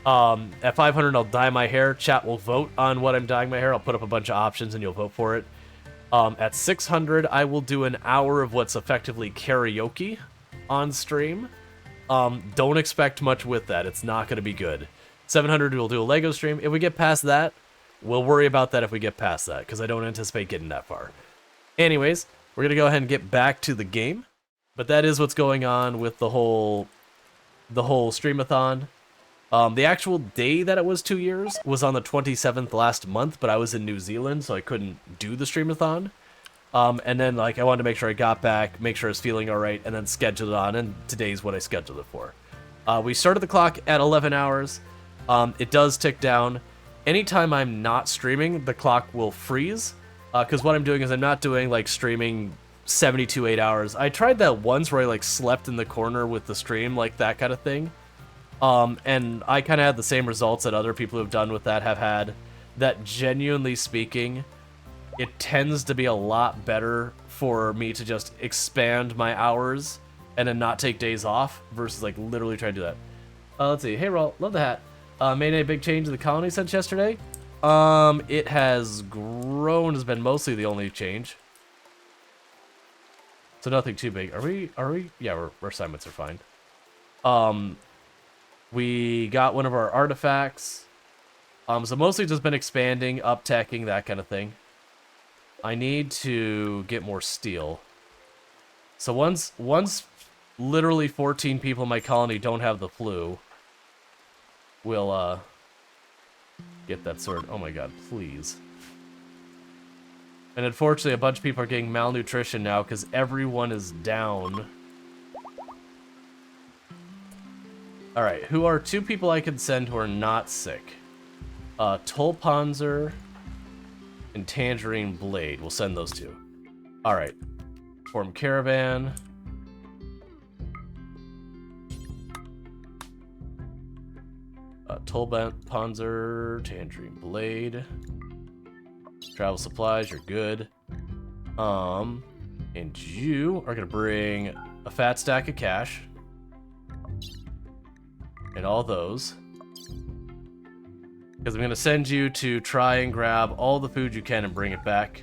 At 500, I'll dye my hair. Chat will vote on what I'm dyeing my hair. I'll put up a bunch of options and you'll vote for it. At 600, I will do an hour of what's effectively karaoke on stream. Don't expect much with that. It's not going to be good. 700, we'll do a Lego stream. If we get past that, we'll worry about that if we get past that, because I don't anticipate getting that far. Anyways, we're going to go ahead and get back to the game. But that is what's going on with the whole streamathon. The actual day that it was 2 years was on the 27th last month, but I was in New Zealand, so I couldn't do the streamathon. And then, like, I wanted to make sure I got back, make sure I was feeling all right, and then schedule it on, and today's what I scheduled it for. We started the clock at 11 hours. It does tick down. Anytime I'm not streaming, the clock will freeze, because what I'm doing is I'm not doing, like, streaming 72 8 hours. I tried that once where I, like, slept in the corner with the stream, like, that kind of thing. And I kind of had the same results that other people who've done with that have had, that genuinely speaking, it tends to be a lot better for me to just expand my hours and then not take days off versus like literally trying to do that. Let's see. Hey, Rual, love the hat. Made a big change in the colony since yesterday. It has grown, has been mostly the only change. So nothing too big. Are we? Yeah, our assignments are fine. We got one of our artifacts. So mostly just been expanding, up-teching, that kind of thing. I need to get more steel. So once literally 14 people in my colony don't have the flu, we'll get that sorted. Oh my god, please. And unfortunately, a bunch of people are getting malnutrition now because everyone is down. Alright, who are 2 people I can send who are not sick? Tulpanzer and Tangerine Blade. We'll send those 2. Alright. Form caravan. Tulpanzer, Tangerine Blade. Travel supplies, you're good. And you are gonna bring a fat stack of cash. And all those. Because I'm going to send you to try and grab all the food you can and bring it back.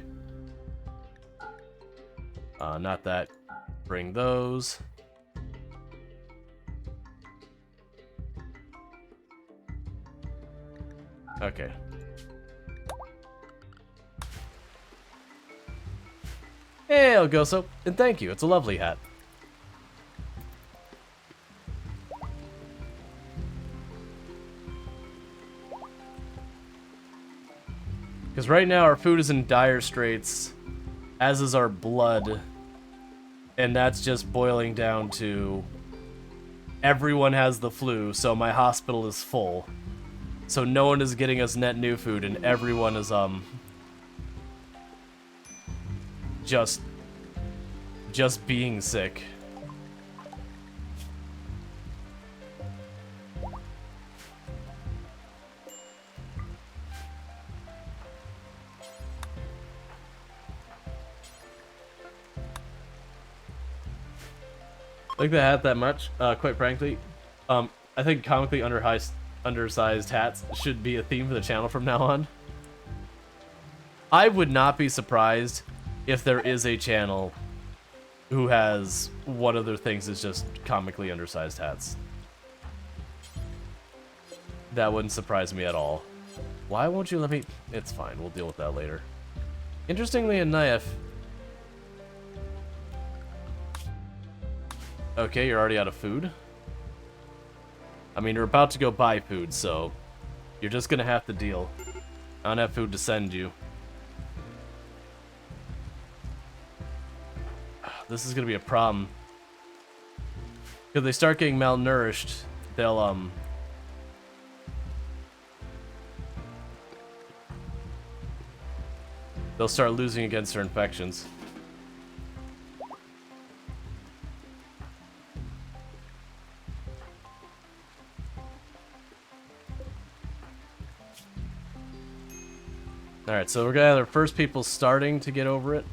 Not that. Bring those. Okay. Hey, El Goso, and thank you. It's a lovely hat. Because right now our food is in dire straits, as is our blood, and that's just boiling down to everyone has the flu, so my hospital is full. So no one is getting us net new food, and everyone is just being sick. Like the hat that much, quite frankly. I think comically undersized hats should be a theme for the channel from now on. I would not be surprised if there is a channel who has one of their things is just comically undersized hats. That wouldn't surprise me at all. Why won't you let me... It's fine, we'll deal with that later. Interestingly enough... Okay, you're already out of food. I mean, you're about to go buy food, so you're just gonna have to deal. I don't have food to send you. This is gonna be a problem. If they start getting malnourished, they'll start losing against their infections. Alright, so we're gonna have our first people starting to get over it.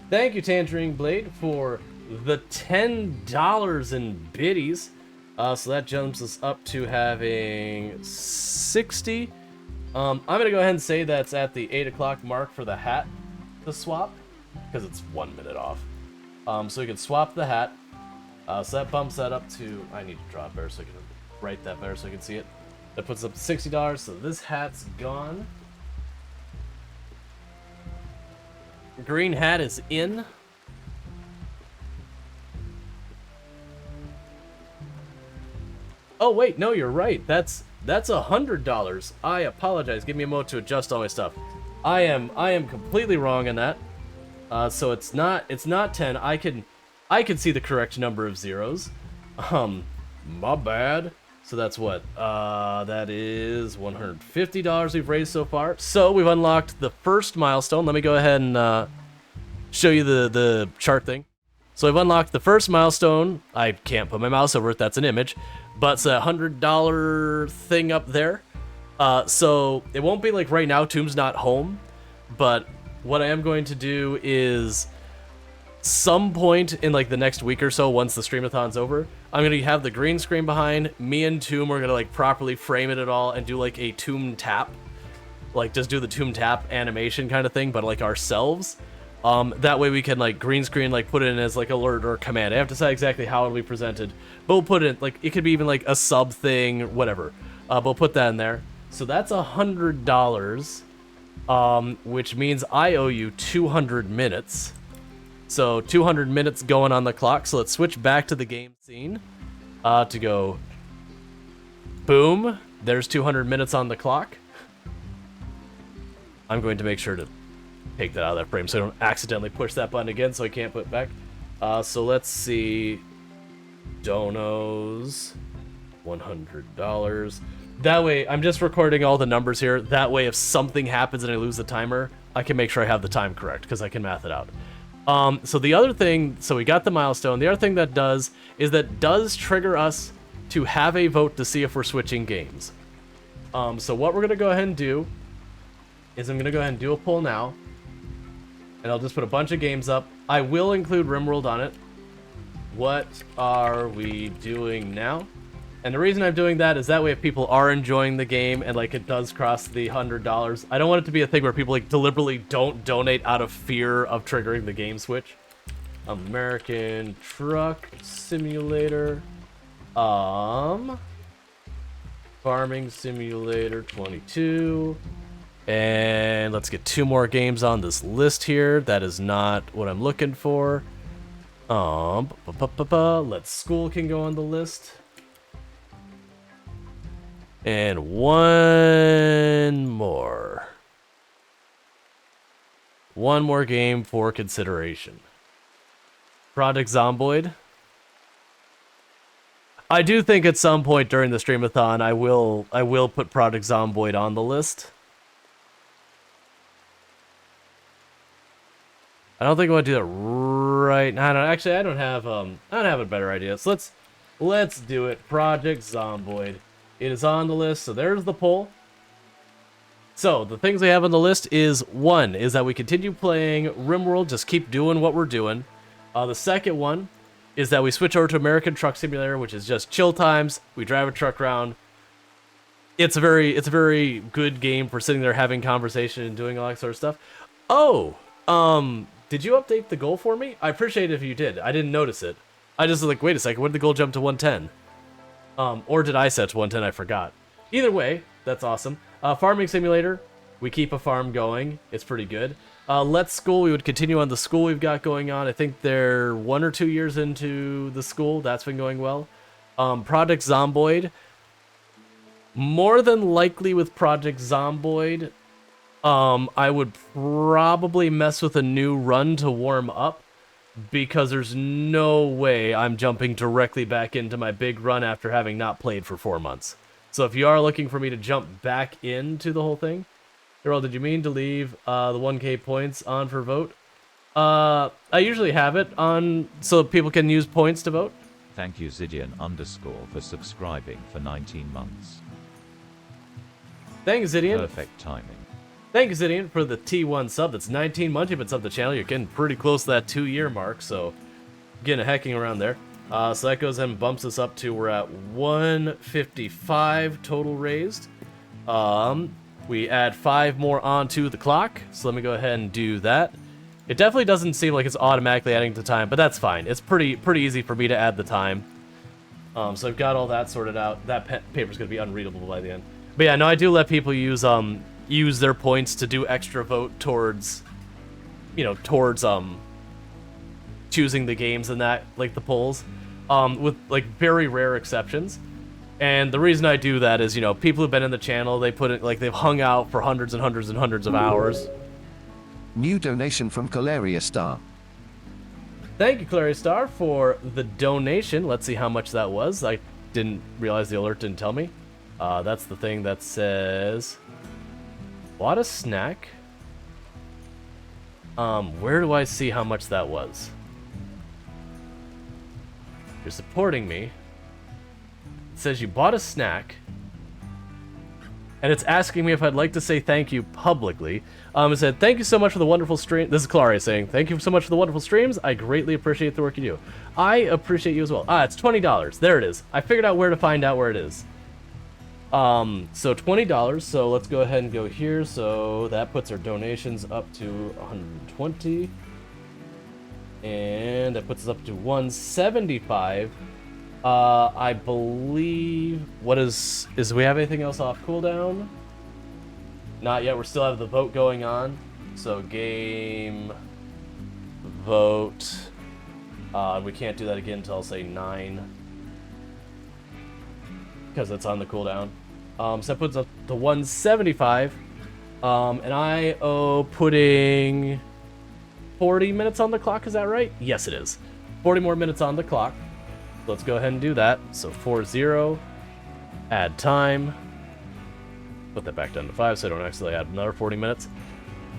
Thank you, Tangerine Blade, for the $10 in biddies. So that jumps us up to having 60. I'm gonna go ahead and say that's at the 8 o'clock mark for the hat to swap, because it's 1 minute off. So we can swap the hat. So that bumps that up to... I need to draw it better so I can write that better so I can see it. That puts up to $60, so this hat's gone. Green hat is in. Oh wait, no, you're right. That's $100. I apologize. Give me a moment to adjust all my stuff. I am completely wrong on that. So it's not 10. I can see the correct number of zeros. My bad. So that's what? That is $150 we've raised so far. So we've unlocked the first milestone. Let me go ahead and show you the chart thing. So I've unlocked the first milestone. I can't put my mouse over it. That's an image. But it's a $100 thing up there. So it won't be like right now. Tomb's not home. But what I am going to do is some point in like the next week or so, once the streamathon's over, I'm gonna have the green screen behind. Me and Tomb are gonna like properly frame it at all and do like a Tomb tap, like just do the Tomb tap animation kind of thing, but like ourselves. That way we can like green screen, like put it in as like alert or command. I have to decide exactly how it'll be presented, but we'll put it like it could be even like a sub thing, whatever. But we'll put that in there. So that's $100, which means I owe you 200 minutes. So 200 minutes going on the clock. So let's switch back to the game scene to go boom. There's 200 minutes on the clock. I'm going to make sure to take that out of that frame so I don't accidentally push that button again so I can't put it back. So let's see. Donos, $100. That way, I'm just recording all the numbers here. That way, if something happens and I lose the timer, I can make sure I have the time correct because I can math it out. So the other thing, so we got the milestone. The other thing that does is that does trigger us to have a vote to see if we're switching games. So what we're going to go ahead and do is I'm going to go ahead and do a poll now. And I'll just put a bunch of games up. I will include RimWorld on it. What are we doing now? And the reason I'm doing that is that way if people are enjoying the game and like it does cross the $100, I don't want it to be a thing where people like deliberately don't donate out of fear of triggering the game switch. American Truck Simulator. Farming Simulator 22. And let's get 2 more games on this list here. That is not what I'm looking for. Let's School can go on the list. And one more. One more game for consideration. Project Zomboid. I do think at some point during the streamathon I will put Project Zomboid on the list. I don't think I want to do that right now. I don't have a better idea. So let's do it. Project Zomboid. It is on the list, so there's the poll. So, the things we have on the list is, one, is that we continue playing RimWorld, just keep doing what we're doing. The second one is that we switch over to American Truck Simulator, which is just chill times. We drive a truck around. It's a very good game for sitting there having conversation and doing all that sort of stuff. Oh, did you update the goal for me? I appreciate it if you did. I didn't notice it. I just was like, wait a second, when did the goal jump to 110? Or did I set to 110? I forgot. Either way, that's awesome. Farming Simulator, we keep a farm going. It's pretty good. Let's School, we would continue on the school we've got going on. I think they're 1 or 2 years into the school. That's been going well. Project Zomboid. More than likely with Project Zomboid, I would probably mess with a new run to warm up. Because there's no way I'm jumping directly back into my big run after having not played for 4 months. So if you are looking for me to jump back into the whole thing, Rual, did you mean to leave the 1K points on for vote? I usually have it on so people can use points to vote. Thank you Zidian _ for subscribing for 19 months. Thanks, Zidian. Perfect timing. Thank you, Zidian, for the T1 sub. That's 19 months you've been subbed to the channel. You're getting pretty close to that 2-year mark, so getting a hecking around there. So that goes ahead and bumps us up to, we're at 155 total raised. We add 5 more onto the clock, so let me go ahead and do that. It definitely doesn't seem like it's automatically adding the time, but that's fine. It's pretty easy for me to add the time. So I've got all that sorted out. That paper's going to be unreadable by the end. But yeah, no, I do let people use their points to do extra vote towards, towards choosing the games and that, like the polls, with like very rare exceptions. And the reason I do that is, people who've been in the channel, they put it like they've hung out for hundreds and hundreds and hundreds of hours. New donation from Calaria Star. Thank you, Clary Star, for the donation. Let's see how much that was. I didn't realize the alert didn't tell me. That's the thing that says, bought a snack. Where do I see how much that was? You're supporting me. It says you bought a snack. And it's asking me if I'd like to say thank you publicly. It said, thank you so much for the wonderful stream. This is Claria saying, thank you so much for the wonderful streams. I greatly appreciate the work you do. I appreciate you as well. It's $20. There it is. I figured out where to find out where it is. So $20. So let's go ahead and go here. So that puts our donations up to 120. And that puts us up to 175. I believe, do we have anything else off cooldown? Not yet, we still have the vote going on. So game, vote, we can't do that again until I'll say 9. Because that's on the cooldown. So that puts us up to 175. And I owe putting 40 minutes on the clock, is that right? Yes, it is. 40 more minutes on the clock. Let's go ahead and do that. So 40, add time. Put that back down to 5 so I don't actually add another 40 minutes.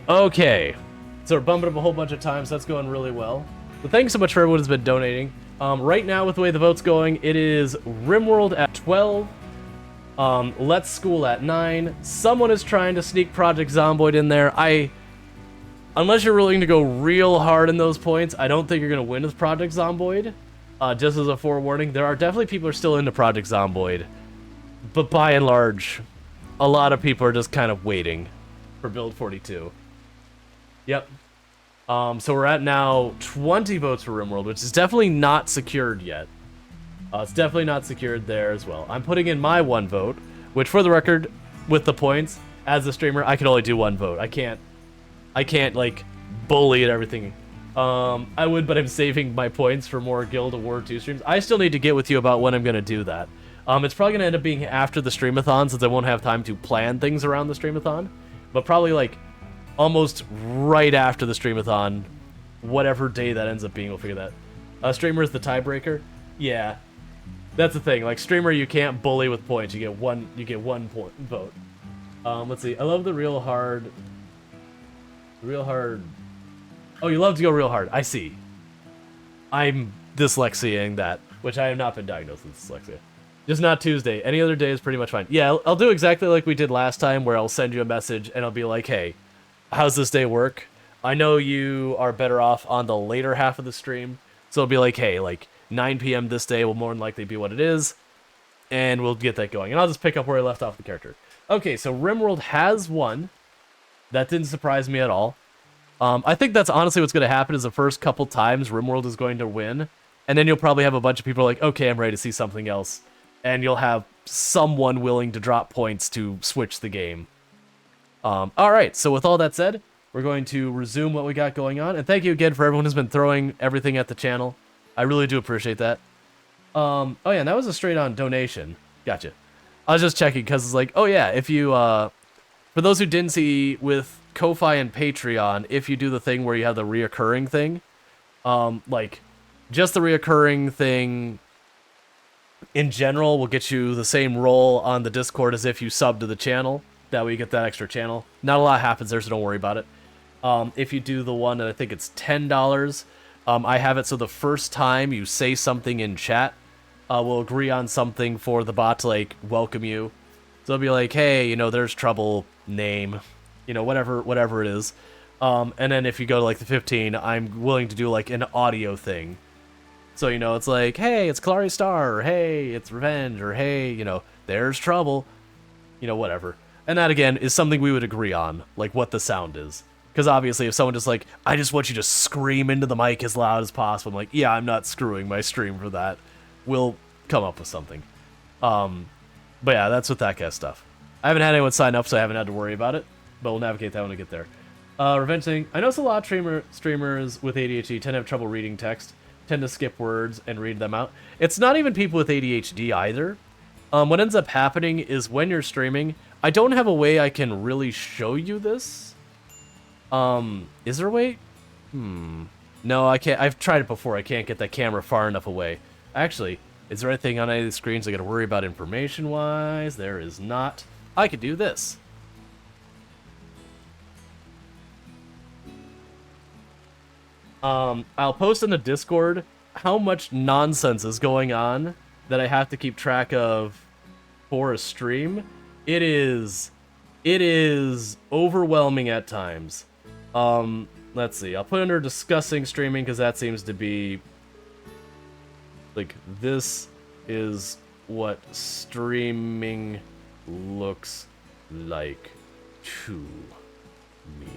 Okay. So we're bumping up a whole bunch of times. That's going really well. But thanks so much for everyone who's been donating. Right now, with the way the vote's going, it is RimWorld at 12. Let's School at 9. Someone is trying to sneak Project Zomboid in there. Unless you're willing to go real hard in those points, I don't think you're going to win with Project Zomboid. Just as a forewarning, there are definitely people who are still into Project Zomboid. But by and large, a lot of people are just kind of waiting for Build 42. Yep. So we're at now 20 votes for RimWorld, which is definitely not secured yet. It's definitely not secured there as well. I'm putting in my 1 vote, which for the record, with the points, as a streamer, I can only do 1 vote. I can't like bully and everything. I would, but I'm saving my points for more Guild of War 2 streams. I still need to get with you about when I'm going to do that. It's probably going to end up being after the streamathon, since I won't have time to plan things around the streamathon. But probably like almost right after the streamathon, whatever day that ends up being, we'll figure that. Streamer is the tiebreaker. Yeah, that's the thing. Like streamer, you can't bully with points. You get one point vote. Let's see. I love the real hard. Oh, you love to go real hard. I see. I'm dyslexiaing that, which I have not been diagnosed with dyslexia. Just not Tuesday. Any other day is pretty much fine. Yeah, I'll do exactly like we did last time, where I'll send you a message and I'll be like, hey, how's this day work? I know you are better off on the later half of the stream, so it'll be like, hey, like 9 p.m. this day will more than likely be what it is, and we'll get that going. And I'll just pick up where I left off the character. Okay, so RimWorld has won. That didn't surprise me at all. I think that's honestly what's going to happen is the first couple times RimWorld is going to win, and then you'll probably have a bunch of people like, okay, I'm ready to see something else, and you'll have someone willing to drop points to switch the game. Alright, so with all that said, we're going to resume what we got going on, and thank you again for everyone who's been throwing everything at the channel. I really do appreciate that. Oh yeah, and that was a straight-on donation. Gotcha. I was just checking, because it's like, oh yeah, if you, for those who didn't see with Ko-Fi and Patreon, if you do the thing where you have the reoccurring thing, like, just the reoccurring thing in general will get you the same role on the Discord as if you sub to the channel. That way you get that extra channel. Not a lot happens there, so don't worry about it. If you do the one that I think it's $10, I have it so the first time you say something in chat, we'll agree on something for the bot to, like, welcome you. So it'll be like, hey, there's trouble, name, whatever it is. And then if you go to, like, the 15, I'm willing to do, like, an audio thing. So, it's like, hey, it's Kalari Star, or hey, it's Revenge, or hey, there's trouble, whatever. And that, again, is something we would agree on, like, what the sound is. Because obviously, if someone just like, I just want you to scream into the mic as loud as possible, I'm like, yeah, I'm not screwing my stream for that. We'll come up with something. But yeah, that's with that kind of stuff. I haven't had anyone sign up, so I haven't had to worry about it. But we'll navigate that when we get there. Revenge thing. I notice a lot of streamers with ADHD tend to have trouble reading text, tend to skip words and read them out. It's not even people with ADHD either. What ends up happening is when you're streaming, I don't have a way I can really show you this. Is there a way? No, I can't. I've tried it before. I can't get that camera far enough away. Actually, is there anything on any of these screens I gotta worry about information-wise? There is not. I could do this. I'll post in the Discord how much nonsense is going on that I have to keep track of for a stream. It is overwhelming at times. Let's see. I'll put under discussing streaming because that seems to be like this is what streaming looks like to me.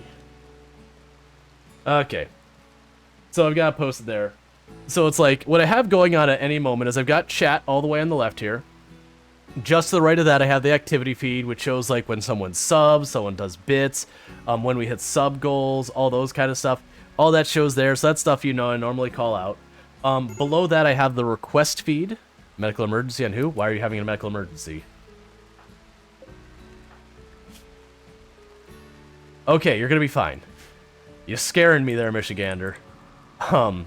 Okay. So I've got it posted there. So it's like, what I have going on at any moment is I've got chat all the way on the left here. Just to the right of that, I have the activity feed, which shows like when someone subs, someone does bits, when we hit sub goals, all those kind of stuff. All that shows there, so that's stuff you know I normally call out. Below that, I have the request feed. Medical emergency on who? Why are you having a medical emergency? Okay, you're gonna be fine. You're scaring me there, Michigander. Down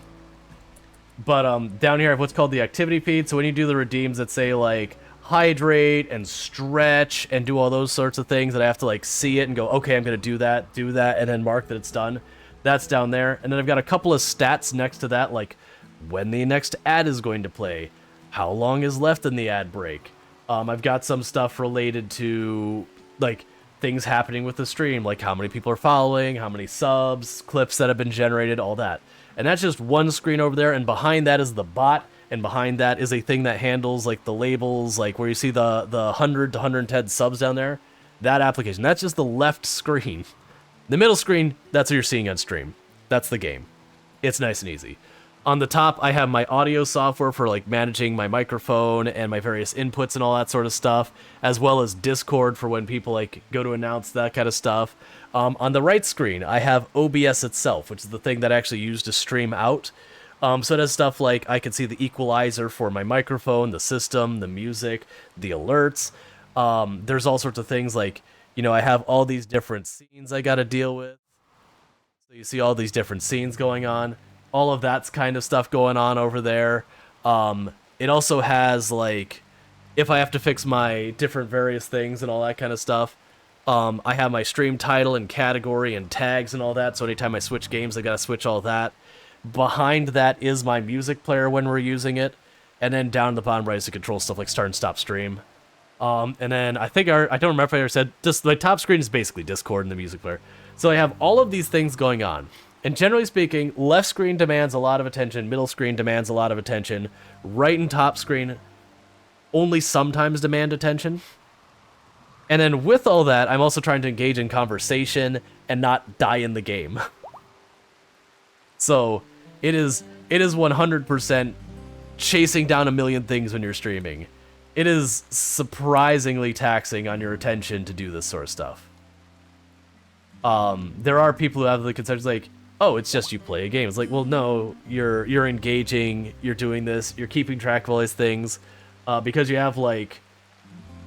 here I have what's called the activity feed. So when you do the redeems that say like hydrate and stretch and do all those sorts of things that I have to like see it and go, okay, I'm gonna do that, and then mark that it's done. That's down there. And then I've got a couple of stats next to that, like when the next ad is going to play, how long is left in the ad break. I've got some stuff related to like things happening with the stream, like how many people are following, how many subs, clips that have been generated, all that. And that's just one screen over there, and behind that is the bot, and behind that is a thing that handles like the labels, like where you see the 100 to 110 subs down there. That application. That's just the left screen. The middle screen, that's what you're seeing on stream. That's the game. It's nice and easy. On the top, I have my audio software for like managing my microphone and my various inputs and all that sort of stuff, as well as Discord for when people like go to announce that kind of stuff. On the right screen, I have OBS itself, which is the thing that I actually use to stream out. So it has stuff like I can see the equalizer for my microphone, the system, the music, the alerts. There's all sorts of things like, you know, I have all these different scenes I got to deal with. So you see all these different scenes going on. All of that's kind of stuff going on over there. It also has like, if I have to fix my different various things and all that kind of stuff. I have my stream title and category and tags and all that, so anytime I switch games, I gotta switch all that. Behind that is my music player when we're using it, and then down the bottom right is to control stuff like start and stop stream. And then I think I don't remember if I ever said, just my top screen is basically Discord and the music player. So I have all of these things going on. And generally speaking, left screen demands a lot of attention, middle screen demands a lot of attention, right and top screen only sometimes demand attention. And then with all that, I'm also trying to engage in conversation and not die in the game. So it is 100% chasing down a million things when you're streaming. It is surprisingly taxing on your attention to do this sort of stuff. There are people who have the concerns like, oh, it's just you play a game. It's like, well, no, you're engaging, you're doing this, you're keeping track of all these things, because you have like,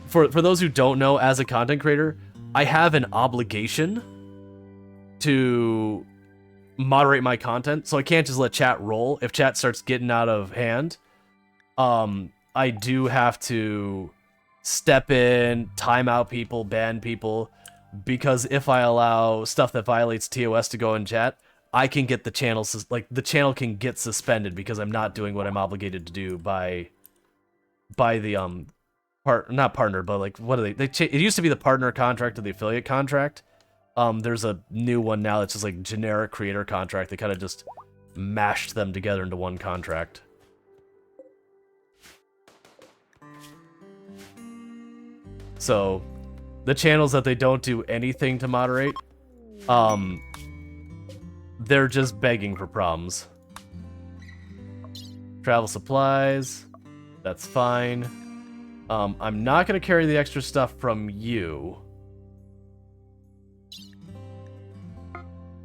for those who don't know, as a content creator, I have an obligation to moderate my content, so I can't just let chat roll. If chat starts getting out of hand, I do have to step in, time out people, ban people, because if I allow stuff that violates TOS to go in chat, I can get the channel, the channel can get suspended because I'm not doing what I'm obligated to do by the not partner, but like, what are they? It used to be the partner contract or the affiliate contract. There's a new one now that's just like generic creator contract. They kind of just mashed them together into one contract. So the channels that they don't do anything to moderate, they're just begging for problems. Travel supplies, that's fine. I'm not going to carry the extra stuff from you.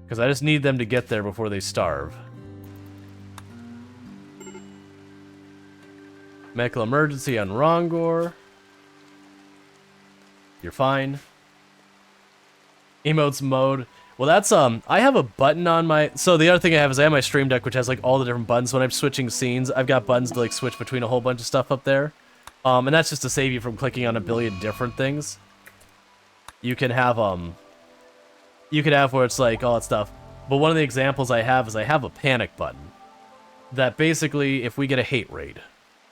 Because I just need them to get there before they starve. Medical emergency on Rongor. You're fine. Emotes mode. Well, that's, I have a button on my... So the other thing I have is I have my Stream Deck, which has, like, all the different buttons. When I'm switching scenes, I've got buttons to, like, switch between a whole bunch of stuff up there. And that's just to save you from clicking on a billion different things. You can have where it's, like, all that stuff. But one of the examples I have is I have a panic button. That basically, if we get a hate raid,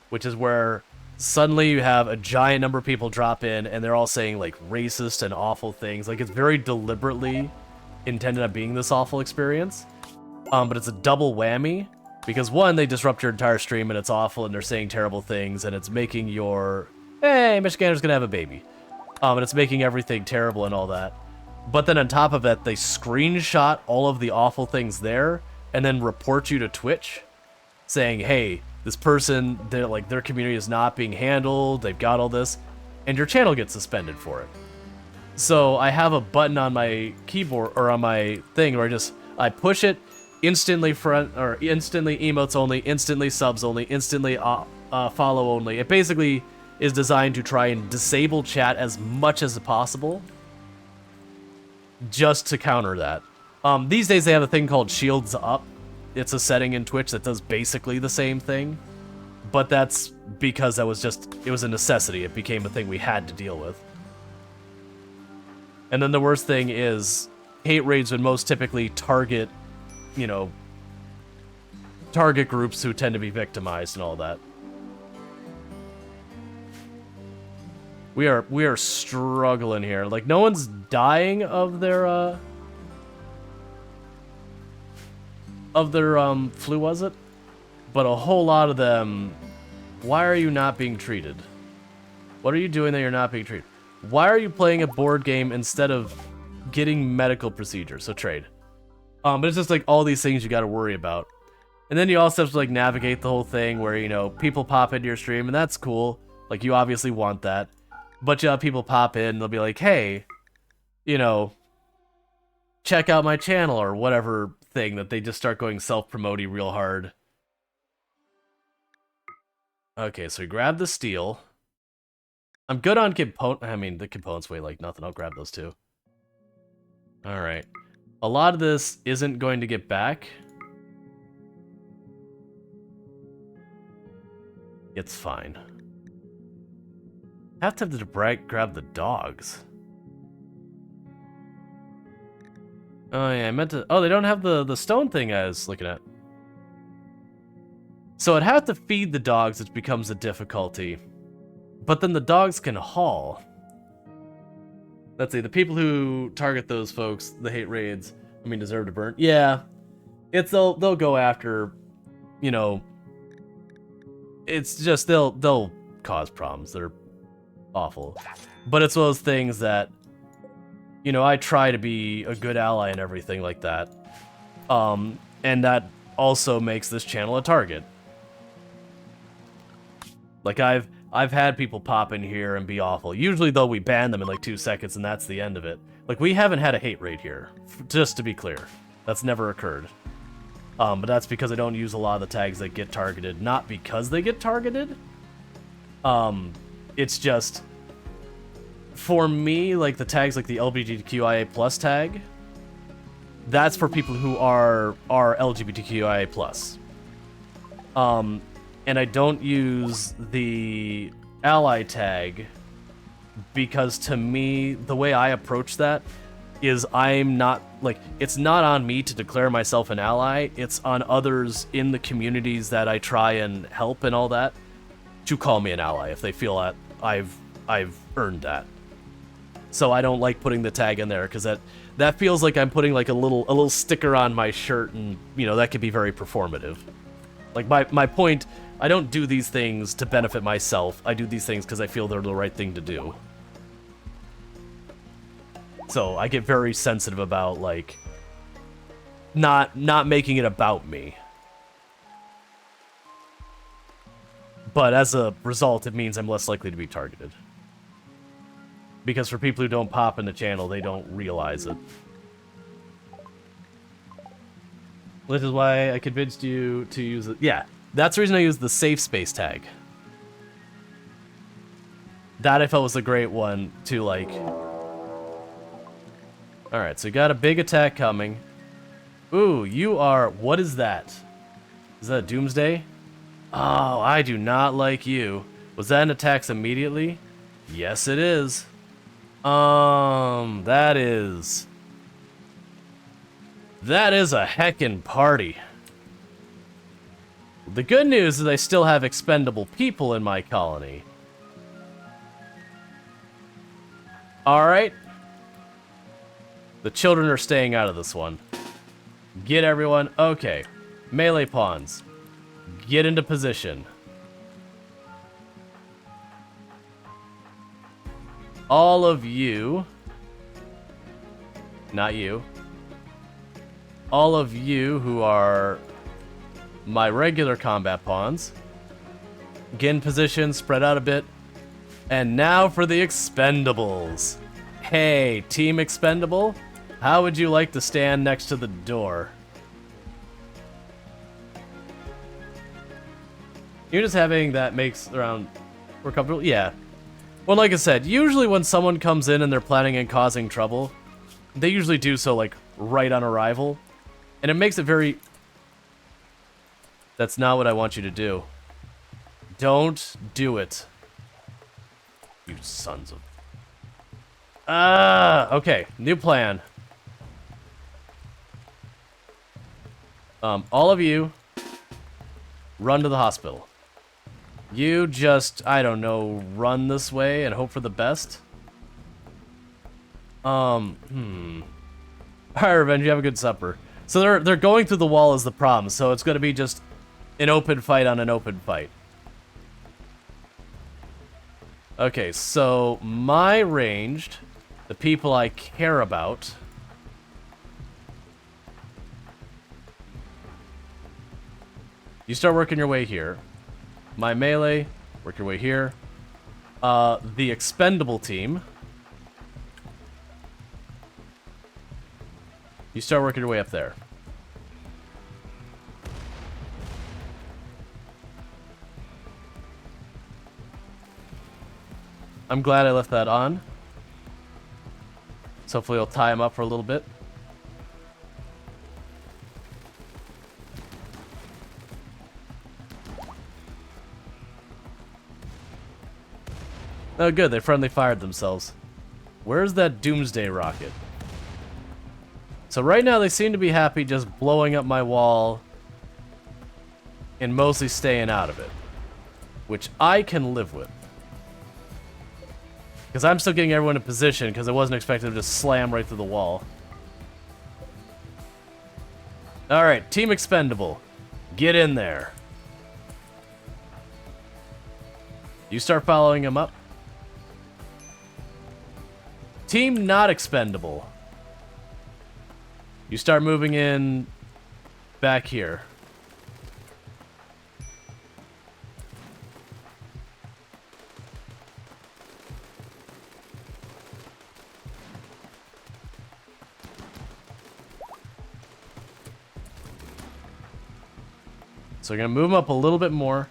which is where suddenly you have a giant number of people drop in, and they're all saying, like, racist and awful things. Like, it's very deliberately intended on being this awful experience. But it's a double whammy, because one, they disrupt your entire stream and it's awful and they're saying terrible things and it's making your, hey, Michiganor's gonna have a baby. And it's making everything terrible and all that. But then on top of it, they screenshot all of the awful things there and then report you to Twitch saying, hey, this person, their community is not being handled, they've got all this, and your channel gets suspended for it. So I have a button on my keyboard or on my thing where I push it, instantly instantly emotes only, instantly subs only, instantly follow only. It basically is designed to try and disable chat as much as possible, just to counter that. These days they have a thing called Shields Up. It's a setting in Twitch that does basically the same thing, but that's because it was a necessity. It became a thing we had to deal with. And then the worst thing is, hate raids would most typically target, target groups who tend to be victimized and all that. We are struggling here. Like, no one's dying of their flu, was it? But a whole lot of them. Why are you not being treated? What are you doing that you're not being treated? Why are you playing a board game instead of getting medical procedures? So trade. But it's just like all these things you got to worry about. And then you also have to like navigate the whole thing where, people pop into your stream and that's cool. Like, you obviously want that. But you have people pop in and they'll be like, hey, check out my channel or whatever thing that they just start going self-promoting real hard. Okay, so we grab the steel. I'm good on the components weigh like nothing. I'll grab those too. Alright. A lot of this isn't going to get back. It's fine. Have to grab the dogs. Oh yeah, I meant to... Oh, they don't have the stone thing I was looking at. So I'd have to feed the dogs, which becomes a difficulty. But then the dogs can haul. Let's see, the people who target those folks, the hate raids, deserve to burn. Yeah, they'll go after, it's just they'll cause problems. They're awful. But it's one of those things that, I try to be a good ally and everything like that. And that also makes this channel a target. Like, I've had people pop in here and be awful. Usually, though, we ban them in like 2 seconds, and that's the end of it. Like, we haven't had a hate raid here, just to be clear. That's never occurred. But that's because I don't use a lot of the tags that get targeted. Not because they get targeted. It's just, for me, like, the tags like the LGBTQIA+ tag, that's for people who are LGBTQIA+. And I don't use the ally tag because, to me, the way I approach that is I'm not, like, it's not on me to declare myself an ally, it's on others in the communities that I try and help and all that to call me an ally if they feel that I've earned that. So I don't like putting the tag in there because that feels like I'm putting like a little sticker on my shirt, and that could be very performative. Like, my point, I don't do these things to benefit myself. I do these things because I feel they're the right thing to do. So I get very sensitive about, like, not making it about me. But as a result, it means I'm less likely to be targeted. Because for people who don't pop in the channel, they don't realize it. Which is why I convinced you to use it. Yeah, that's the reason I used the safe space tag. That I felt was a great one to, like... Alright, so you got a big attack coming. Ooh, you are... What is that? Is that a Doomsday? Oh, I do not like you. Was that an attacks immediately? Yes, it is. That is... That is a heckin' party. The good news is I still have expendable people in my colony. Alright. The children are staying out of this one. Get everyone... Okay. Melee pawns. Get into position. All of you... Not you. All of you who are my regular combat pawns. Get in position, spread out a bit. And now for the expendables. Hey, Team Expendable, how would you like to stand next to the door? You're just having that makes around more comfortable? Yeah. Well, like I said, usually when someone comes in and they're planning on causing trouble, they usually do so, like, right on arrival. And it makes it very... That's not what I want you to do. Don't do it. You sons of... Okay. New plan. All of you, run to the hospital. You just, I don't know, run this way and hope for the best. Alright, Revenge, you have a good supper. So they're going through the wall is the problem, so it's gonna be just an open fight on an open fight. Okay, so my ranged, the people I care about. You start working your way here. My melee, work your way here. The expendable team. You start working your way up there. I'm glad I left that on. So hopefully it'll tie him up for a little bit. Oh good, they friendly fired themselves. Where's that Doomsday rocket? So right now they seem to be happy just blowing up my wall and mostly staying out of it. Which I can live with. Because I'm still getting everyone in position because I wasn't expecting them to just slam right through the wall. Alright, Team Expendable. Get in there. You start following him up. Team Not Expendable. You start moving in back here. So we're gonna move them up a little bit more.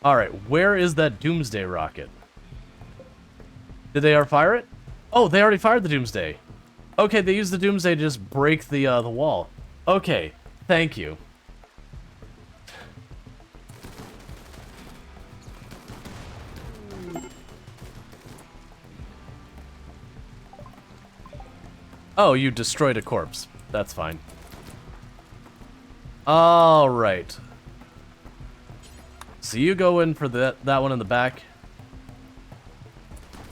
Alright, where is that Doomsday rocket? Did they already fire it? Oh, they already fired the Doomsday. Okay, they used the Doomsday to just break the wall. Okay, thank you. Oh, you destroyed a corpse. That's fine. Alright. So you go in for that one in the back.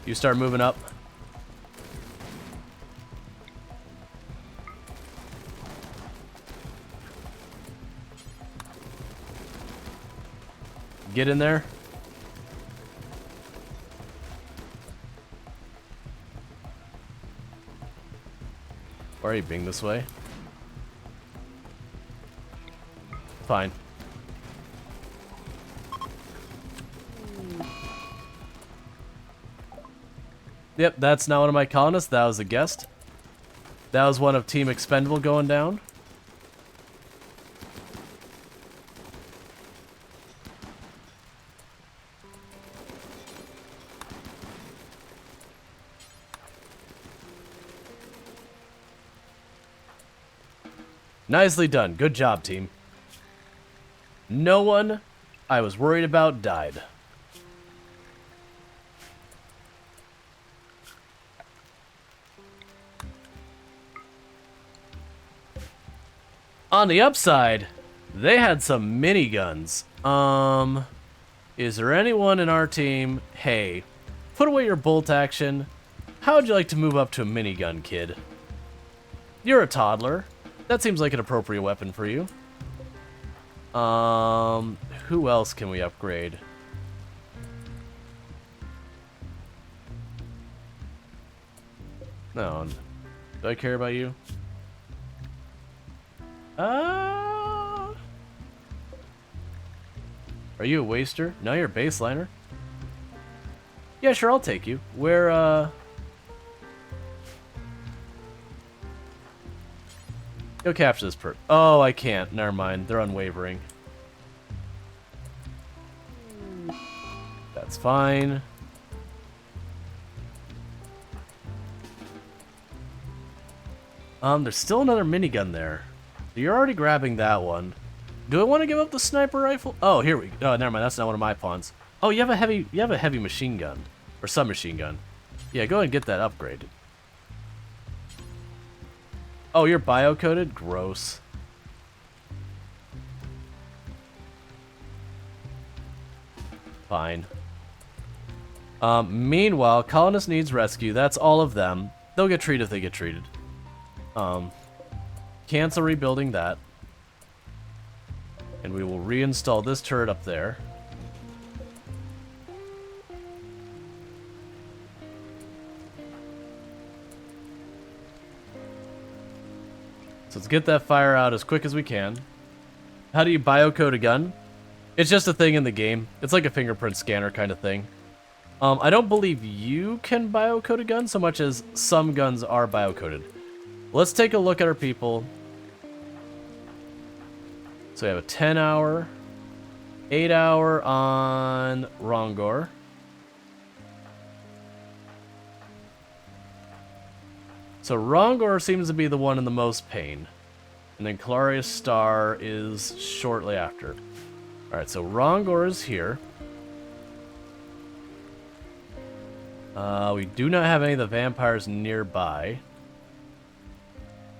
You start moving up. Get in there. Why are you being this way? Fine. Yep, that's not one of my colonists. That was a guest. That was one of Team Expendable going down. Nicely done. Good job, team. No one I was worried about died. On the upside, they had some miniguns. Is there anyone in our team? Hey, put away your bolt action. How would you like to move up to a minigun, kid? You're a toddler. That seems like an appropriate weapon for you. Who else can we upgrade? No. Do I care about you? Are you a waster? No, you're a baseliner. Yeah, sure, I'll take you. Where, Go capture this perk. Oh, I can't. Never mind. They're unwavering. That's fine. There's still another minigun there. You're already grabbing that one. Do I want to give up the sniper rifle? Oh, here we go. Oh, never mind. That's not one of my pawns. Oh, you have a heavy machine gun or submachine gun. Yeah, go ahead and get that upgraded. Oh, you're bio-coded? Gross. Fine. Meanwhile, colonist needs rescue. That's all of them. They'll get treated if they get treated. Cancel rebuilding that. And we will reinstall this turret up there. So let's get that fire out as quick as we can. How do you biocode a gun? It's just a thing in the game. It's like a fingerprint scanner kind of thing. I don't believe you can biocode a gun so much as some guns are biocoded. Let's take a look at our people. So we have a 10-hour, 8-hour on Rongor. So Rongor seems to be the one in the most pain. And then Clarius Star is shortly after. Alright, so Rongor is here. We do not have any of the vampires nearby.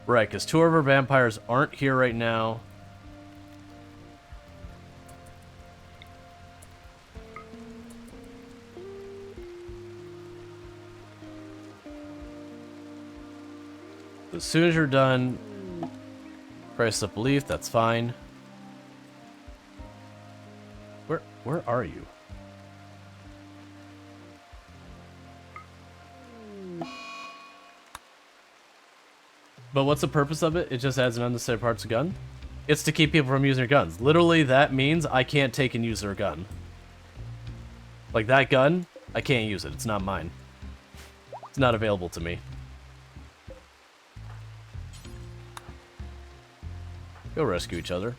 Right, because 2 of our vampires aren't here right now. As soon as you're done, crisis of belief, that's fine. Where are you? But what's the purpose of it? It just adds an unnecessary parts of gun? It's to keep people from using their guns. Literally, that means I can't take and use their gun. Like that gun, I can't use it. It's not mine. It's not available to me. Go rescue each other.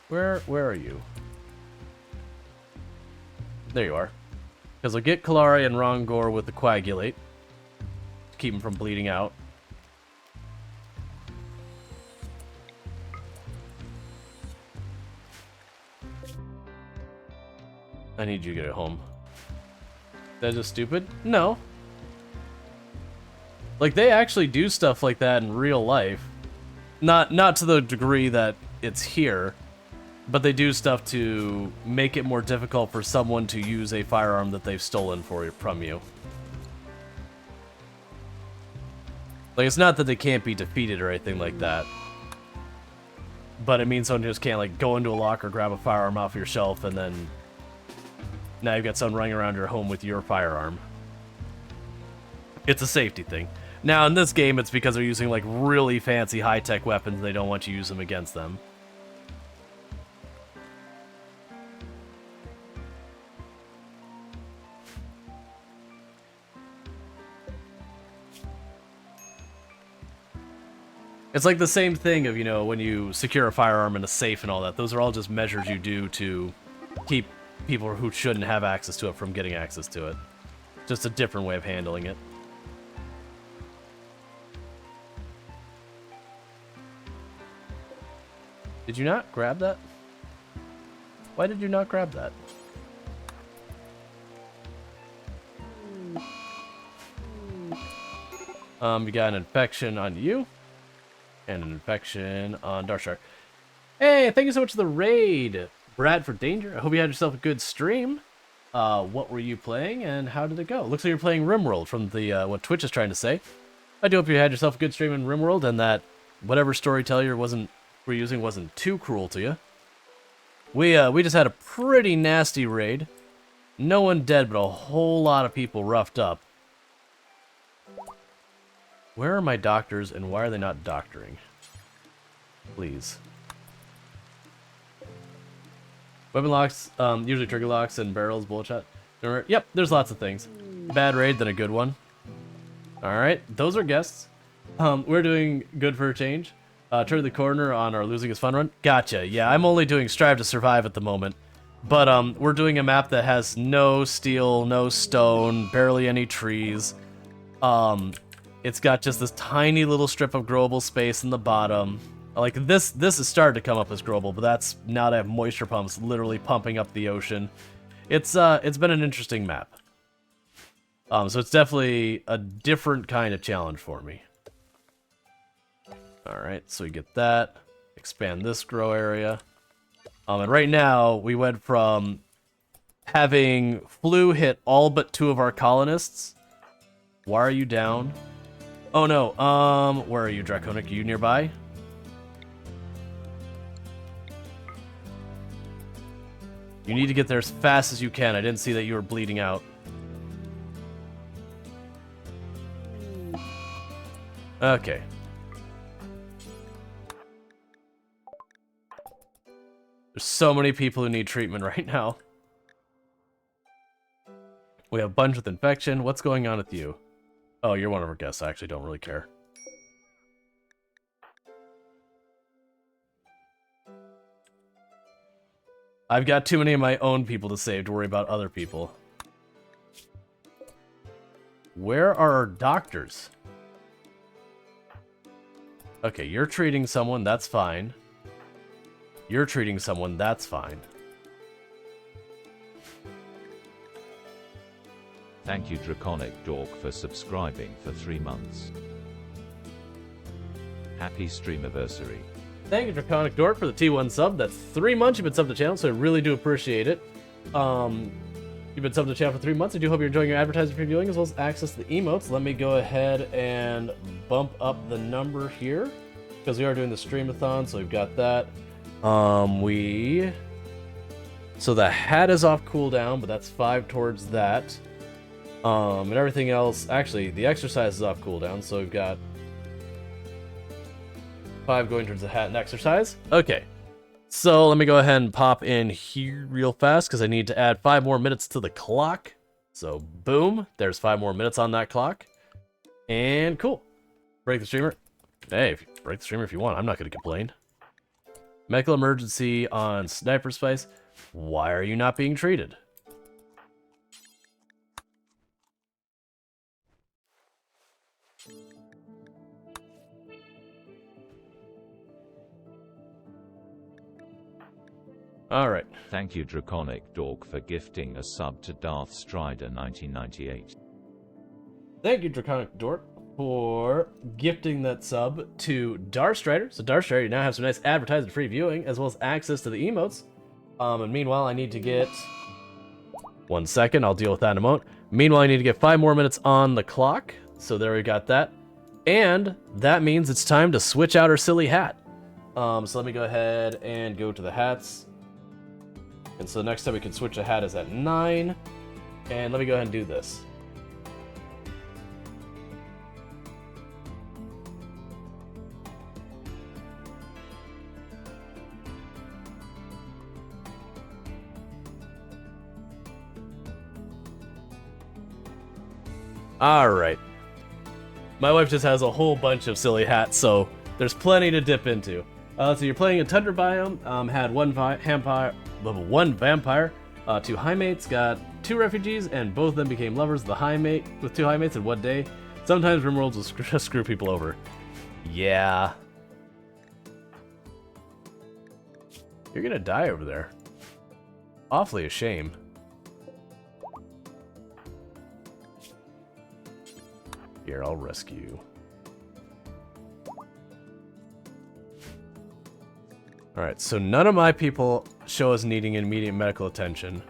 Where are you? There you are. Because I'll get Kalari and Rongor with the coagulate. To keep him from bleeding out. I need you to get it home. That just stupid? No. Like, they actually do stuff like that in real life. Not to the degree that it's here, but they do stuff to make it more difficult for someone to use a firearm that they've stolen from you. Like, it's not that they can't be defeated or anything like that. But it means someone just can't, like, go into a locker, grab a firearm off your shelf, and then now you've got someone running around your home with your firearm. It's a safety thing. Now, in this game, it's because they're using, like, really fancy high-tech weapons and they don't want you to use them against them. It's like the same thing of, you know, when you secure a firearm in a safe and all that. Those are all just measures you do to keep people who shouldn't have access to it from getting access to it. Just a different way of handling it. Did you not grab that? Why did you not grab that? We got an infection on you. And an infection on Darkstar. Hey, thank you so much for the raid, Bradford Danger. I hope you had yourself a good stream. What were you playing and how did it go? Looks like you're playing RimWorld from the what Twitch is trying to say. I do hope you had yourself a good stream in RimWorld and that whatever storyteller we're using wasn't too cruel to you. We just had a pretty nasty raid. No one dead, but a whole lot of people roughed up. Where are my doctors and why are they not doctoring? Please. Weapon locks, usually trigger locks and barrels, bullet shot. Yep, there's lots of things. Bad raid, then a good one. Alright, those are guests. We're doing good for a change. Turn the corner on our Losing is Fun run. Gotcha, yeah, I'm only doing Strive to Survive at the moment. But we're doing a map that has no steel, no stone, barely any trees. It's got just this tiny little strip of growable space in the bottom. Like this is started to come up as growable, but that's now to have moisture pumps literally pumping up the ocean. It's been an interesting map. So it's definitely a different kind of challenge for me. All right, so we get that. Expand this grow area. And right now we went from having flu hit all but 2 of our colonists. Why are you down? Oh no, where are you, Draconic? Are you nearby? You need to get there as fast as you can. I didn't see that you were bleeding out. Okay. There's so many people who need treatment right now. We have a bunch with infection. What's going on with you? Oh, you're one of our guests. I actually don't really care. I've got too many of my own people to save to worry about other people. Where are our doctors? Okay, you're treating someone, that's fine. You're treating someone, that's fine. Thank you Draconic Dork for subscribing for 3 months. Happy streamiversary. Thank you Draconic Dork for the T1 sub. That's 3 months you've been subbed to the channel, so I really do appreciate it. You've been subbed to the channel for 3 months. I do hope you're enjoying your advertising for viewing as well as access to the emotes. Let me go ahead and bump up the number here because we are doing the streamathon, so we've got that. So the hat is off cooldown, but that's 5 towards that. And everything else, actually, the exercise is off cooldown, so we've got 5 going towards the hat and exercise. Okay, so let me go ahead and pop in here real fast because I need to add 5 more minutes to the clock. So boom, there's 5 more minutes on that clock. And cool. Break the streamer. Hey, break the streamer if you want. I'm not going to complain. Medical emergency on Sniper Spice. Why are you not being treated? Alright. Thank you Draconic Dork for gifting a sub to Darth Strider 1998. Thank you Draconic Dork for gifting that sub to Darth Strider. So Darth Strider, you now have some nice advertising free viewing as well as access to the emotes. And meanwhile I need to get 1 second, I'll deal with that in a moment. Meanwhile I need to get 5 more minutes on the clock. So there we got that. And that means it's time to switch out our silly hat. So let me go ahead and go to the hats. And so the next time we can switch a hat is at 9. And let me go ahead and do this. Alright. My wife just has a whole bunch of silly hats, so there's plenty to dip into. So you're playing a Tundra biome, had 1 vampire, level 1 vampire, 2 high mates, got 2 refugees, and both of them became lovers of the high mate, with 2 high mates in 1 day. Sometimes RimWorlds will screw people over. Yeah. You're gonna die over there. Awfully a shame. Here, I'll rescue you. Alright, so none of my people show us needing immediate medical attention.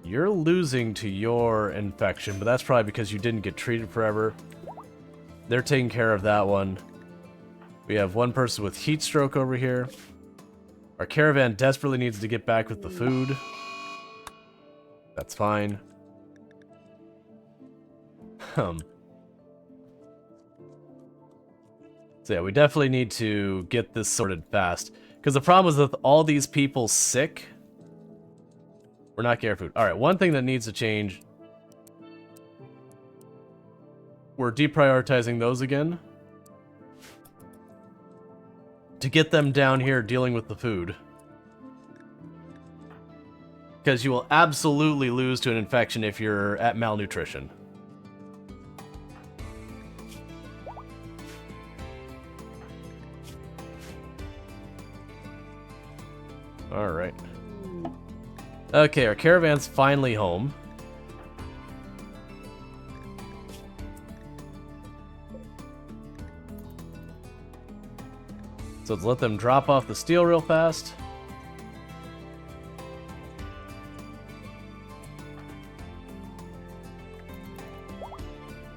You're losing to your infection, but that's probably because you didn't get treated forever. They're taking care of that one. We have one person with heat stroke over here. Our caravan desperately needs to get back with the food. That's fine. So yeah, we definitely need to get this sorted fast. Because the problem is with all these people sick, we're not getting food. Alright, one thing that needs to change. We're deprioritizing those again. To get them down here dealing with the food. Because you will absolutely lose to an infection if you're at malnutrition. Alright. Okay, our caravan's finally home. So let's let them drop off the steel real fast.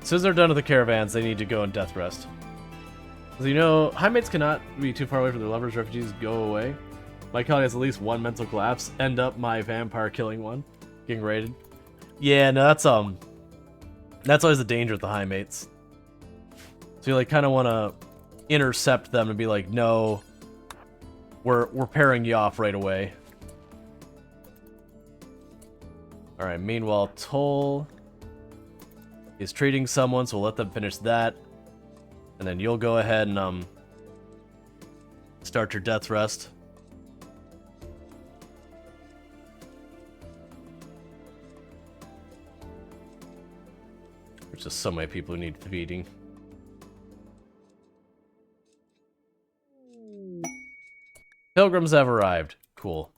As soon as they're done with the caravans, they need to go in death rest. As you know, high mates cannot be too far away from their lovers. Refugees go away. My colleague has at least one mental collapse. End up my vampire killing one. Getting raided. Yeah, no, that's always the danger with the high mates. So you like kind of want to intercept them and be like, no, we're pairing you off right away. Alright, meanwhile, Toll is treating someone, so we'll let them finish that. And then you'll go ahead and start your death rest. There's just so many people who need feeding. Pilgrims have arrived. Cool.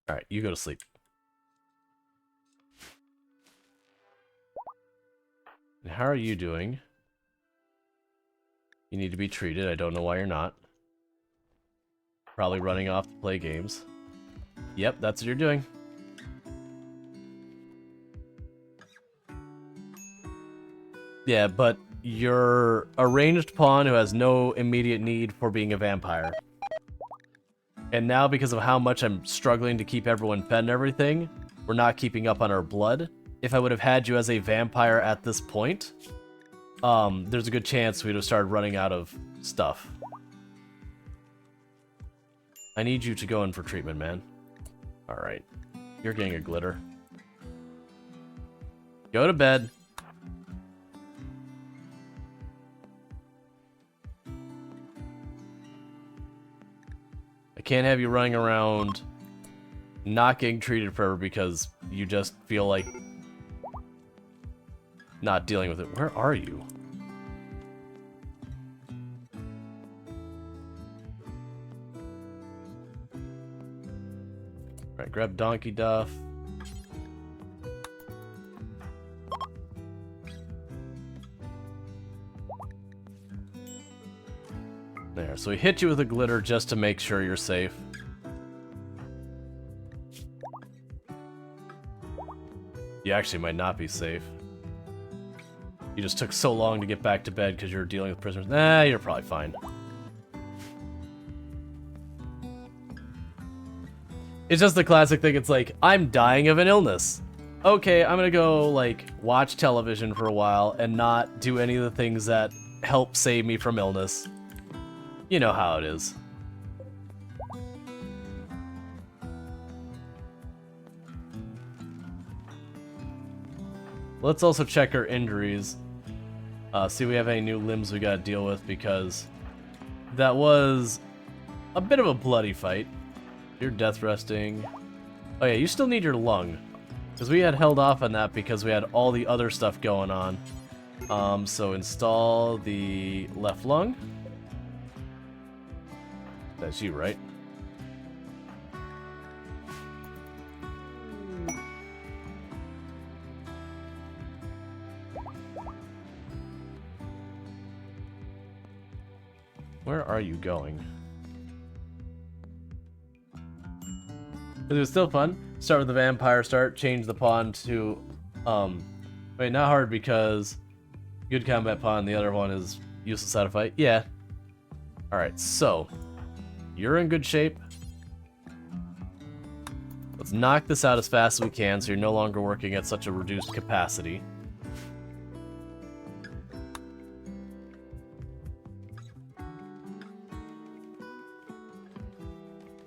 Alright, you go to sleep. And how are you doing? You need to be treated. I don't know why you're not. Probably running off to play games. Yep, that's what you're doing. Yeah, but you're a ranged pawn who has no immediate need for being a vampire. And now, because of how much I'm struggling to keep everyone fed and everything, we're not keeping up on our blood. If I would have had you as a vampire at this point, there's a good chance we'd have started running out of stuff. I need you to go in for treatment, man. Alright. You're getting a glitter. Go to bed. I can't have you running around not getting treated forever because you just feel like not dealing with it. Where are you? Alright, grab Donkey Duff. There, so we hit you with a glitter just to make sure you're safe. You actually might not be safe. You just took so long to get back to bed because you're dealing with prisoners. Nah, you're probably fine. It's just the classic thing. It's like, I'm dying of an illness. Okay, I'm gonna go, like, watch television for a while and not do any of the things that help save me from illness. You know how it is. Let's also check our injuries. See if we have any new limbs we gotta deal with, because that was a bit of a bloody fight. You're death resting. Oh yeah, you still need your lung. Because we had held off on that because we had all the other stuff going on. So install the left lung. That's you, right? Where are you going? It was still fun. Start with the vampire start, change the pawn to, wait, not hard because good combat pawn, the other one is useless out of fight. Yeah. Alright, so, you're in good shape. Let's knock this out as fast as we can so you're no longer working at such a reduced capacity.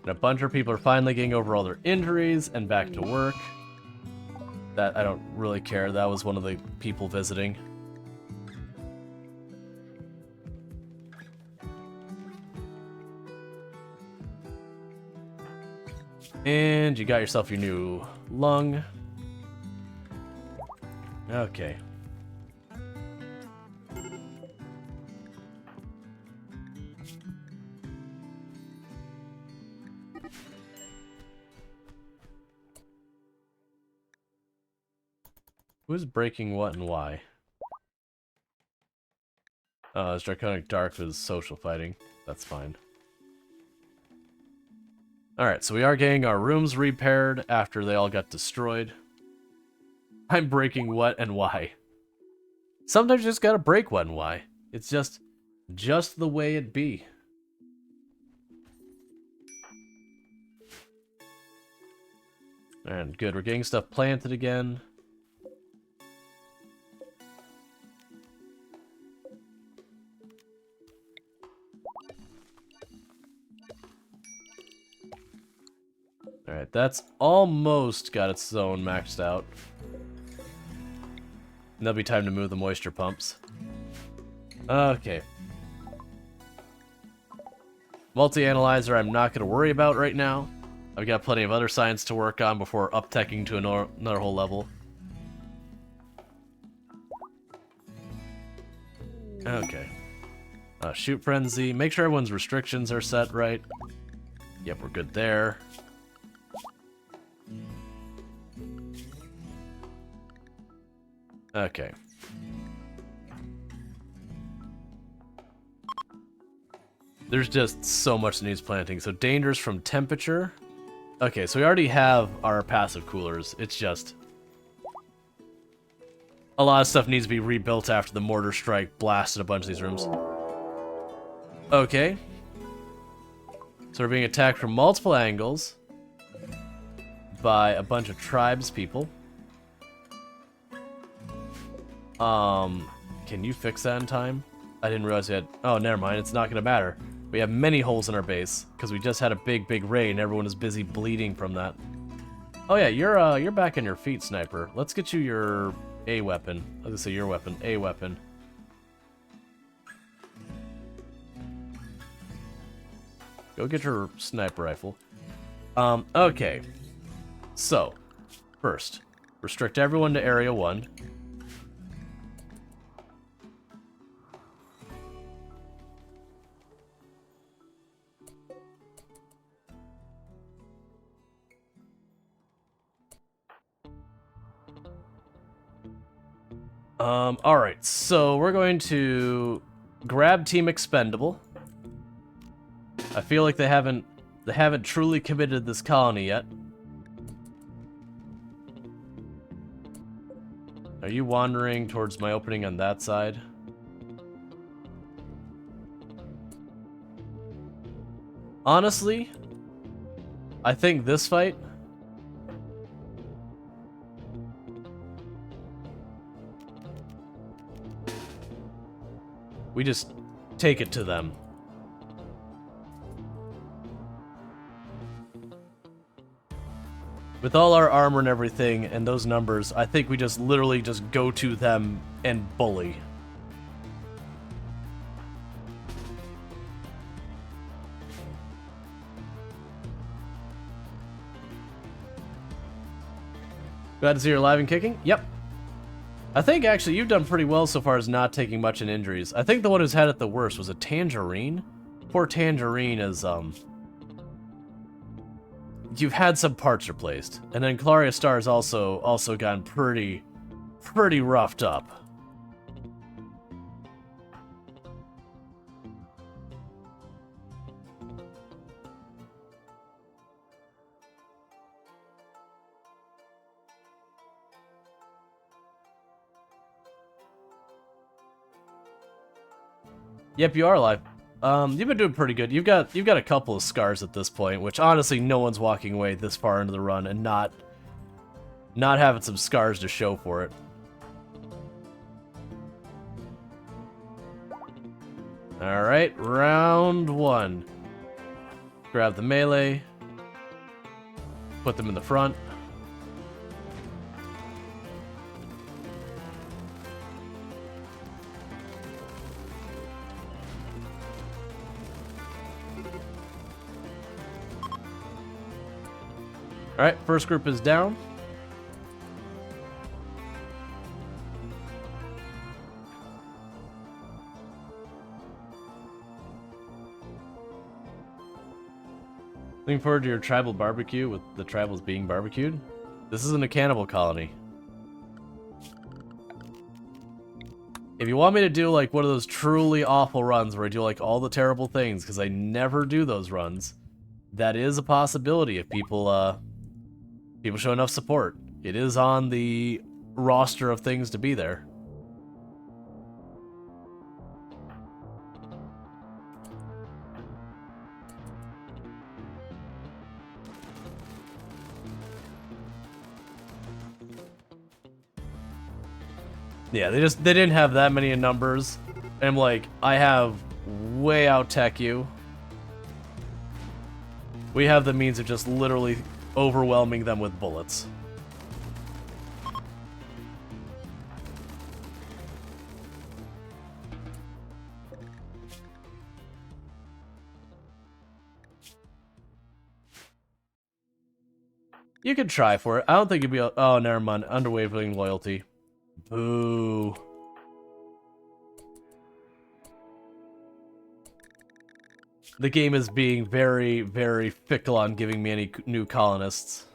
And a bunch of people are finally getting over all their injuries and back to work. That, I don't really care. That was one of the people visiting. And you got yourself your new lung. Okay. Who's breaking what and why? It's Draconic Dark was social fighting. That's fine. Alright, so we are getting our rooms repaired after they all got destroyed. I'm breaking what and why. Sometimes you just gotta break what and why. It's just the way it be. And good, we're getting stuff planted again. Alright, that's almost got its zone maxed out. And that'll be time to move the moisture pumps. Okay. Multi-analyzer I'm not going to worry about right now. I've got plenty of other science to work on before up-teching to another whole level. Okay. Shoot Frenzy. Make sure everyone's restrictions are set right. Yep, we're good there. Okay. There's just so much that needs planting. So dangers from temperature. Okay, so we already have our passive coolers. It's just a lot of stuff needs to be rebuilt after the mortar strike blasted a bunch of these rooms. Okay. So we're being attacked from multiple angles by a bunch of tribes people. Can you fix that in time? I didn't realize we had... Oh, never mind. It's not gonna matter. We have many holes in our base because we just had a big raid and everyone is busy bleeding from that. Oh yeah, you're back on your feet, sniper. Let's get you your A weapon. I was gonna say your weapon, A weapon. Go get your sniper rifle. Okay. So, first, restrict everyone to Area 1. Alright, so we're going to grab Team Expendable. I feel like they haven't truly committed this colony yet. Are you wandering towards my opening on that side? Honestly, I think this fight we just take it to them. With all our armor and everything and those numbers, I think we just literally just go to them and bully. Glad to see you're alive and kicking? Yep. I think actually you've done pretty well so far as not taking much in injuries. I think the one who's had it the worst was a Tangerine. Poor Tangerine is, you've had some parts replaced. And then Claria Star has also gotten pretty roughed up. Yep, you are alive. You've been doing pretty good. You've got a couple of scars at this point, which honestly no one's walking away this far into the run and not having some scars to show for it. Alright, round 1. Grab the melee. Put them in the front. Alright, first group is down. Looking forward to your tribal barbecue with the tribals being barbecued. This isn't a cannibal colony. If you want me to do like one of those truly awful runs where I do like all the terrible things, because I never do those runs, that is a possibility if people show enough support. It is on the roster of things to be there. Yeah, they didn't have that many in numbers. And I'm like, I have way out tech you. We have the means of just literally overwhelming them with bullets. You could try for it. I don't think you'd be. Oh, never mind. Underwavering loyalty. Boo. The game is being very, very fickle on giving me any new colonists.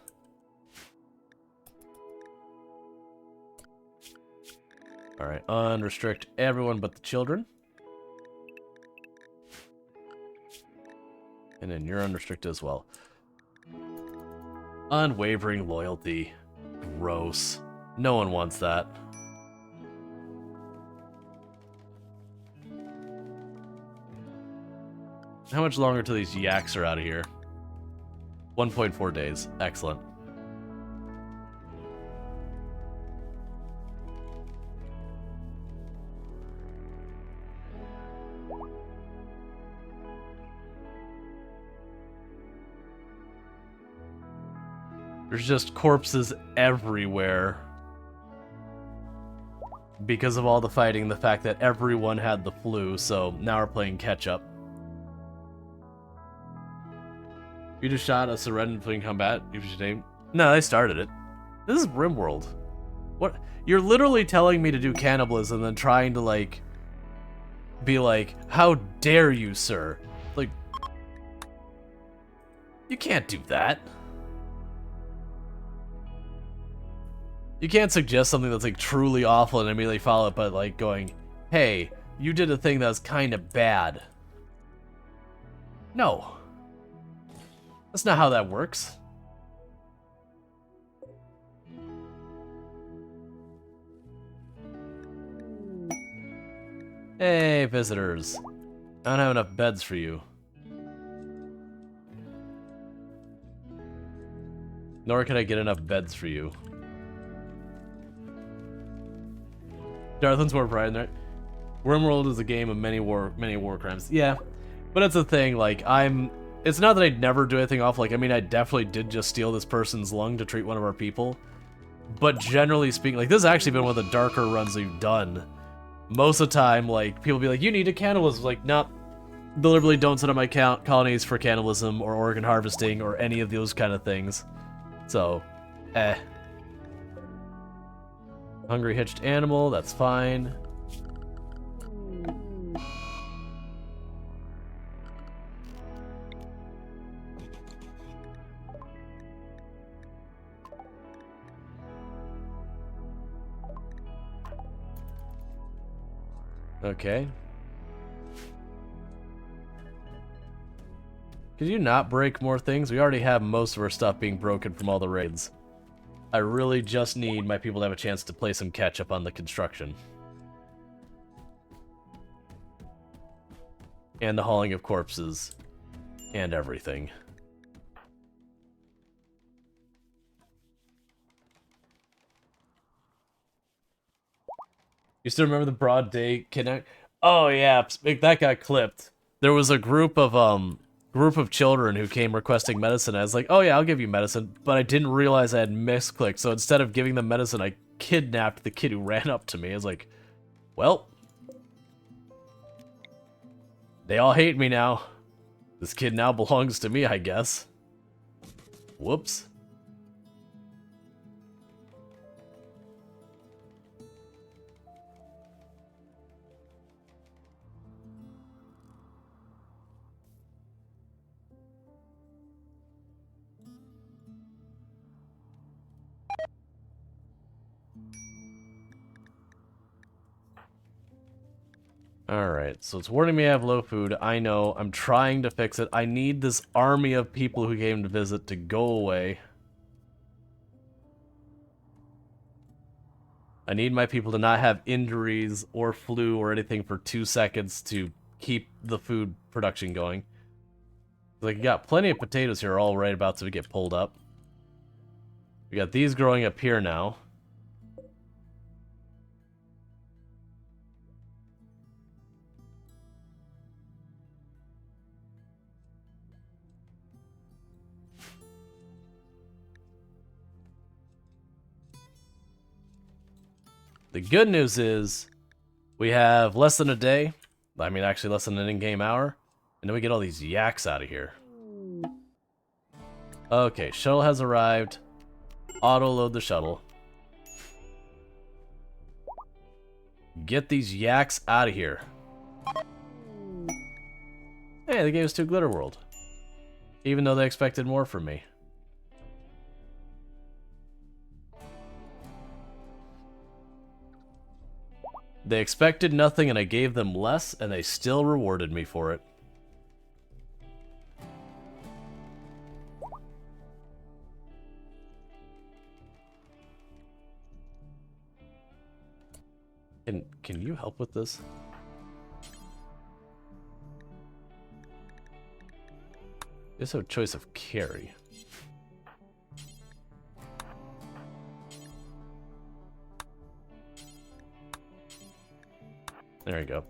Alright, unrestrict everyone but the children. And then you're unrestricted as well. Unwavering loyalty. Gross. No one wants that. How much longer till these yaks are out of here? 1.4 days. Excellent. There's just corpses everywhere. Because of all the fighting, the fact that everyone had the flu, so now we're playing catch up. You just shot a surrender between combat. You should aim. No, they started it. This is RimWorld. What? You're literally telling me to do cannibalism and then trying to like be like, how dare you, sir? Like, you can't do that. You can't suggest something that's like truly awful and immediately follow it by like going, hey, you did a thing that's kind of bad. No. That's not how that works. Hey, visitors. I don't have enough beds for you. Nor can I get enough beds for you. Darthan's War Pride, right? RimWorld is a game of many war crimes. Yeah, but that's the thing. Like, it's not that I'd never do anything awful. Like, I mean, I definitely did just steal this person's lung to treat one of our people. But generally speaking, like, this has actually been one of the darker runs we've done. Most of the time, like, people be like, you need a cannibalism. Like, nope. Deliberately don't set up my colonies for cannibalism or organ harvesting or any of those kind of things. So, Hungry hitched animal, that's fine. Okay. Could you not break more things? We already have most of our stuff being broken from all the raids. I really just need my people to have a chance to play some catch up on the construction. And the hauling of corpses. And everything. You still remember the broad day kidnapping? Oh yeah, that got clipped. There was a group of children who came requesting medicine. I was like, oh yeah, I'll give you medicine, but I didn't realize I had misclicked. So instead of giving them medicine, I kidnapped the kid who ran up to me. I was like, well, they all hate me now. This kid now belongs to me, I guess. Whoops. Alright, so it's warning me I have low food. I know. I'm trying to fix it. I need this army of people who came to visit to go away. I need my people to not have injuries or flu or anything for 2 seconds to keep the food production going. Like, you got plenty of potatoes here all right about to get pulled up. We got these growing up here now. The good news is we have less than a day. I mean, actually less than an in-game hour. And then we get all these yaks out of here. Okay, shuttle has arrived. Auto-load the shuttle. Get these yaks out of here. Hey, they gave us 2 Glitter World. Even though they expected more from me. They expected nothing and I gave them less, and they still rewarded me for it. Can you help with this? Just have a choice of carry. There you go.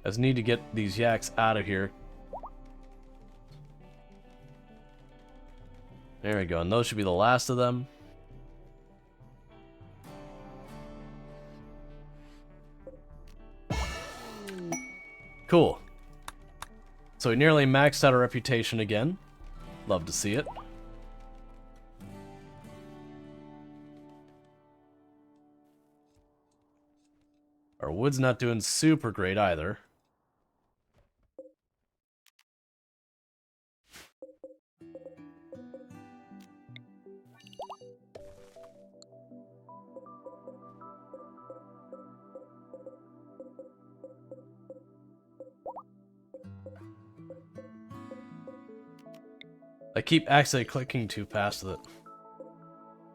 I just need to get these yaks out of here. There we go, and those should be the last of them. Cool. So we nearly maxed out our reputation again. Love to see it. Our wood's not doing super great either. I keep accidentally clicking too fast with it.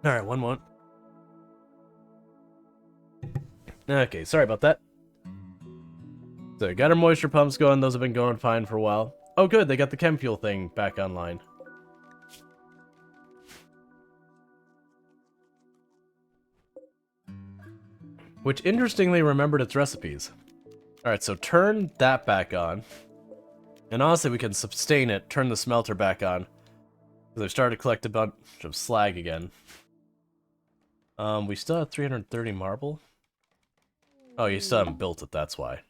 Alright, one more. Okay, sorry about that. So, got our moisture pumps going. Those have been going fine for a while. Oh, good. They got the chem fuel thing back online. Which, interestingly, remembered its recipes. Alright, so turn that back on. And honestly, we can sustain it. Turn the smelter back on. Because I've started to collect a bunch of slag again. We still have 330 marble. Oh, you still haven't built it, that's why.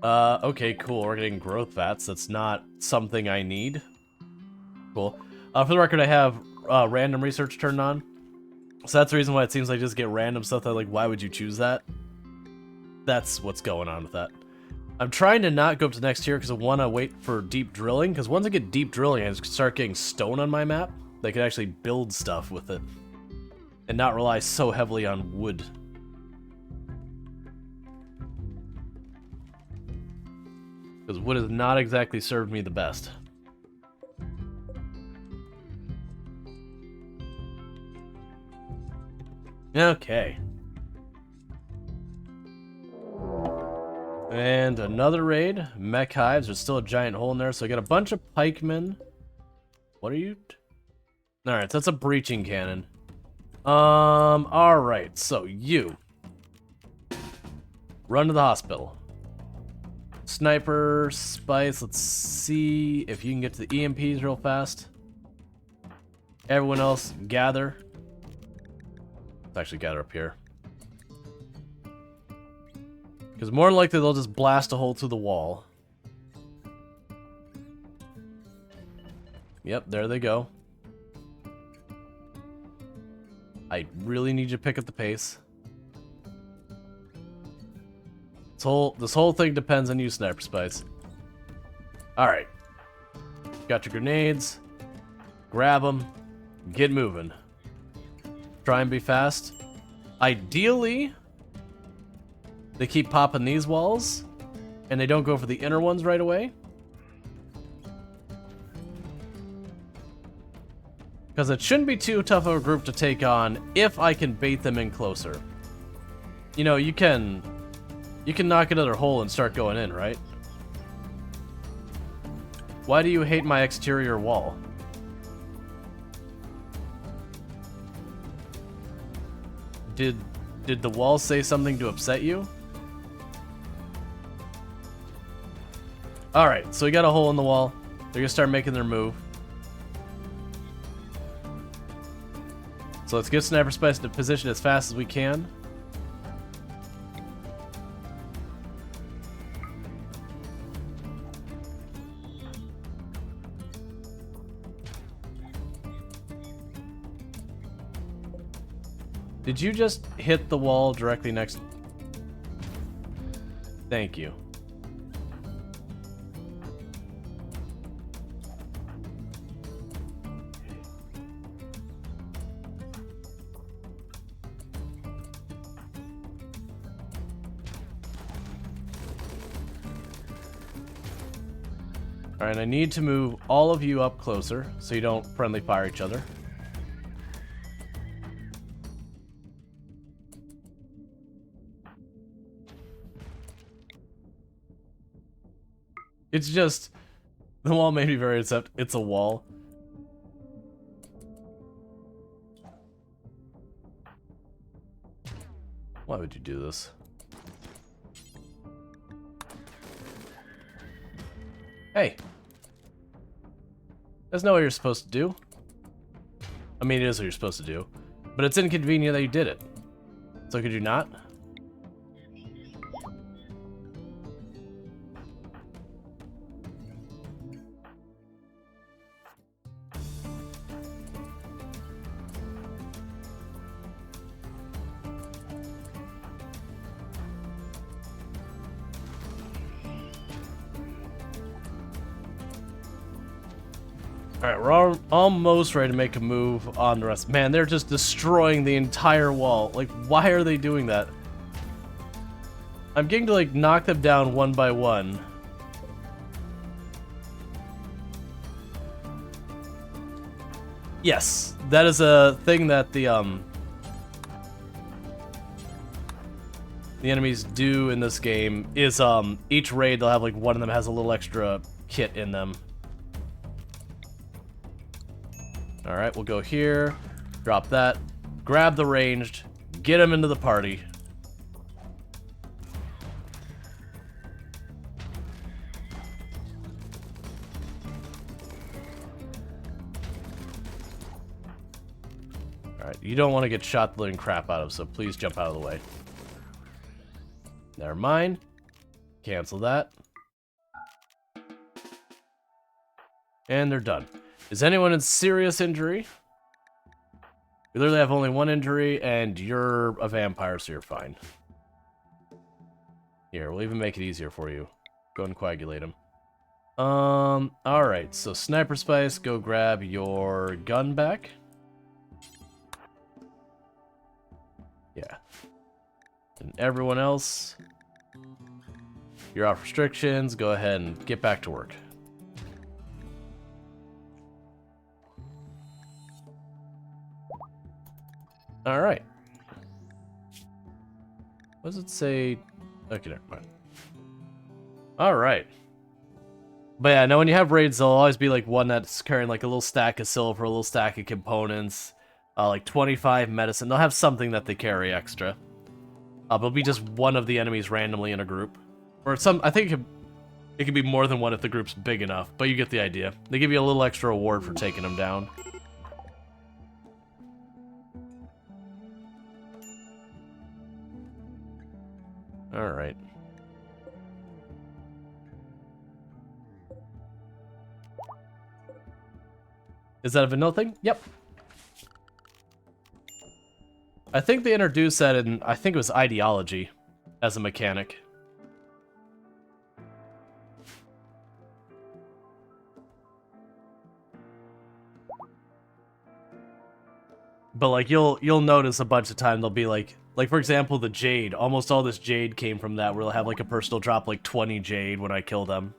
Okay, cool. We're getting growth vats. That's not something I need. Cool. For the record, I have random research turned on. So that's the reason why it seems like just get random stuff that, like, why would you choose that? That's what's going on with that. I'm trying to not go up to next tier because I want to wait for deep drilling, because once I get deep drilling and start getting stone on my map, they can actually build stuff with it and not rely so heavily on wood. Because wood has not exactly served me the best. Okay. And another raid. Mech hives. There's still a giant hole in there, so I got a bunch of pikemen. What are you? Alright, so that's a breaching cannon. Alright, so you run to the hospital. Sniper, spice, let's see if you can get to the EMPs real fast. Everyone else, gather. Let's actually gather up here. Because more than likely they'll just blast a hole through the wall. Yep, there they go. I really need you to pick up the pace. This whole thing depends on you, Sniper Spice. Alright. Got your grenades. Grab them. Get moving. Try and be fast. Ideally, they keep popping these walls, and they don't go for the inner ones right away. Because it shouldn't be too tough of a group to take on if I can bait them in closer. You know, you can knock another hole and start going in, right? Why do you hate my exterior wall? Did the wall say something to upset you? Alright, so we got a hole in the wall. They're gonna start making their move. So let's get Sniper Spice into position as fast as we can. Did you just hit the wall directly next? Thank you. Alright, I need to move all of you up closer so you don't friendly fire each other. It's just, the wall made me very upset. It's a wall. Why would you do this? Hey. That's not what you're supposed to do. I mean, it is what you're supposed to do. But it's inconvenient that you did it. So could you not? Alright, we're almost ready to make a move on the rest. Man, they're just destroying the entire wall. Like, why are they doing that? I'm getting to, like, knock them down one by one. Yes, that is a thing that the enemies do in this game, is, each raid they'll have, like, one of them has a little extra kit in them. Alright, we'll go here, drop that, grab the ranged, get him into the party. Alright, you don't want to get shot the living crap out of, so please jump out of the way. Never mind. Cancel that. And they're done. Is anyone in serious injury? We literally have only one injury, and you're a vampire, so you're fine. Here, we'll even make it easier for you. Go and coagulate him. Alright, so Sniper Spice, go grab your gun back. Yeah. And everyone else, you're off restrictions, go ahead and get back to work. Alright. What does it say? Okay, never mind. Alright. But yeah, no, when you have raids, there'll always be like one that's carrying like a little stack of silver, a little stack of components, like 25 medicine. They'll have something that they carry extra. But it'll be just one of the enemies randomly in a group. Or some, I think it could be more than one if the group's big enough, but you get the idea. They give you a little extra reward for taking them down. Alright. Is that a vanilla thing? Yep. I think they introduced that in, I think it was Ideology, as a mechanic. But like you'll notice a bunch of time they'll be like for example the Jade, almost all this Jade came from that, where they'll have like a personal drop like 20 Jade when I kill them.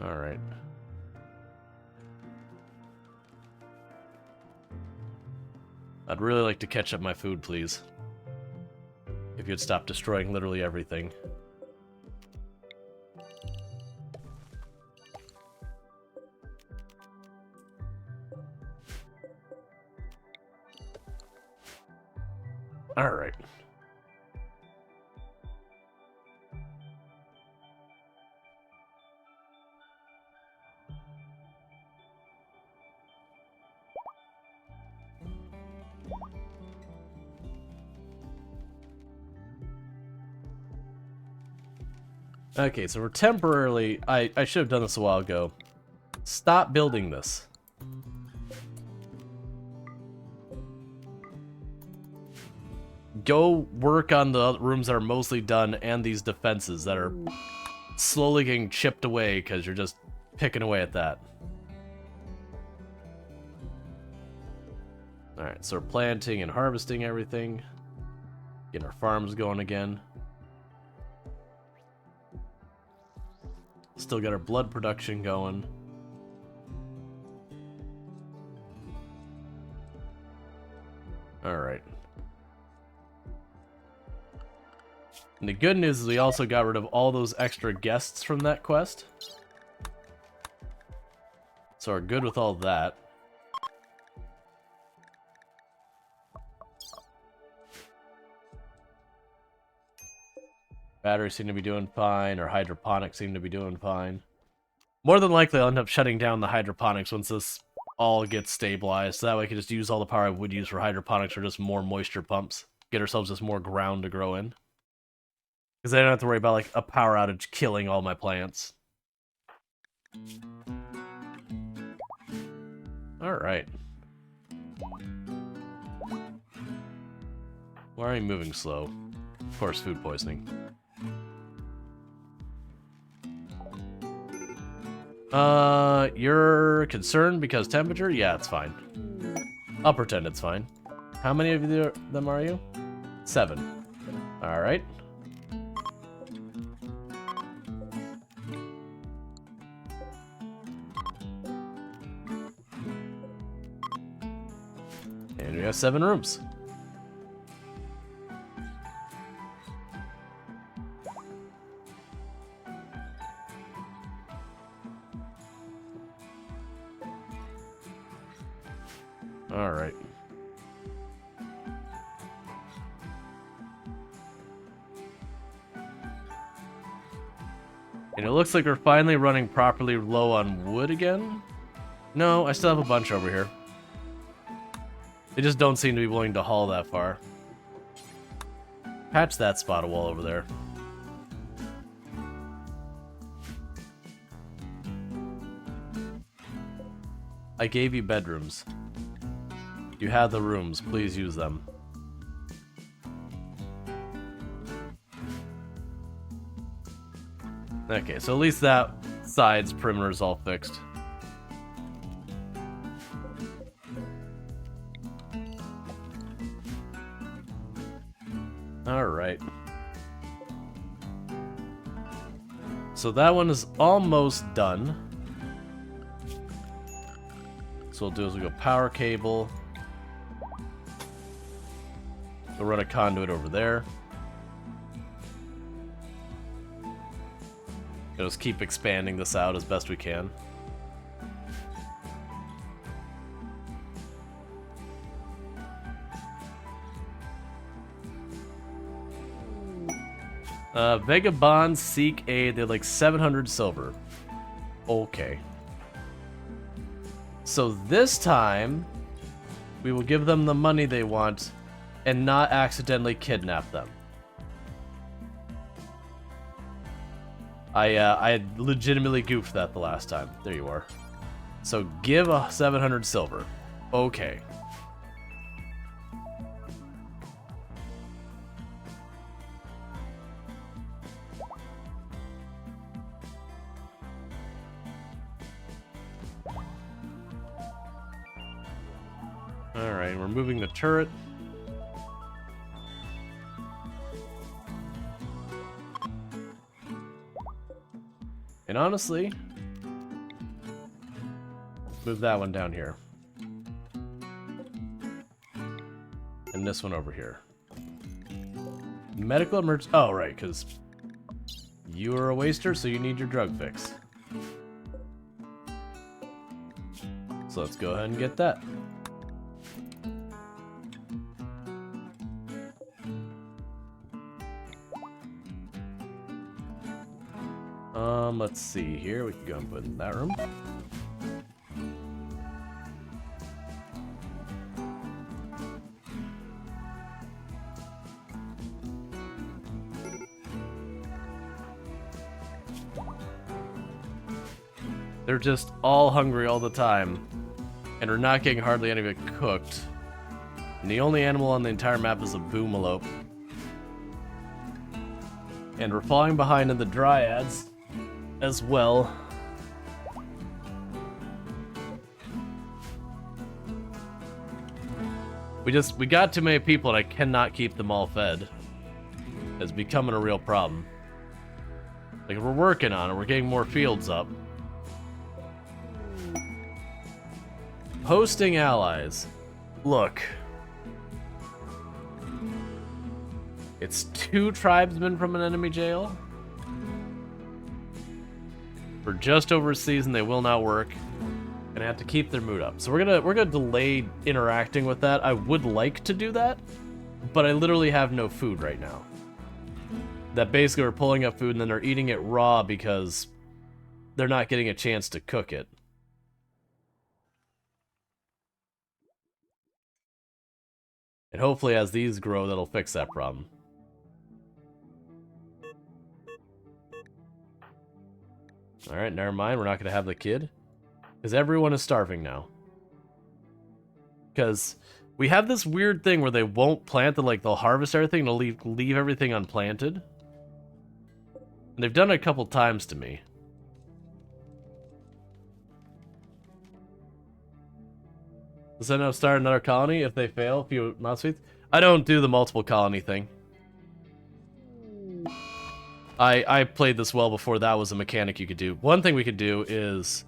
Alright. I'd really like to catch up my food, please. If you'd stop destroying literally everything. Alright. Okay, so we're temporarily... I should have done this a while ago. Stop building this. Go work on the rooms that are mostly done and these defenses that are slowly getting chipped away because you're just picking away at that. Alright, so we're planting and harvesting everything. Getting our farms going again. Still got our blood production going. Alright. And the good news is we also got rid of all those extra guests from that quest. So we're good with all that. Batteries seem to be doing fine, or hydroponics seem to be doing fine. More than likely I'll end up shutting down the hydroponics once this all gets stabilized, so that way I can just use all the power I would use for hydroponics for just more moisture pumps. Get ourselves just more ground to grow in. Because I don't have to worry about like a power outage killing all my plants. Alright. Why are you moving slow? Of course, food poisoning. You're concerned because temperature? Yeah, it's fine. I'll pretend it's fine. How many of them are you? 7. Alright. And we have 7 rooms. Alright. And it looks like we're finally running properly low on wood again. No, I still have a bunch over here. They just don't seem to be willing to haul that far. Patch that spot of wall over there. I gave you bedrooms. You have the rooms. Please use them. Okay, so at least that side's perimeter is all fixed. Alright. So that one is almost done. So we'll do is we'll go power cable. We'll run a conduit over there. We'll just keep expanding this out as best we can. Vagabonds seek aid. They're like 700 silver. Okay. So this time, we will give them the money they want and not accidentally kidnap them. I legitimately goofed that the last time. There you are. So give a 700 silver. Okay. Alright, we're moving the turret. And honestly, move that one down here. And this one over here. Medical emergency. Oh, right, because you are a waster, so you need your drug fix. So let's go ahead and get that. Let's see here. We can go and put in that room. They're just all hungry all the time, and we're not getting hardly any of it cooked. And the only animal on the entire map is a boomalope. And we're falling behind in the dryads as well. We got too many people and I cannot keep them all fed. It's becoming a real problem. Like, we're working on it, we're getting more fields up. Hosting allies. Look. It's 2 tribesmen from an enemy jail. For just over a season, they will not work, and I have to keep their mood up. So we're gonna delay interacting with that. I would like to do that, but I literally have no food right now. That basically we're pulling up food and then they're eating it raw because they're not getting a chance to cook it. And hopefully as these grow, that'll fix that problem. Alright, never mind. We're not going to have the kid. Because everyone is starving now. Because we have this weird thing where they won't plant the, like, they'll harvest everything and they'll leave everything unplanted. And they've done it a couple times to me. Does that now start another colony if they fail? A few mouse feeds? I don't do the multiple colony thing. I played this well before that was a mechanic you could do. One thing we could do is...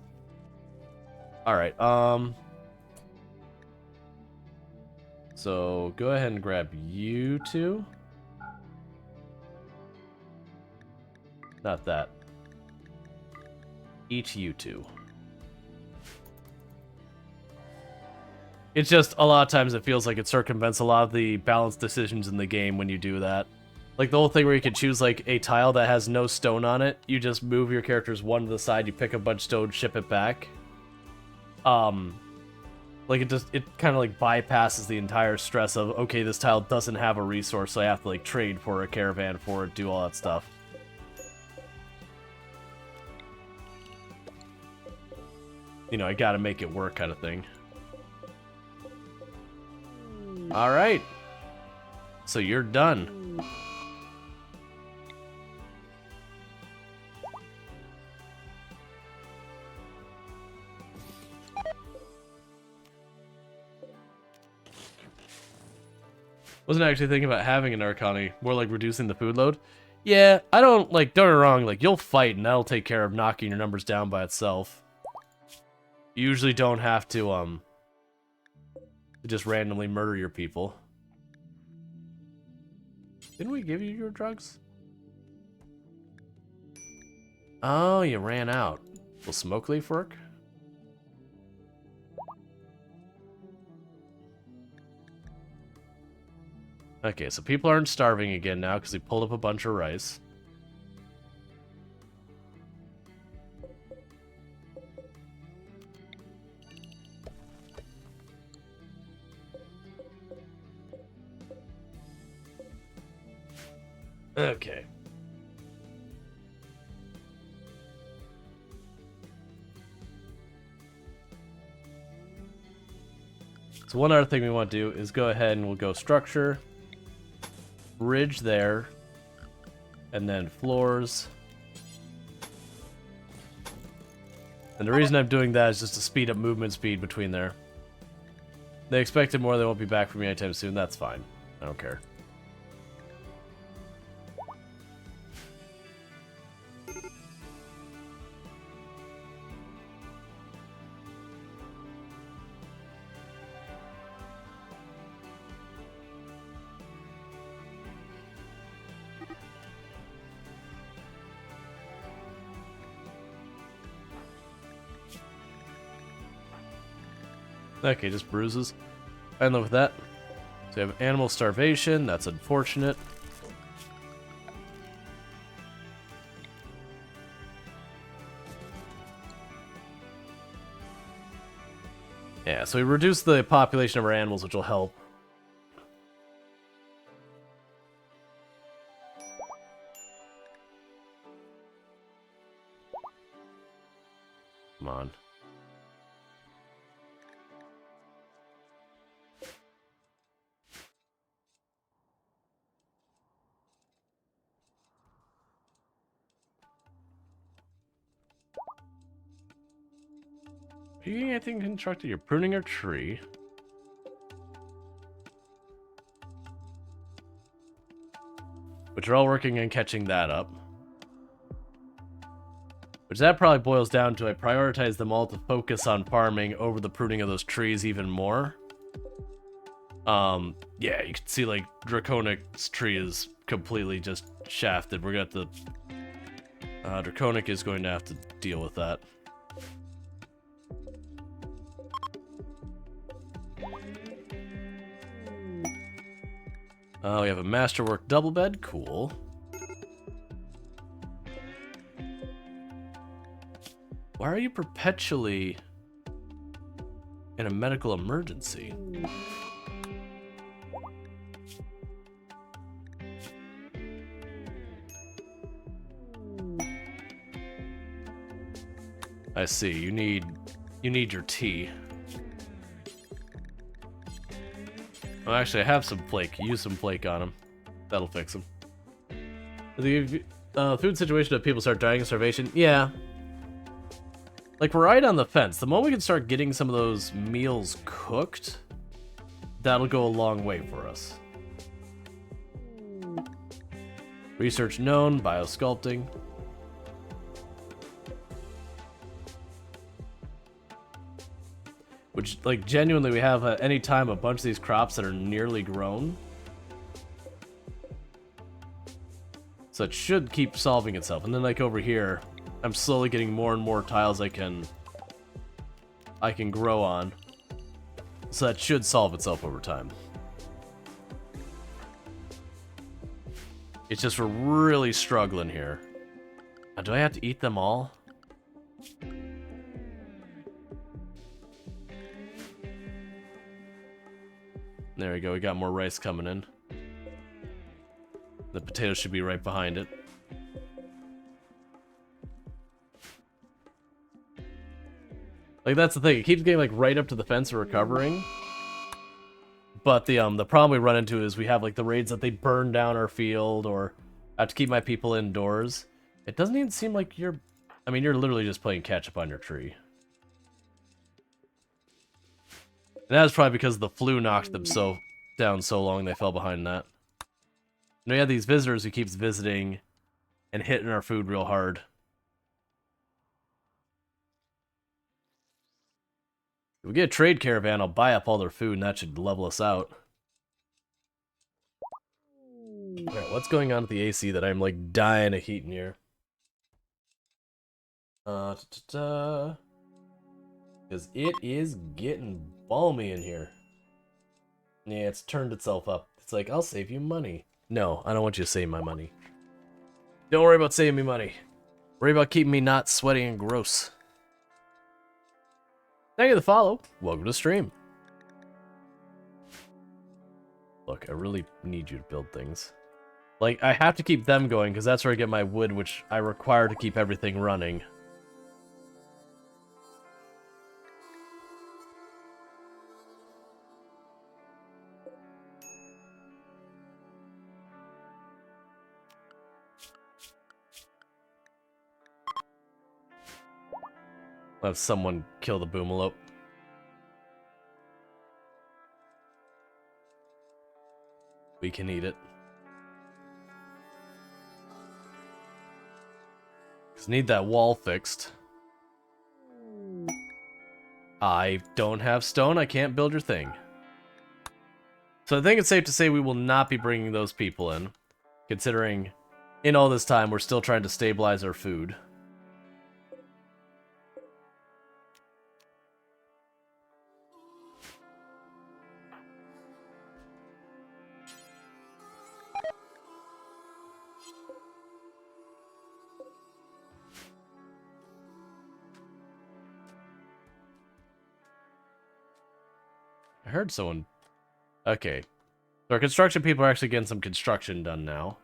Alright, so go ahead and grab you two. Not that. Each you two. It's just, a lot of times it feels like it circumvents a lot of the balanced decisions in the game when you do that. Like the whole thing where you could choose like a tile that has no stone on it, you just move your characters one to the side, you pick a bunch of stone, ship it back. Like it kind of like bypasses the entire stress of, okay, this tile doesn't have a resource, so I have to like trade for a caravan for it, do all that stuff. you know, I gotta make it work kind of thing. Alright. So you're done. Wasn't actually thinking about having an Arcani, more like reducing the food load. Yeah, I don't, like, don't get me wrong, like, you'll fight and that'll take care of knocking your numbers down by itself. You usually don't have to just randomly murder your people. Didn't we give you your drugs? Oh, you ran out. Will smoke leaf work? Okay, so people aren't starving again now because we pulled up a bunch of rice. Okay. So one other thing we want to do is go ahead and we'll go structure, bridge there, and then floors. And the reason I'm doing that is just to speed up movement speed between there. They expected more, they won't be back for me anytime soon, that's fine. I don't care. Okay, just bruises. I live with that. So you have animal starvation. That's unfortunate. Yeah, so we reduce the population of our animals, which will help. Come on. Are you getting anything constructed? You're pruning a tree. But you're all working on catching that up. Which that probably boils down to I prioritize them all to focus on farming over the pruning of those trees even more. Yeah, you can see like Draconic's tree is completely just shafted. We're gonna have to Draconic is going to have to deal with that. Oh, we have a masterwork double bed. Cool. Why are you perpetually in a medical emergency? I see. You need your tea. Well, actually, I have some flake. Use some flake on him. That'll fix him. The food situation that people start dying of starvation. Yeah. Like, we're right on the fence. The moment we can start getting some of those meals cooked, that'll go a long way for us. Research known, biosculpting. Which, like, genuinely, we have at any time a bunch of these crops that are nearly grown. So it should keep solving itself. And then, like, over here, I'm slowly getting more and more tiles I can grow on. So that should solve itself over time. It's just we're really struggling here. Do I have to eat them all? There we go, we got more rice coming in. The potatoes should be right behind it. Like, that's the thing. It keeps getting, like, right up to the fence and recovering. But the problem we run into is we have, like, the raids that they burn down our field, or I have to keep my people indoors. It doesn't even seem like you're... I mean, you're literally just playing catch-up on your tree. And that's probably because the flu knocked them down so long they fell behind that. And we have these visitors who keeps visiting and hitting our food real hard. If we get a trade caravan, I'll buy up all their food, and that should level us out. Alright, what's going on with the AC that I'm, like, dying of heat in here? Because it is getting balmy in here. Yeah, it's turned itself up. It's like, I'll save you money. No, I don't want you to save my money. Don't worry about saving me money. Worry about keeping me not sweaty and gross. Thank you for the follow. Welcome to the stream. Look, I really need you to build things. Like, I have to keep them going, because that's where I get my wood, which I require to keep everything running. I'll have someone kill the boomalope. We can eat it. Just need that wall fixed. I don't have stone, I can't build your thing. So I think it's safe to say we will not be bringing those people in, considering in all this time we're still trying to stabilize our food. I heard someone... Okay. So our construction people are actually getting some construction done now.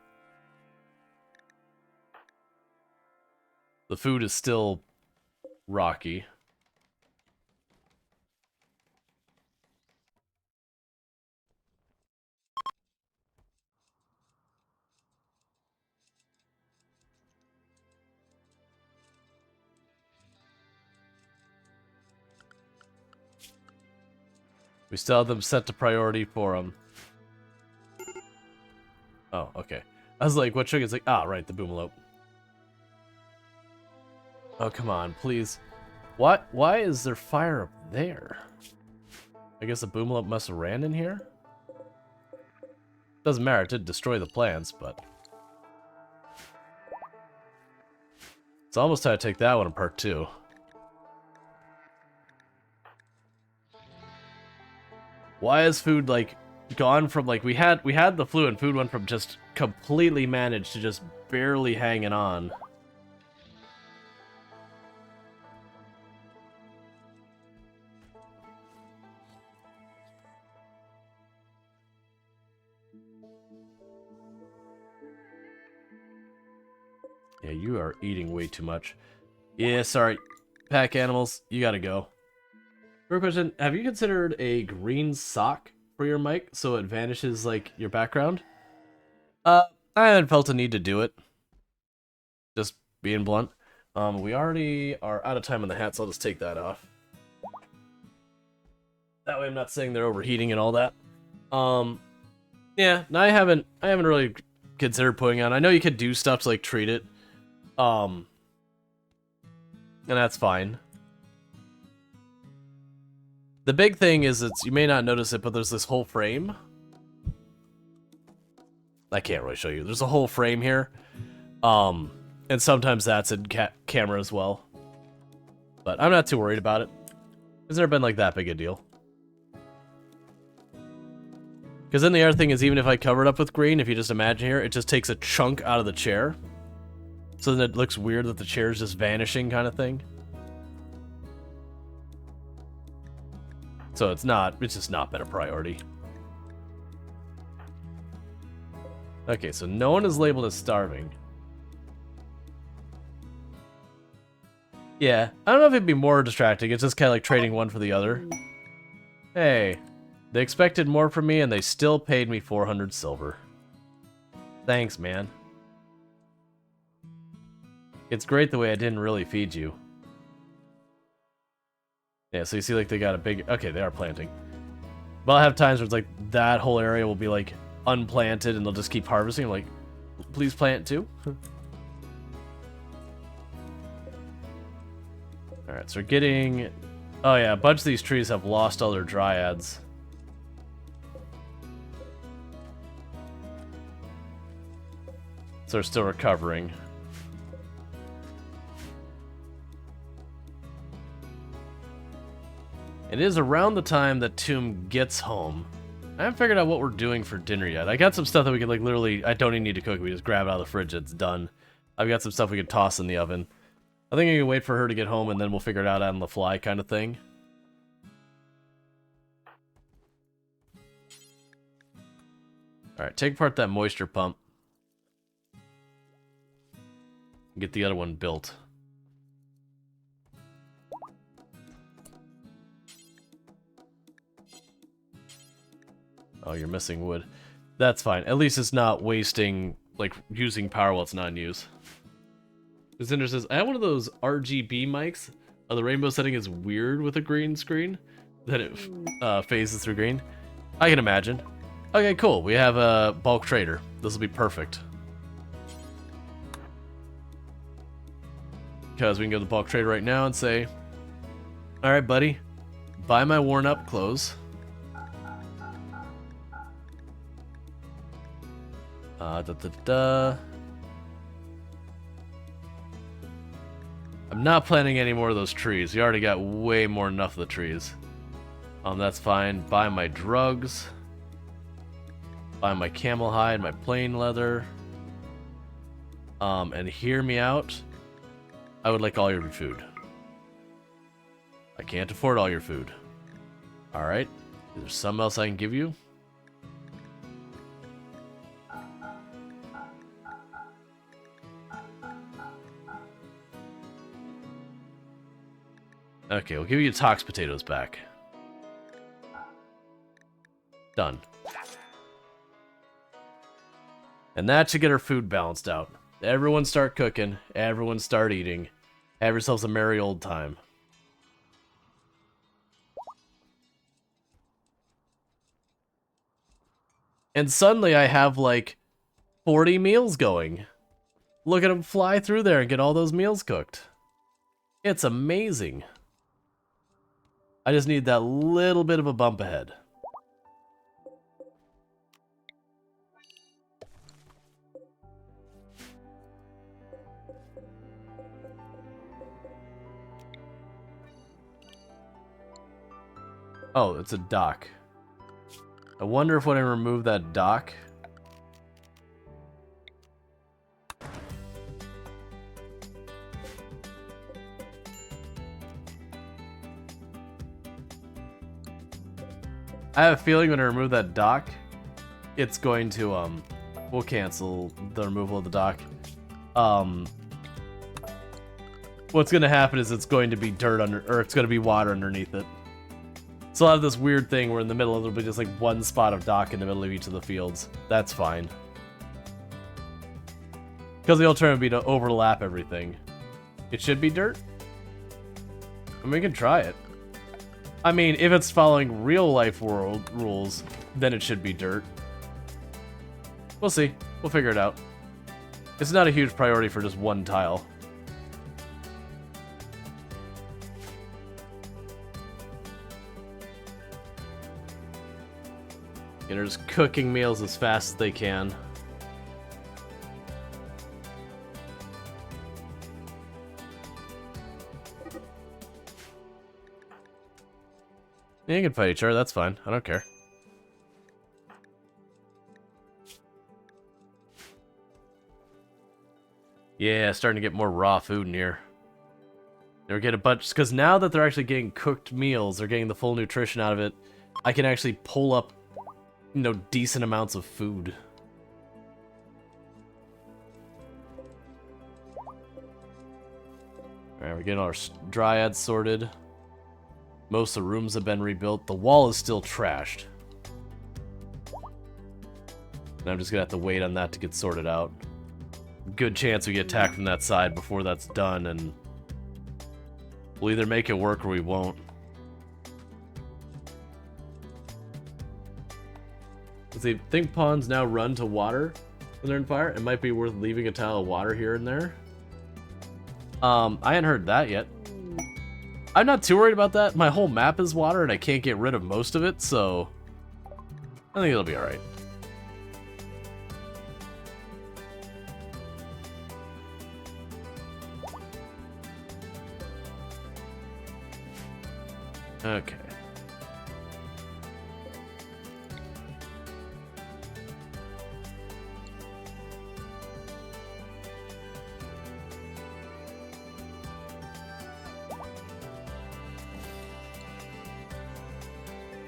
The food is still rocky. We still have them set to priority for them. Oh, okay. I was like, what trick? It's like, ah, right, the boomalope. Oh, come on, please. Why is there fire up there? I guess the boomalope must have ran in here? Doesn't matter, it did destroy the plants, but... It's almost time to take that one apart, too. Why is food, like, gone from, like, we had the flu and food went from just completely managed to just barely hanging on. Yeah, you are eating way too much. Yeah, sorry. Pack animals, you gotta go. Quick question, have you considered a green sock for your mic so it vanishes, like, your background? I haven't felt a need to do it. Just being blunt. We already are out of time on the hat, so I'll just take that off. That way I'm not saying they're overheating and all that. Yeah, no, I haven't really considered putting on. I know you could do stuff to, like, treat it. And that's fine. The big thing is, you may not notice it, but there's this whole frame. I can't really show you. There's a whole frame here. And sometimes that's in camera as well. But I'm not too worried about it. It's never been like that big a deal. Because then the other thing is, even if I cover it up with green, if you just imagine here, it just takes a chunk out of the chair. So then it looks weird that the chair is just vanishing kind of thing. So it's just not been a priority. Okay, so no one is labeled as starving. Yeah, I don't know if it'd be more distracting. It's just kind of like trading one for the other. Hey, they expected more from me and they still paid me 400 silver. Thanks, man. It's great the way I didn't really feed you. Yeah, so you see like they got a big... Okay, they are planting. But I'll have times where it's like that whole area will be like unplanted and they'll just keep harvesting. I'm like, please plant too. Alright, so we're getting... Oh yeah, a bunch of these trees have lost all their dryads. So they're still recovering. It is around the time that Tomb gets home. I haven't figured out what we're doing for dinner yet. I got some stuff that we could like literally... I don't even need to cook. We just grab it out of the fridge. It's done. I've got some stuff we could toss in the oven. I think I can wait for her to get home and then we'll figure it out on the fly kind of thing. Alright, take apart that moisture pump. Get the other one built. Oh, you're missing wood. That's fine. At least it's not wasting, like, using power while it's not in use. Cinder says, I have one of those RGB mics. The rainbow setting is weird with a green screen. That it phases through green. I can imagine. Okay, cool. We have a bulk trader. This will be perfect. Because we can go to the bulk trader right now and say, alright, buddy, buy my worn up clothes. I'm not planting any more of those trees. You already got way more than enough of the trees. That's fine. Buy my drugs. Buy my camel hide, my plain leather. And hear me out. I would like all your food. I can't afford all your food. Alright. Is there something else I can give you? Okay, we'll give you tox potatoes back. Done. And that should get our food balanced out. Everyone start cooking. Everyone start eating. Have yourselves a merry old time. And suddenly I have like 40 meals going. Look at them fly through there and get all those meals cooked. It's amazing. I just need that little bit of a bump ahead. Oh, it's a dock. I wonder if when I remove that dock... I have a feeling when I remove that dock, it's going to, we'll cancel the removal of the dock. What's going to happen is it's going to be dirt under, or it's going to be water underneath it. So I'll have this weird thing where in the middle it'll be just like one spot of dock in the middle of each of the fields. That's fine. Because the alternative would be to overlap everything. It should be dirt? I mean, we can try it. I mean, if it's following real life world rules, then it should be dirt. We'll see. We'll figure it out. It's not a huge priority for just one tile. And they're just cooking meals as fast as they can. Yeah, you can fight each other, that's fine. I don't care. Yeah, starting to get more raw food in here. They're getting a bunch, because now that they're actually getting cooked meals, they're getting the full nutrition out of it, I can actually pull up, you know, decent amounts of food. Alright, we're getting our dryads sorted. Most of the rooms have been rebuilt. The wall is still trashed. And I'm just gonna have to wait on that to get sorted out. Good chance we get attacked from that side before that's done, and we'll either make it work or we won't. Let's see, think ponds now run to water when they're in fire. It might be worth leaving a tile of water here and there. I hadn't heard that yet. I'm not too worried about that. My whole map is water and I can't get rid of most of it, so I think it'll be alright. Okay.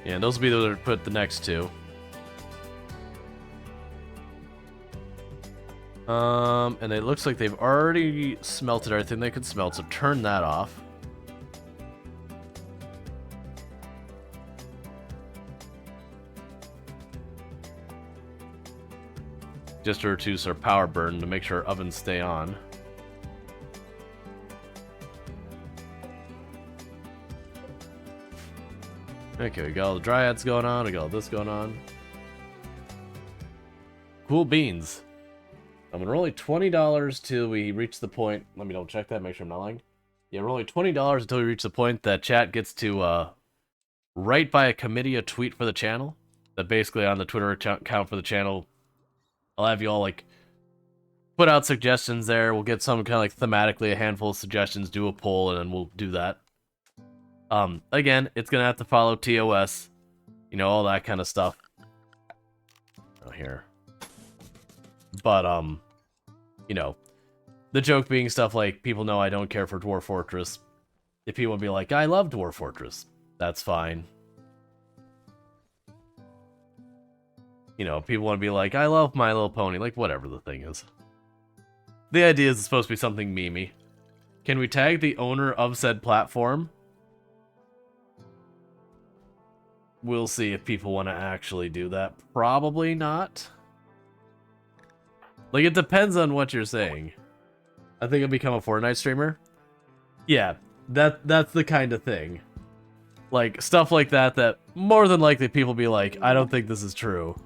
Yeah, those will be the put the next two. And it looks like they've already smelted everything they could smelt, so turn that off. Just to reduce our power burn to make sure our ovens stay on. Okay, we got all the dryads going on, we got all this going on. Cool beans. We're only $20 till we reach the point. Let me double check that, make sure I'm not lying. Yeah, we're only $20 until we reach the point that chat gets to write by a committee a tweet for the channel. That basically on the Twitter account for the channel, I'll have you all like put out suggestions there. We'll get some kind of like thematically a handful of suggestions, do a poll, and then we'll do that. Again, it's gonna have to follow TOS, you know, all that kind of stuff. Oh, here. But, you know, the joke being stuff like, people know I don't care for Dwarf Fortress. If people would be like, I love Dwarf Fortress, that's fine. You know, people want to be like, I love My Little Pony, like, whatever the thing is. The idea is it's supposed to be something memey. Can we tag the owner of said platform? We'll see if people want to actually do that. Probably not. Like, it depends on what you're saying. I think I'll become a Fortnite streamer. Yeah, that's the kind of thing. Like, stuff like that more than likely people be like, I don't think this is true.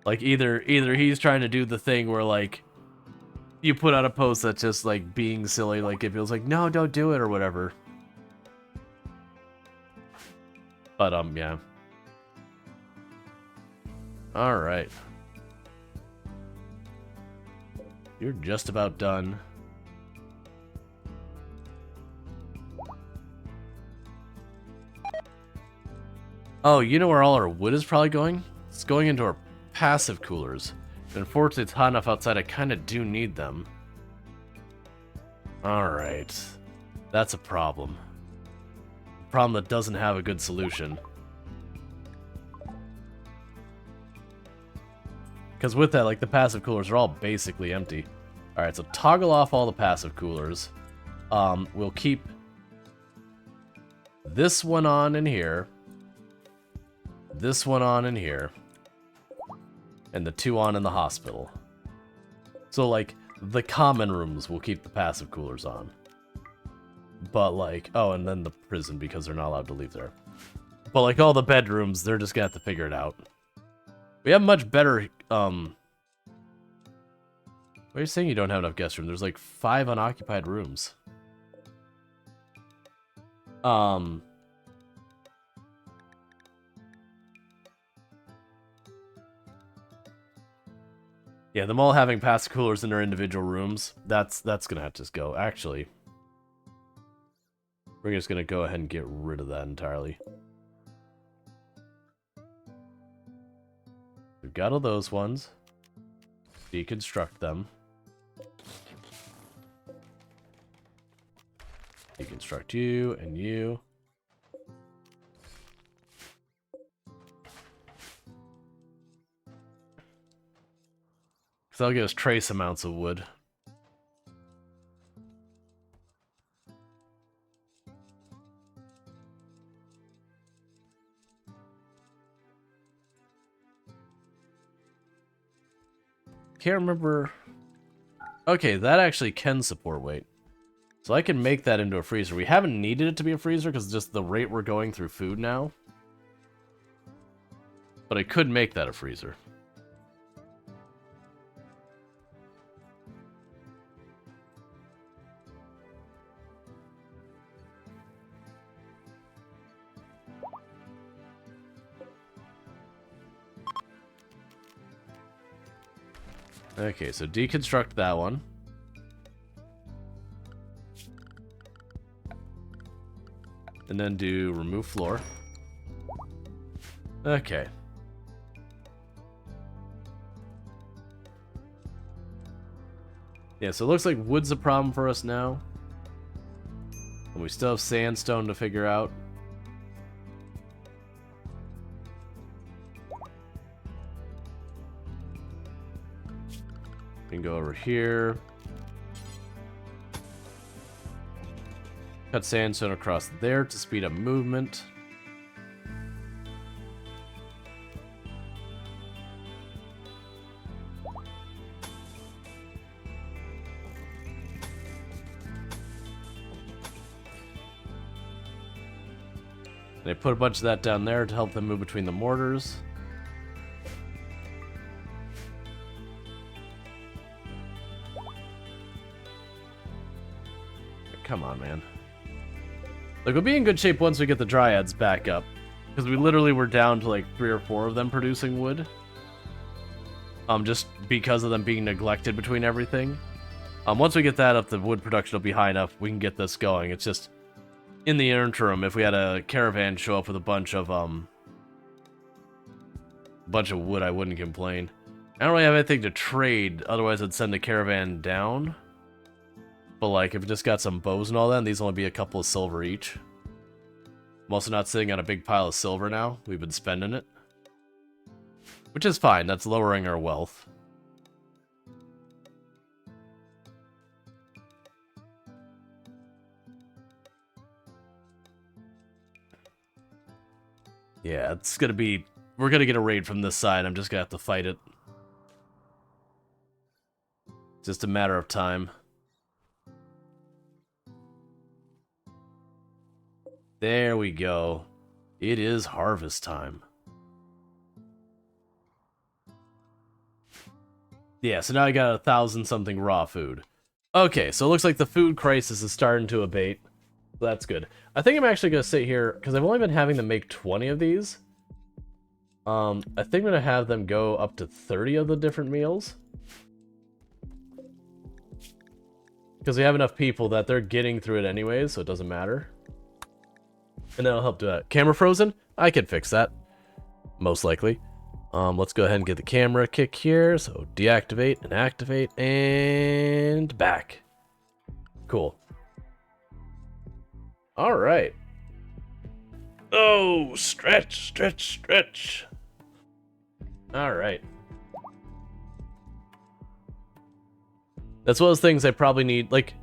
Like, either he's trying to do the thing where, like, you put out a post that's just, like, being silly, like, it feels like, no, don't do it, or whatever. But, yeah. Alright. You're just about done. Oh, you know where all our wood is probably going? It's going into our passive coolers. But unfortunately, it's hot enough outside, I kind of do need them. Alright. That's a problem. A problem that doesn't have a good solution. Because with that, like, the passive coolers are all basically empty. Alright, so toggle off all the passive coolers. We'll keep this one on in here. This one on in here. And the two on in the hospital. So, like, the common rooms will keep the passive coolers on. But, like, oh, and then the prison, because they're not allowed to leave there. But, like, all the bedrooms, they're just gonna have to figure it out. We have much better, Why are you saying you don't have enough guest room? There's like 5 unoccupied rooms. Yeah, them all having passive coolers in their individual rooms, that's gonna have to just go. Actually, we're just gonna go ahead and get rid of that entirely. We've got all those ones. Deconstruct them. Deconstruct you and you. So that'll give us trace amounts of wood. can't remember. Okay, that actually can support weight. So I can make that into a freezer. We haven't needed it to be a freezer because just the rate we're going through food now. But I could make that a freezer. Okay, so deconstruct that one. And then do remove floor. Okay. Yeah, so it looks like wood's a problem for us now. And we still have sandstone to figure out. We can go over here. Cut sandstone across there to speed up movement. They put a bunch of that down there to help them move between the mortars. Come on, man. Like, we'll be in good shape once we get the dryads back up. Because we literally were down to like 3 or 4 of them producing wood. Just because of them being neglected between everything. Once we get that up, the wood production will be high enough. We can get this going. It's just, in the interim, if we had a caravan show up with a bunch of wood, I wouldn't complain. I don't really have anything to trade, otherwise I'd send the caravan down. But like, if we just got some bows and all that, and these will only be a couple of silver each. I'm also not sitting on a big pile of silver now. We've been spending it. Which is fine, that's lowering our wealth. Yeah, it's gonna be... We're gonna get a raid from this side, I'm just gonna have to fight it. Just a matter of time. There we go. It is harvest time. Yeah, so now I got 1,000 something raw food. Okay, so it looks like the food crisis is starting to abate. That's good. I think I'm actually going to sit here, because I've only been having them make 20 of these. I think I'm going to have them go up to 30 of the different meals. Because we have enough people that they're getting through it anyways, so it doesn't matter. And that'll help do that. Camera frozen? I can fix that. Most likely. Let's go ahead and get the camera kick here. So deactivate and activate and back. Cool. All right. Oh, stretch, stretch, stretch. All right. That's one of those things I probably need. Like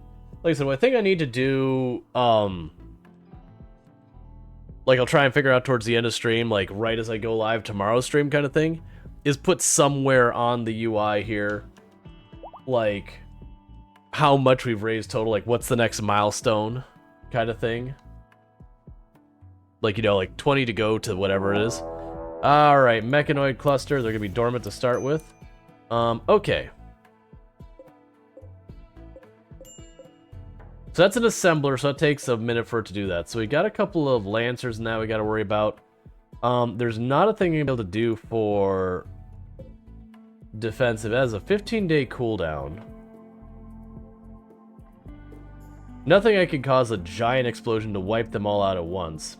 I said, what I think I need to do, like, I'll try and figure out towards the end of stream, like, right as I go live tomorrow's stream kind of thing, is put somewhere on the UI here, like, how much we've raised total, like, what's the next milestone kind of thing. Like, you know, like, 20 to go to whatever it is. Alright, mechanoid cluster, they're gonna be dormant to start with. Okay. So that's an assembler, so it takes a minute for it to do that. So we got a couple of lancers now we got to worry about. There's not a thing you're able to do for defensive. It has a 15-day cooldown. Nothing I can cause a giant explosion to wipe them all out at once.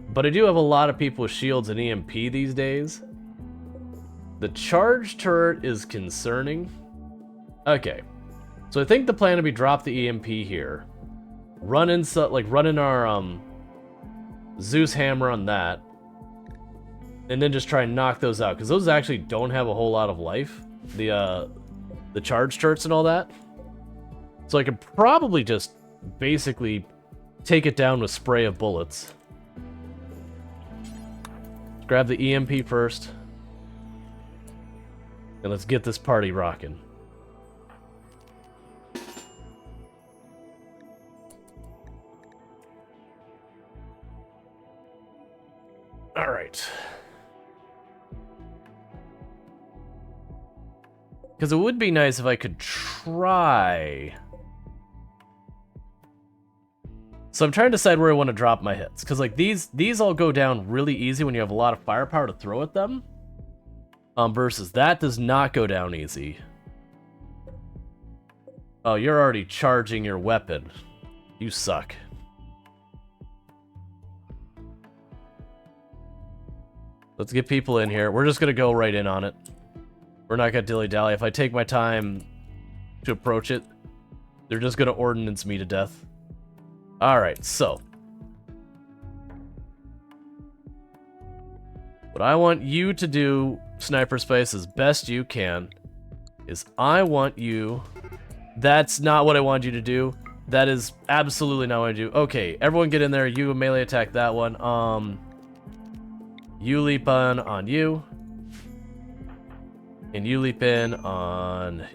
But I do have a lot of people with shields and EMP these days. The charge turret is concerning. Okay. So I think the plan would be drop the EMP here, run in our Zeus hammer on that, and then just try and knock those out, because those actually don't have a whole lot of life, the charge turrets and all that. So I could probably just basically take it down with spray of bullets. Grab the EMP first. And let's get this party rocking. All right. Because it would be nice if I could try. So I'm trying to decide where I want to drop my hits. Because like these all go down really easy when you have a lot of firepower to throw at them. Versus that does not go down easy. Oh, you're already charging your weapon. You suck. Let's get people in here. We're just going to go right in on it. We're not going to dilly-dally. If I take my time to approach it, they're just going to ordnance me to death. Alright, so. What I want you to do, Sniper Space, as best you can, is I want you... That's not what I wanted you to do. That is absolutely not what I do. Okay, everyone get in there. You melee attack that one. You leap on you. And you leap in on...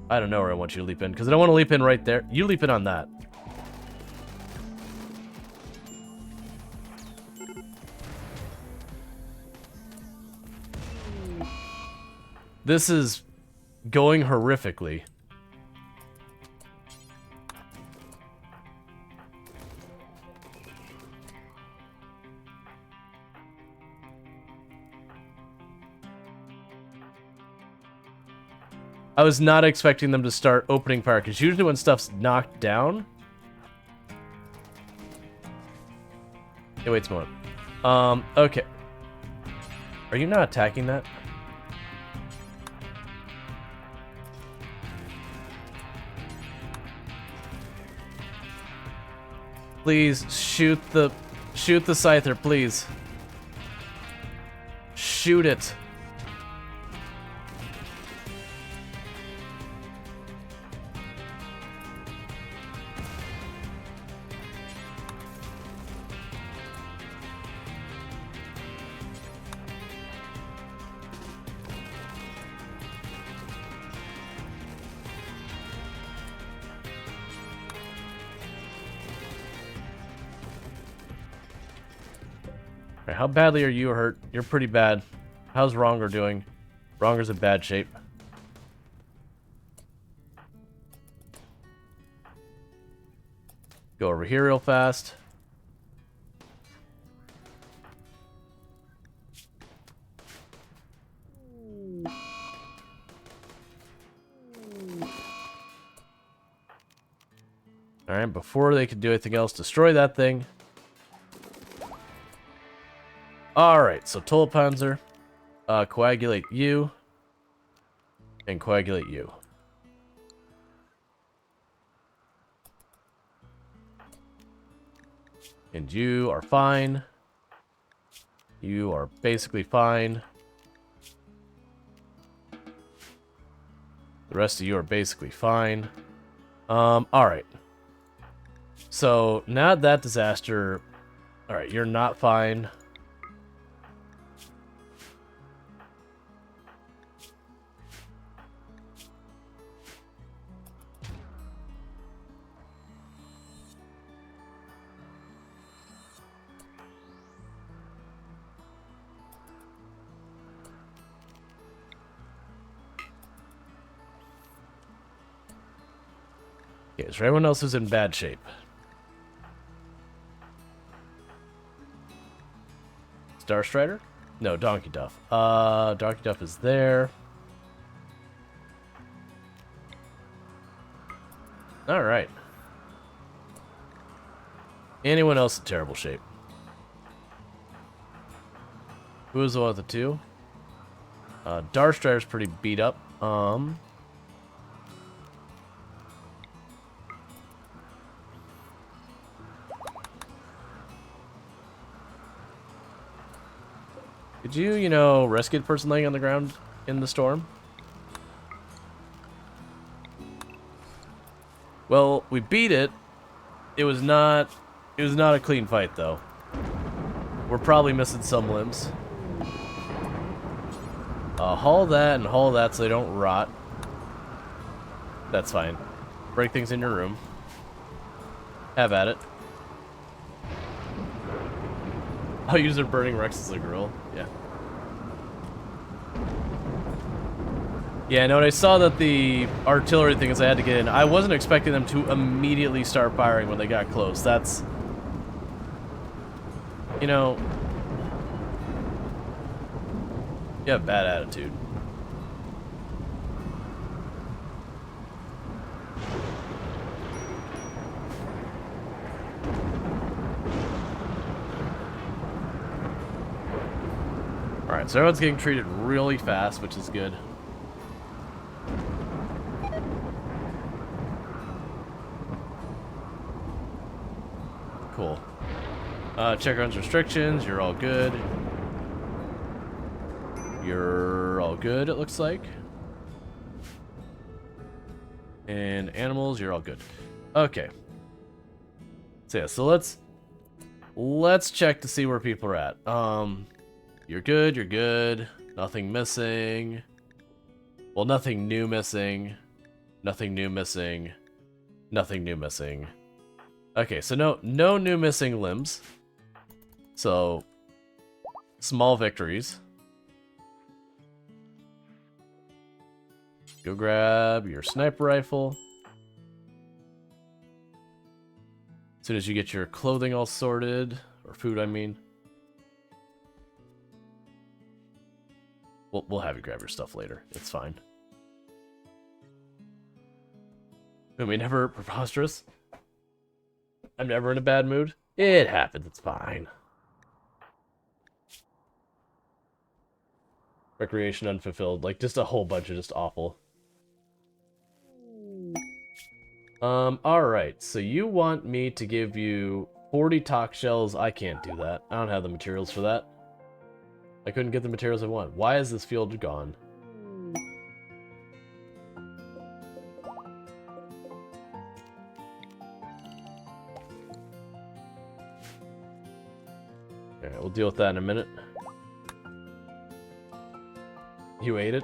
I don't know where I want you to leap in, because I don't want to leap in right there. You leap in on that. This is going horrifically. I was not expecting them to start opening fire, because usually when stuff's knocked down... Hey, wait a moment. Okay. Are you not attacking that? Please, shoot the scyther, please. Shoot it. How badly are you hurt? You're pretty bad. How's Ronger doing? Ronger's in bad shape. Go over here real fast. Alright, before they can do anything else, destroy that thing. Alright, so Tulpanzer, coagulate you, and coagulate you. And you are fine. You are basically fine. The rest of you are basically fine. Alright. So, now that disaster... Alright, you're not fine. Okay, is there anyone else who's in bad shape? Star Strider? No, Donkey Duff. Donkey Duff is there. Alright. Anyone else in terrible shape? Who is the one with the two? Star Strider's pretty beat up. Did you know, rescue the person laying on the ground in the storm? Well, we beat it. It was not a clean fight, though. We're probably missing some limbs. Haul that and haul that so they don't rot. That's fine. Break things in your room. Have at it. I'll use their burning Rex as a grill. Yeah. Yeah, no, when I saw that the artillery things I had to get in, I wasn't expecting them to immediately start firing when they got close. That's... You know... You have bad attitude. Alright, so everyone's getting treated really fast, which is good. Cool. Check runs restrictions, you're all good. You're all good, it looks like. And animals, you're all good. Okay. So yeah, so let's check to see where people are at. You're good, you're good. Nothing missing. Well, nothing new missing. Nothing new missing. Nothing new missing. Okay, so no new missing limbs. So small victories. Go grab your sniper rifle. As soon as you get your clothing all sorted, or food, I mean. We'll have you grab your stuff later. It's fine. I mean, never preposterous. I'm never in a bad mood. It happens. It's fine. Recreation unfulfilled. Like, just a whole bunch of just awful. Alright. So you want me to give you 40 talk shells. I can't do that. I don't have the materials for that. I couldn't get the materials I want. Why is this field gone? Alright, we'll deal with that in a minute. You ate it?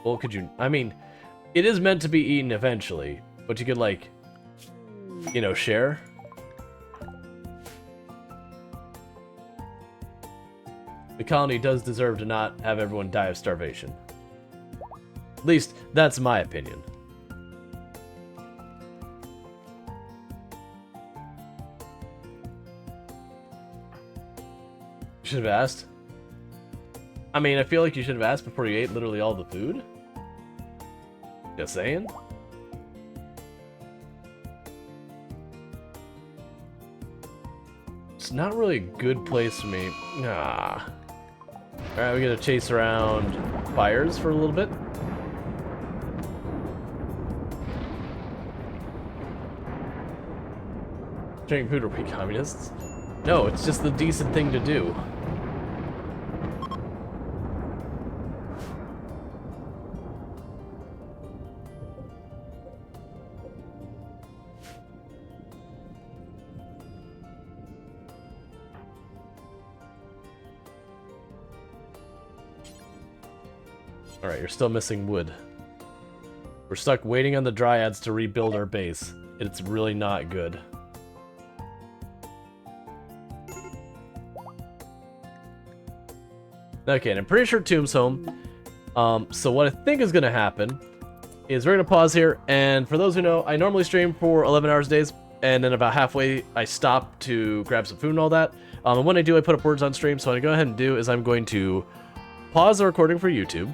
Well, could you... I mean, it is meant to be eaten eventually, but you could, like, you know, share. The colony does deserve to not have everyone die of starvation. At least, that's my opinion. Should have asked. I mean, I feel like you should have asked before you ate literally all the food. Just saying. It's not really a good place for me. Nah. Alright, we gotta chase around fires for a little bit. Drinking food, are we communists? No, it's just the decent thing to do. Alright, you're still missing wood. We're stuck waiting on the dryads to rebuild our base. It's really not good. Okay, and I'm pretty sure Tomb's home. So what I think is going to happen is we're going to pause here. And for those who know, I normally stream for 11 hours days. And then about halfway, I stop to grab some food and all that. And when I do, I put up words on stream. So what I'm going to go ahead and do is I'm going to pause the recording for YouTube.